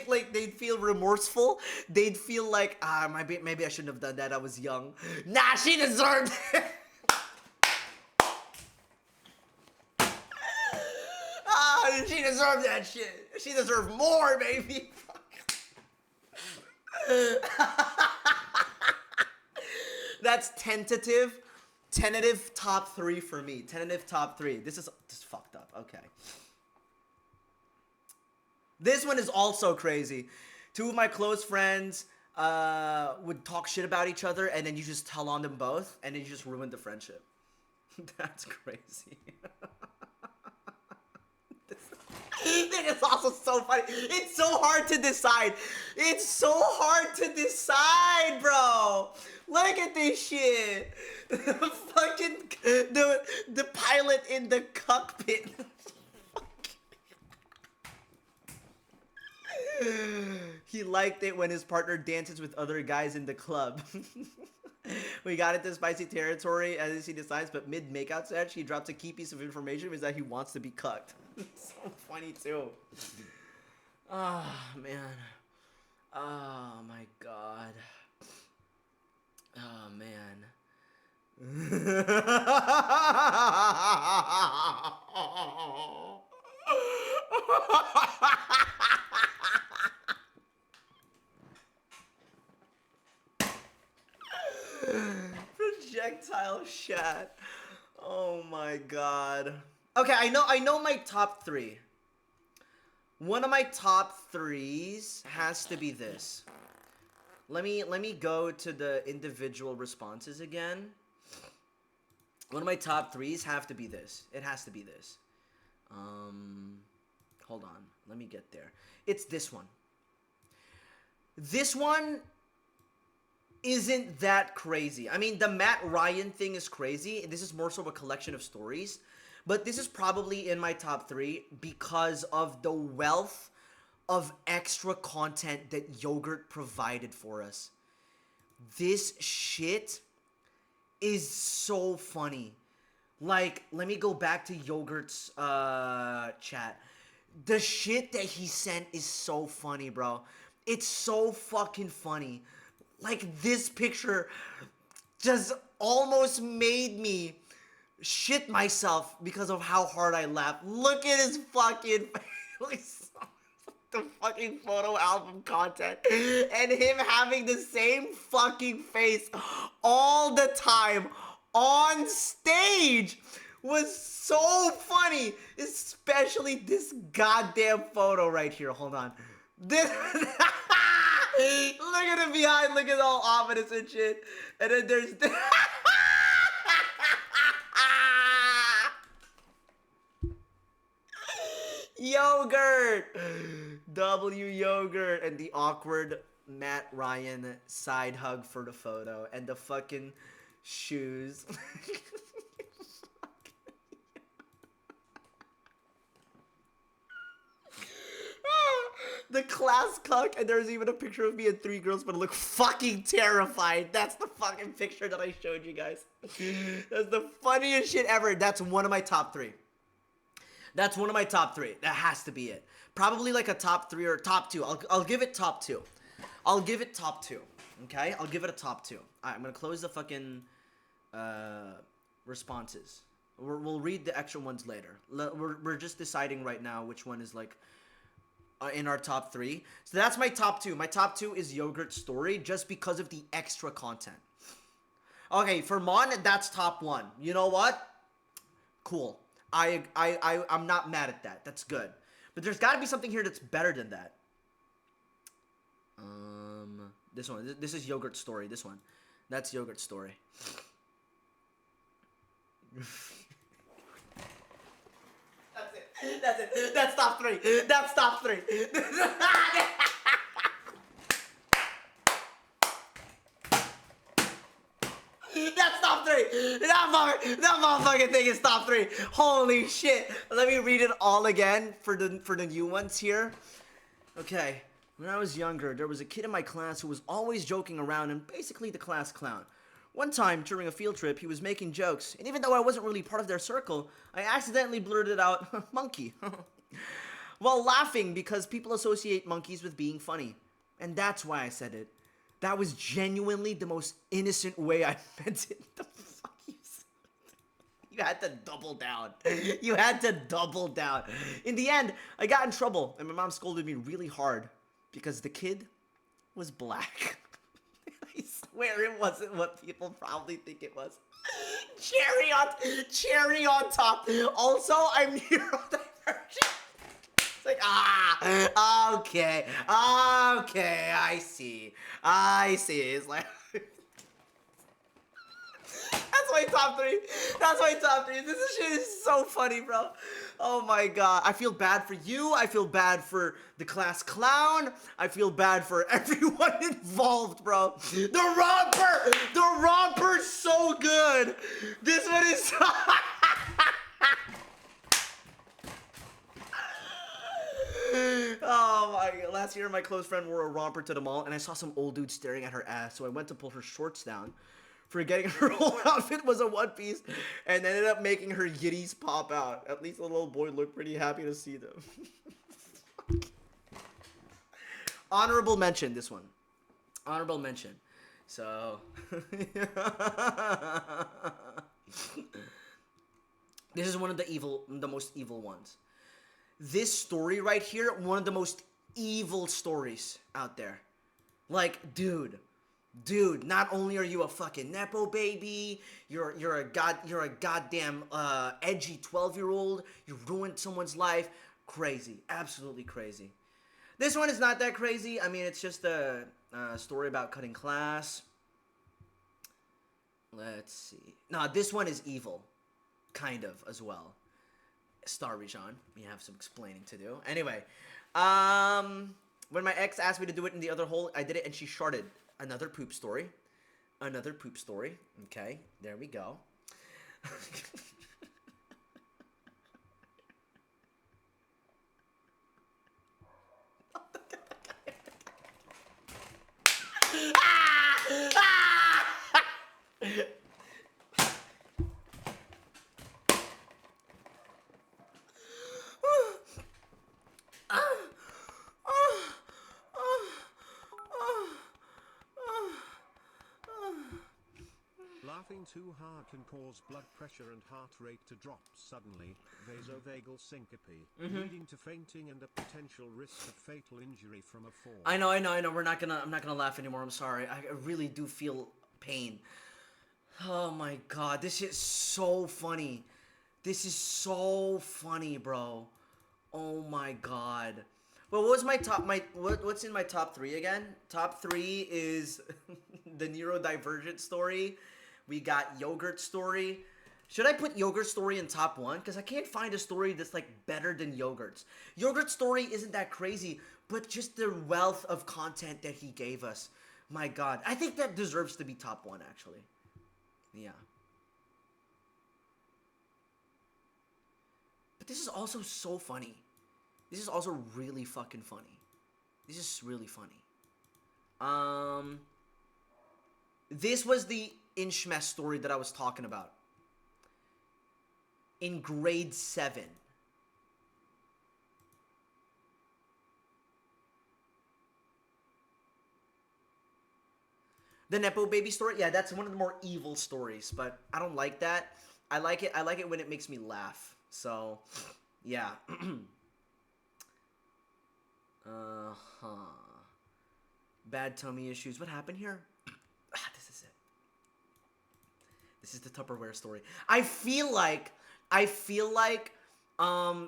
like they'd feel remorseful. They'd feel like, maybe I shouldn't have done that. I was young. Nah, she deserved it. She deserved that shit. She deserved more, baby. That's tentative top 3 for me. Tentative top 3. This is fucked up. Okay. This one is also crazy. 2 of my close friends would talk shit about each other, and then you just tell on them both, and then you just ruin the friendship. That's crazy. This is also so funny. It's so hard to decide. It's so hard to decide, bro. Look at this shit. Fucking the pilot in the cockpit. He liked it when his partner dances with other guys in the club. We got into spicy territory as he decides, but mid-makeout set, he drops a key piece of information, is that he wants to be cucked. So funny too. Oh, man. Oh, my God. Oh, man. Projectile chat. Oh my god. Okay, I know my top 3. One of my top 3s has to be this. Let me go to the individual responses again. One of my top 3s have to be this. It has to be this. Hold on. Let me get there. It's this one. This one isn't that crazy. I mean, the Matt Ryan thing is crazy. This is more so a collection of stories. But this is probably in my top 3 because of the wealth of extra content that Yogurt provided for us. This shit is so funny. Like, let me go back to Yogurt's chat. The shit that he sent is so funny, bro. It's so fucking funny. Like, this picture just almost made me shit myself because of how hard I laughed. Look at his fucking the fucking photo album content and him having the same fucking face all the time on stage was so funny, especially this goddamn photo right here. Hold on. This look at it behind, look at all ominous and shit. And then there's Yogurt! W Yogurt and the awkward Matt Ryan side hug for the photo and the fucking shoes. The class cuck, and there's even a picture of me and 3 girls, but I look fucking terrified. That's the fucking picture that I showed you guys. That's the funniest shit ever. That's one of my top 3. That's one of my top 3. That has to be it. Probably like a top 3 or top 2. I'll give it top 2. I'll give it top 2. Okay? I'll give it a top 2. Alright, I'm gonna close the fucking responses. We'll read the extra ones later. We're just deciding right now which one is like in our top 3. So that's my top 2. My top 2 is Yogurt Story just because of the extra content. Okay, for Mon, that's top 1. You know what? Cool. I'm not mad at that. That's good. But there's got to be something here that's better than that. This one. This is Yogurt Story. This one. That's Yogurt Story. That's it. That's top 3. That's top 3. That's top 3. That motherfucking thing is top 3. Holy shit. Let me read it all again for the new ones here. Okay. When I was younger, there was a kid in my class who was always joking around and basically the class clown. One time, during a field trip, he was making jokes, and even though I wasn't really part of their circle, I accidentally blurted out, monkey, while laughing because people associate monkeys with being funny. And that's why I said it. That was genuinely the most innocent way I meant it. The fuck you said? You had to double down. You had to double down. In the end, I got in trouble, and my mom scolded me really hard because the kid was black. I swear it wasn't what people probably think it was. Cherry on top. Also, I'm neurodivergent. It's like, okay, I see. It's like, that's my top 3. That's my top 3. This shit is so funny, bro. Oh my god. I feel bad for you. I feel bad for the class clown. I feel bad for everyone involved, bro. The romper's so good. This one is so oh my god. Last year, my close friend wore a romper to the mall, and I saw some old dude staring at her ass, so I went to pull her shorts down, forgetting her whole outfit was a one piece, and ended up making her yitties pop out. At least the little boy looked pretty happy to see them. Honorable mention, this one. Honorable mention. So... this is one of the most evil ones. This story right here, one of the most evil stories out there. Like, dude, not only are you a fucking nepo baby, you're a goddamn edgy 12-year-old, you ruined someone's life. Crazy, absolutely crazy. This one is not that crazy. I mean, it's just a story about cutting class. Let's see. No, this one is evil, kind of as well. Star Rijan, we have some explaining to do. Anyway, when my ex asked me to do it in the other hole, I did it and she sharted. Another poop story. Okay, there we go. Laughing too hard can cause blood pressure and heart rate to drop suddenly, vasovagal syncope, leading to fainting and a potential risk of fatal injury from a fall. I know. I'm not gonna laugh anymore. I'm sorry. I really do feel pain. Oh my god, this is so funny. This is so funny, bro. Oh my god. Well, what's in my top 3 again? Top 3 is the neurodivergent story. We got Yogurt Story. Should I put Yogurt Story in top 1? Because I can't find a story that's like better than Yogurt's. Yogurt Story isn't that crazy, but just the wealth of content that he gave us. My god. I think that deserves to be top 1, actually. Yeah. But this is also so funny. This is also really fucking funny. This is really funny. This was the Inchmesh story that I was talking about. In grade 7. The Nepo baby story? Yeah, that's one of the more evil stories, but I don't like that. I like it when it makes me laugh. So, yeah. Uh-huh. Bad tummy issues. What happened here? This is it. This is the Tupperware story. I feel like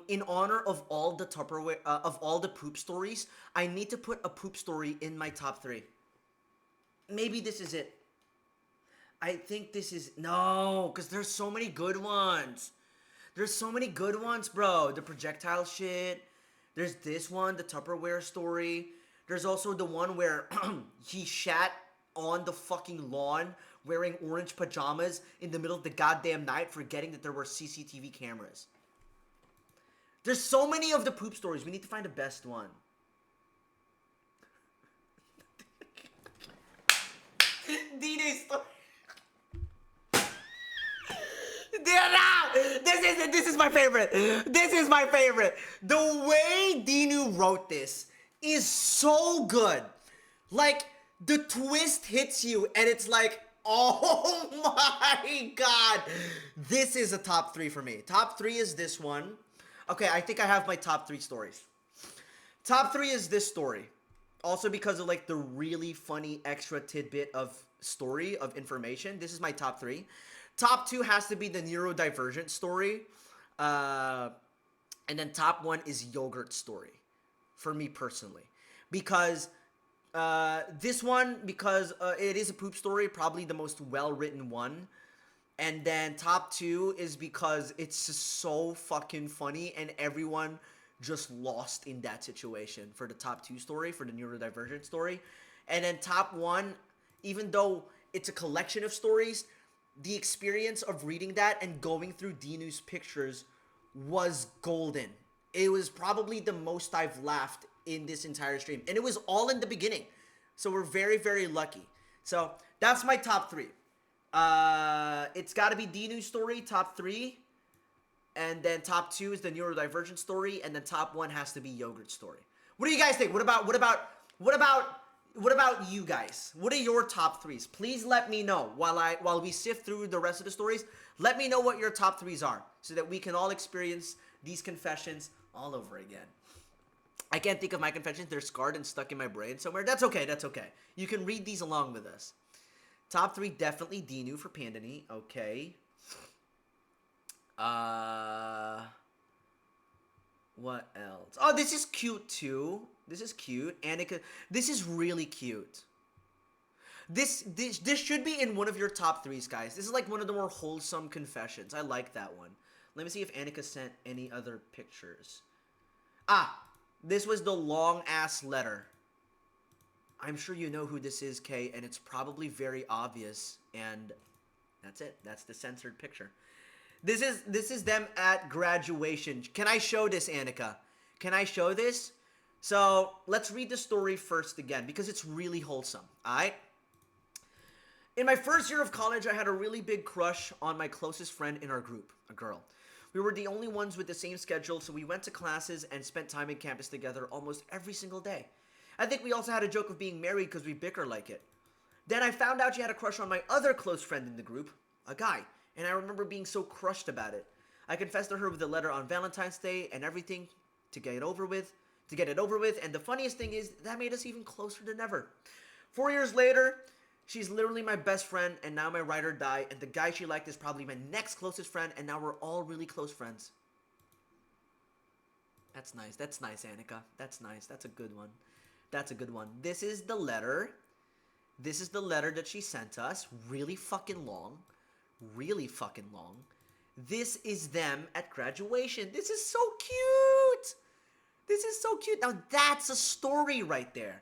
in honor of all the Tupperware of all the poop stories, I need to put a poop story in my top 3. Maybe this is it. I think this is no, because there's so many good ones. There's so many good ones, bro. The projectile shit. There's this one, the Tupperware story. There's also the one where he shat on the fucking lawn wearing orange pajamas in the middle of the goddamn night, forgetting that there were CCTV cameras. There's so many of the poop stories. We need to find the best one. Dino's story. This is my favorite. This is my favorite. The way Dinu wrote this is so good. Like, the twist hits you and it's like, oh my god. This is a top 3 for me. Top 3 is this one. Okay, I think I have my top 3 stories. Top 3 is this story. Also because of like the really funny extra tidbit of story, of information. This is my top 3. Top 2 has to be the neurodivergent story. And then top 1 is yogurt story. For me personally. Because this one, because it is a poop story, probably the most well-written one. And then top 2 is because it's just so fucking funny and everyone just lost in that situation for the top 2 story, for the neurodivergent story. And then top 1, even though it's a collection of stories, the experience of reading that and going through Dinu's pictures was golden. It was probably the most I've laughed in this entire stream. And it was all in the beginning. So we're very, very lucky. So that's my top 3. It's got to be Dinu's story, top 3. And then top 2 is the neurodivergent story. And then top 1 has to be yogurt story. What do you guys think? What about you guys? What are your top 3s? Please let me know while we sift through the rest of the stories. Let me know what your top 3s are so that we can all experience these confessions all over again. I can't think of my confessions. They're scarred and stuck in my brain somewhere. That's okay. That's okay. You can read these along with us. Top 3, definitely Dinu for Pandany. Okay. What else? Oh, this is cute too. This is cute. Annika, this is really cute. This should be in one of your top 3s, guys. This is like one of the more wholesome confessions. I like that one. Let me see if Annika sent any other pictures. Ah, this was the long-ass letter. I'm sure you know who this is, Kay, and it's probably very obvious. And that's it. That's the censored picture. This is them at graduation. Can I show this, Annika? Can I show this? So, let's read the story first again, because it's really wholesome, alright? In my first year of college, I had a really big crush on my closest friend in our group, a girl. We were the only ones with the same schedule, so we went to classes and spent time in campus together almost every single day. I think we also had a joke of being married because we bicker like it. Then I found out she had a crush on my other close friend in the group, a guy, and I remember being so crushed about it. I confessed to her with a letter on Valentine's Day and everything to get it over with, and the funniest thing is that made us even closer than ever. 4 years later, she's literally my best friend, and now my ride or die, and the guy she liked is probably my next closest friend, and now we're all really close friends. That's nice. That's nice, Annika. That's nice. That's a good one. That's a good one. This is the letter. This is the letter that she sent us. Really fucking long. Really fucking long. This is them at graduation. This is so cute. This is so cute. Now that's a story right there.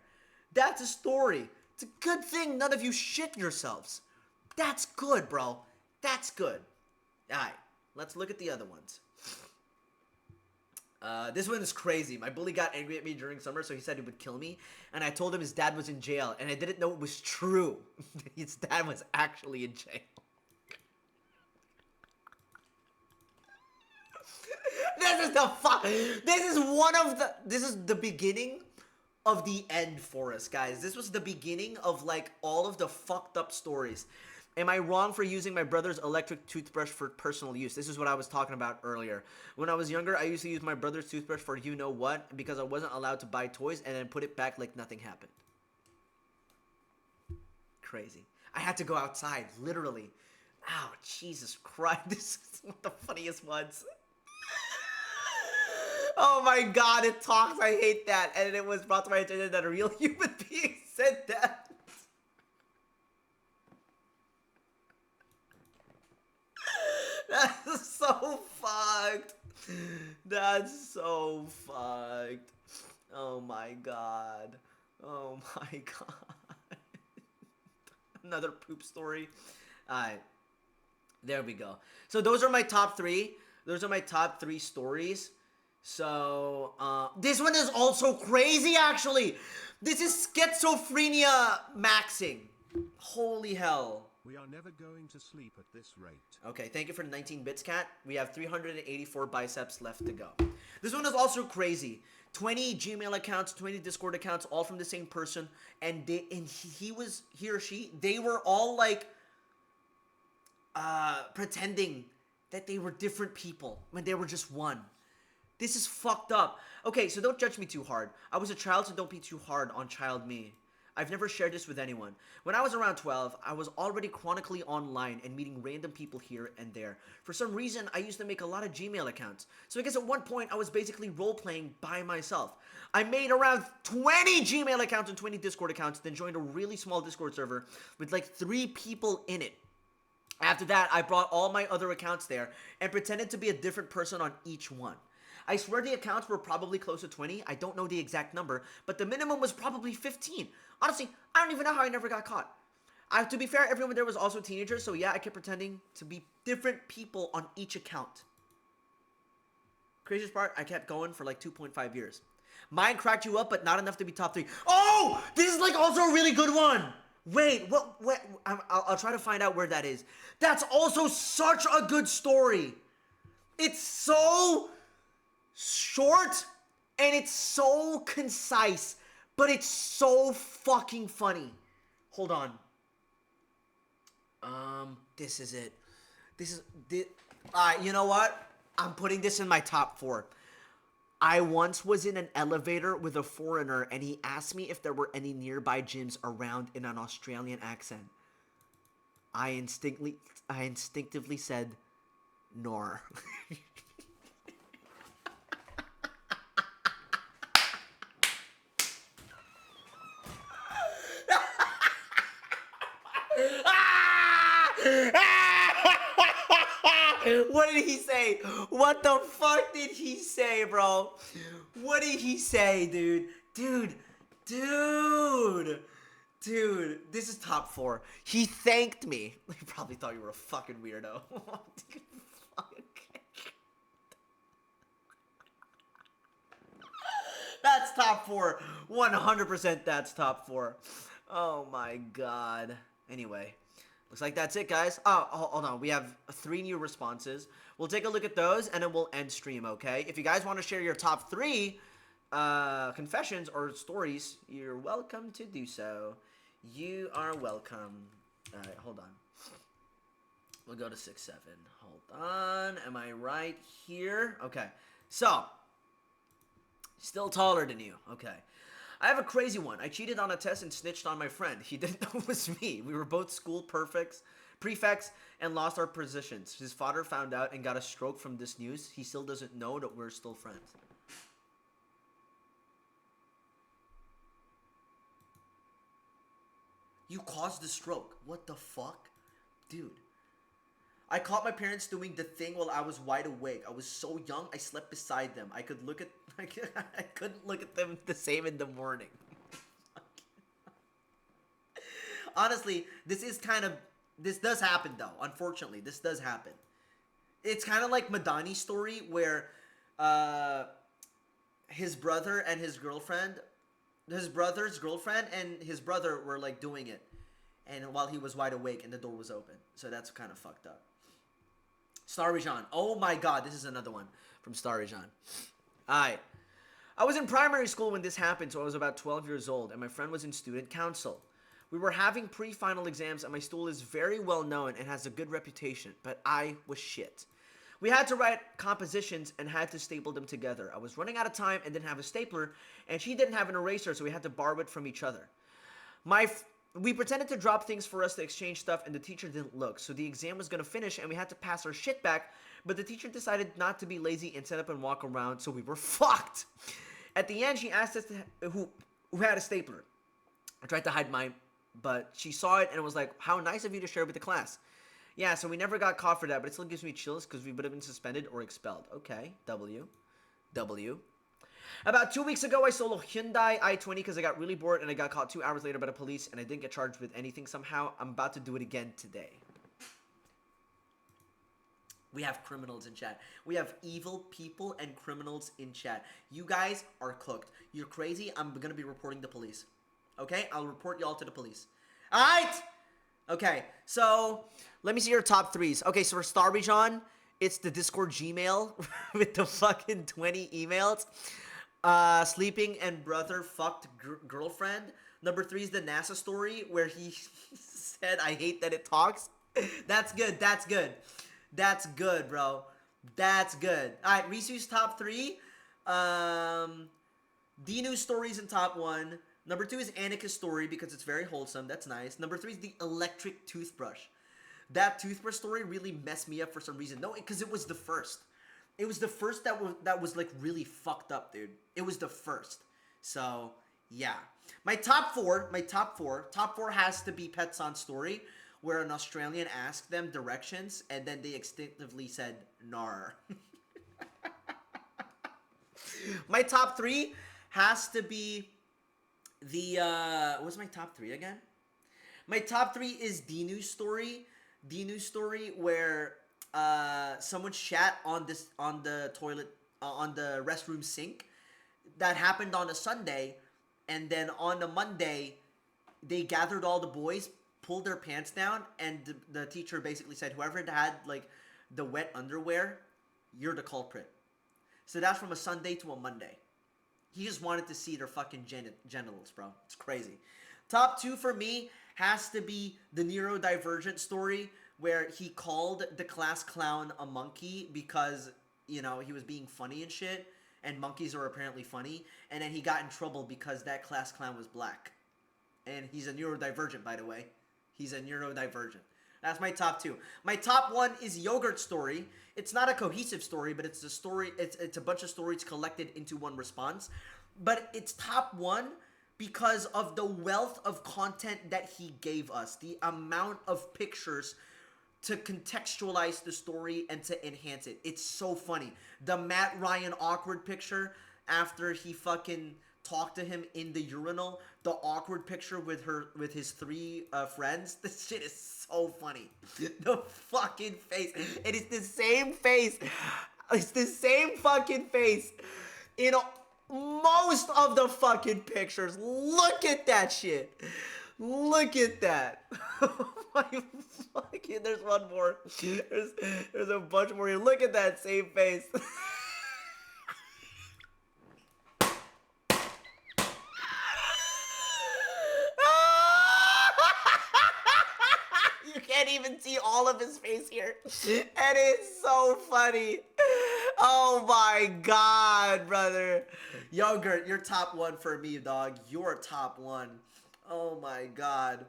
That's a story. It's a good thing none of you shit yourselves. That's good, bro. That's good. Alright, let's look at the other ones. This one is crazy. My bully got angry at me during summer, so he said he would kill me. And I told him his dad was in jail, and I didn't know it was true. His dad was actually in jail. This is the beginning of the end for us, guys. This was the beginning of like all of the fucked up stories. Am I wrong for using my brother's electric toothbrush for personal use? This is what I was talking about earlier. When I was younger, I used to use my brother's toothbrush for you know what, because I wasn't allowed to buy toys, and then put it back like nothing happened. Crazy. I had to go outside, literally. Ow, Jesus Christ. This is one of the funniest ones. Oh my god, it talks. I hate that. And it was brought to my attention that a real human being said that. That's so fucked. That's so fucked. Oh my god. Oh my god. Another poop story. Alright. There we go. So those are my top three. Those are my top three stories. So, this one is also crazy, actually. This is schizophrenia maxing. Holy hell. We are never going to sleep at this rate. Okay, thank you for the 19 bits, cat. We have 384 biceps left to go. This one is also crazy. 20 Gmail accounts, 20 Discord accounts, all from the same person. And he or she, they were all like, pretending that they were different people when they were just one. This is fucked up. Okay, so don't judge me too hard. I was a child, so don't be too hard on child me. I've never shared this with anyone. When I was around 12, I was already chronically online and meeting random people here and there. For some reason, I used to make a lot of Gmail accounts. So I guess at one point, I was basically role-playing by myself. I made around 20 Gmail accounts and 20 Discord accounts, then joined a really small Discord server with like 3 people in it. After that, I brought all my other accounts there and pretended to be a different person on each one. I swear the accounts were probably close to 20. I don't know the exact number, but the minimum was probably 15. Honestly, I don't even know how I never got caught. To be fair, everyone there was also teenagers, so yeah, I kept pretending to be different people on each account. Craziest part, I kept going for like 2.5 years. Mine cracked you up, but not enough to be top 3. Oh! This is like also a really good one! Wait, what? I'll try to find out where that is. That's also such a good story. It's so short and it's so concise, but it's so fucking funny. Hold on. This is it. You know what? I'm putting this in my top 4. I once was in an elevator with a foreigner and he asked me if there were any nearby gyms around in an Australian accent. I instinctively said, "Nor." What did he say? What the fuck did he say, bro? What did he say, dude? Dude, this is top 4. He thanked me. He probably thought you were a fucking weirdo. Dude, fuck. That's top 4. 100% that's top 4. Oh my god. Anyway. Looks like that's it, guys. Oh, hold on. We have 3 new responses. We'll take a look at those, and then we'll end stream, okay? If you guys want to share your top 3 confessions or stories, you're welcome to do so. You are welcome. Alright, hold on. We'll go to 6-7. Hold on. Am I right here? Okay. So, still taller than you. Okay. I have a crazy one. I cheated on a test and snitched on my friend. He didn't know it was me. We were both school prefects and lost our positions. His father found out and got a stroke from this news. He still doesn't know that we're still friends. You caused the stroke. What the fuck? Dude. I caught my parents doing the thing while I was wide awake. I was so young, I slept beside them. I couldn't look at them the same in the morning. Honestly, this does happen though. Unfortunately, this does happen. It's kind of like Madani's story where his brother and his girlfriend, his brother's girlfriend and his brother were like doing it. And while he was wide awake and the door was open. So that's kind of fucked up. Starry John. Oh my god, this is another one from Starry John. Alright. I was in primary school when this happened, so I was about 12 years old, and my friend was in student council. We were having pre-final exams, and my school is very well known and has a good reputation, but I was shit. We had to write compositions and had to staple them together. I was running out of time and didn't have a stapler, and she didn't have an eraser, so we had to borrow it from each other. We pretended to drop things for us to exchange stuff, and the teacher didn't look, so the exam was gonna finish, and we had to pass our shit back, but the teacher decided not to be lazy and set up and walk around, so we were fucked. At the end, she asked us who had a stapler. I tried to hide mine, but she saw it and was like, how nice of you to share with the class. Yeah, so we never got caught for that, but it still gives me chills because we would have been suspended or expelled. Okay, W. About 2 weeks ago, I stole a Hyundai i20 because I got really bored and I got caught 2 hours later by the police and I didn't get charged with anything somehow. I'm about to do it again today. We have criminals in chat. We have evil people and criminals in chat. You guys are cooked. You're crazy. I'm going to be reporting the police. Okay? I'll report y'all to the police. Alright! Okay, so let me see your top threes. Okay, so for Starbridge on, it's the Discord Gmail with the fucking 20 emails. Sleeping and brother fucked girlfriend. Number 3 is the NASA story where he said, I hate that it talks. That's good, that's good. That's good, bro. That's good. Alright, Risu's top 3. Dinu's stories in top 1. Number 2 is Annika's story because it's very wholesome. That's nice. Number 3 is the electric toothbrush. That toothbrush story really messed me up for some reason. No, because it was the first. It was the first that was like really fucked up, dude. It was the first. So, yeah. My top four has to be Petson story, where an Australian asked them directions, and then they instinctively said, "Nar." My top 3 has to be the, what's my top 3 again? My top 3 is Dinu's story. Dinu's story where, someone shat on the toilet, on the restroom sink. That happened on a Sunday, and then on a Monday, they gathered all the boys, pulled their pants down, and the teacher basically said, whoever had, like, the wet underwear, you're the culprit. So that's from a Sunday to a Monday. He just wanted to see their fucking genitals, bro. It's crazy. Top 2 for me has to be the neurodivergent story where he called the class clown a monkey because, you know, he was being funny and shit, and monkeys are apparently funny, and then he got in trouble because that class clown was black. And he's a neurodivergent, by the way. He's a neurodivergent. That's my top 2. My top 1 is Yogurt Story. It's not a cohesive story, but it's a story. It's a bunch of stories collected into one response. But it's top 1 because of the wealth of content that he gave us. The amount of pictures to contextualize the story and to enhance it. It's so funny. The Matt Ryan awkward picture after he fucking talked to him in the urinal. The awkward picture with his 3 friends. This shit is so funny. The fucking face. It is the same face. It's the same fucking face in most of the fucking pictures. Look at that shit. Look at that. My fucking, there's one more. There's a bunch more here. Look at that same face. You can't even see all of his face here. And it's so funny. Oh my god, brother. Yogurt, you're top 1 for me, dog. You're top 1. Oh my god.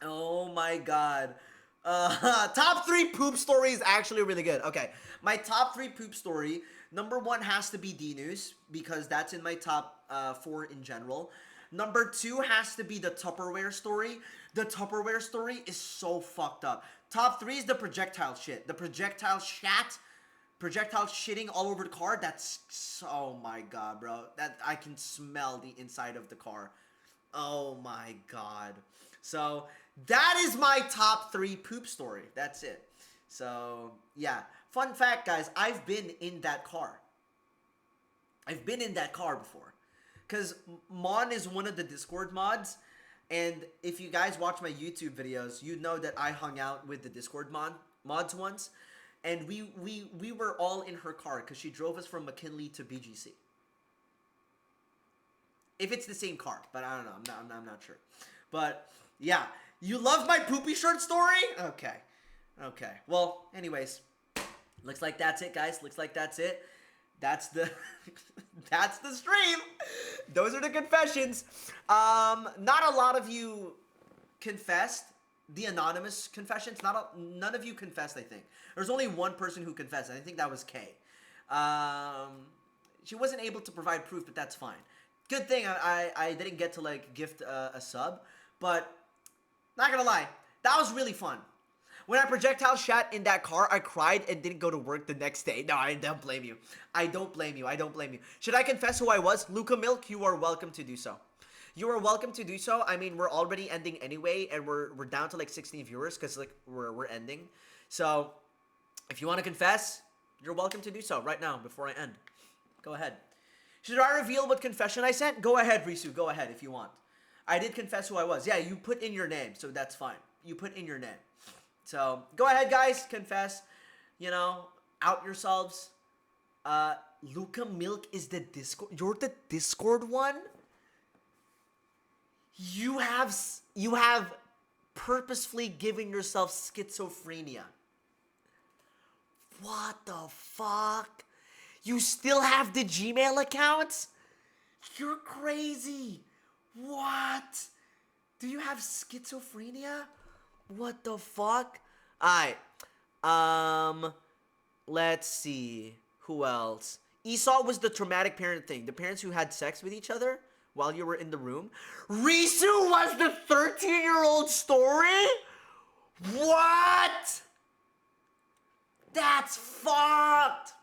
Oh my god. Top 3 poop story is actually really good. Okay, my top 3 poop story. Number 1 has to be D-News because that's in my top 4 in general. Number 2 has to be the Tupperware story. The Tupperware story is so fucked up. Top 3 is the projectile shit. The projectile shitting all over the car. That's so, oh my god, bro. That I can smell the inside of the car. Oh my god. So that is my top 3 poop story. That's it. So yeah. Fun fact, guys, I've been in that car. I've been in that car before. Because Mon is one of the Discord mods. And if you guys watch my YouTube videos, you know that I hung out with the Discord mods once. And we were all in her car because she drove us from McKinley to BGC. If it's the same card, but I don't know. I'm not sure. But yeah, you love my poopy shirt story? Okay. Well, anyways, looks like that's it, guys. Looks like that's it. That's the that's the stream. Those are the confessions. Not a lot of you confessed the anonymous confessions. None of you confessed, I think. There's only one person who confessed, and I think that was Kay. She wasn't able to provide proof, but that's fine. Good thing I didn't get to like gift a sub, but not gonna lie, that was really fun. When I projectile shot in that car, I cried and didn't go to work the next day. No, I don't blame you. I don't blame you. Should I confess who I was? Luca Milk, you are welcome to do so. You are welcome to do so. I mean, we're already ending anyway, and we're down to like 16 viewers because like we're ending. So if you want to confess, you're welcome to do so right now before I end. Go ahead. Should I reveal what confession I sent? Go ahead, Risu. Go ahead if you want. I did confess who I was. Yeah, you put in your name, so that's fine. You put in your name. So go ahead, guys. Confess. You know, out yourselves. Luca Milk is the Discord. You're the Discord one? You have purposefully given yourself schizophrenia. What the fuck? You still have the Gmail accounts? You're crazy. What? Do you have schizophrenia? What the fuck? Alright. Let's see. Who else? Esau was the traumatic parent thing. The parents who had sex with each other while you were in the room. Risu was the 13-year-old story? What? That's fucked.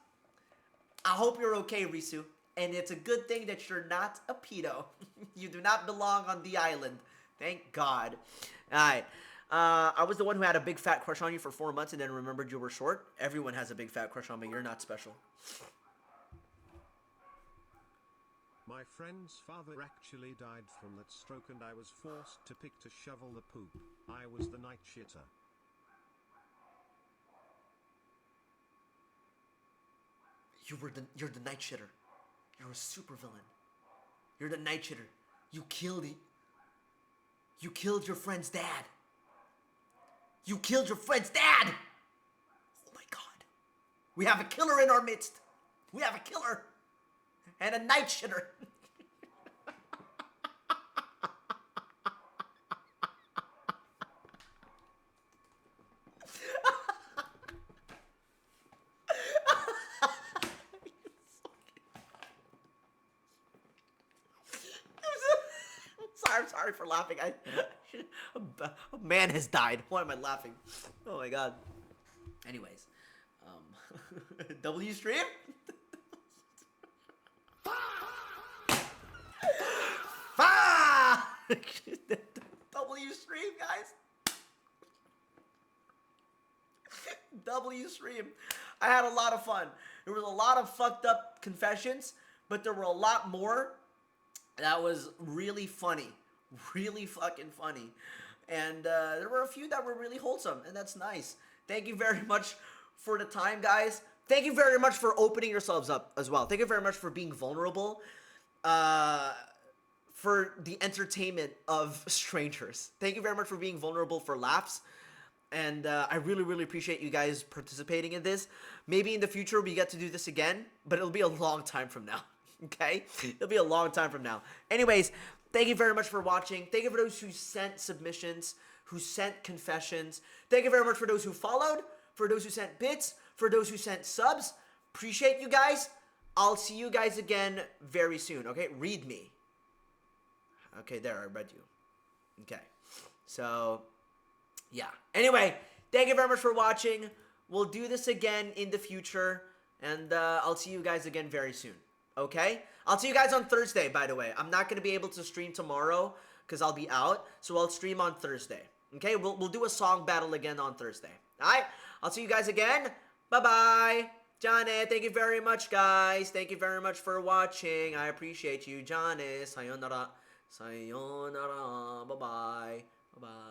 I hope you're okay, Risu. And it's a good thing that you're not a pedo. You do not belong on the island. Thank God. Alright. I was the one who had a big fat crush on you for 4 months and then remembered you were short. Everyone has a big fat crush on me. You're not special. My friend's father actually died from that stroke and I was forced to pick to shovel the poop. I was the night shitter. You're the night shitter. You're a super villain. You're the night shitter. You killed your friend's dad. You killed your friend's dad! Oh my god. We have a killer in our midst. We have a killer. And a night shitter. I'm sorry for laughing. A man has died. Why am I laughing? Oh my god. Anyways, W stream? W stream, guys. W stream. I had a lot of fun. There was a lot of fucked up confessions, but there were a lot more that was really funny. Really fucking funny. And there were a few that were really wholesome, and that's nice. Thank you very much for the time, guys. Thank you very much for opening yourselves up as well. Thank you very much for being vulnerable. For the entertainment of strangers. Thank you very much for being vulnerable for laughs. And I really, really appreciate you guys participating in this. Maybe in the future we get to do this again, but it'll be a long time from now. Okay? It'll be a long time from now. Anyways, thank you very much for watching. Thank you for those who sent submissions, who sent confessions. Thank you very much for those who followed, for those who sent bits, for those who sent subs. Appreciate you guys. I'll see you guys again very soon, okay? Read me. Okay, there, I read you. Okay. So, yeah. Anyway, thank you very much for watching. We'll do this again in the future. And I'll see you guys again very soon. Okay? I'll see you guys on Thursday, by the way. I'm not going to be able to stream tomorrow because I'll be out. So I'll stream on Thursday. Okay? We'll do a song battle again on Thursday. Alright? I'll see you guys again. Bye-bye. Johnny, thank you very much, guys. Thank you very much for watching. I appreciate you, Johnny. Sayonara. Sayonara. Bye-bye. Bye-bye.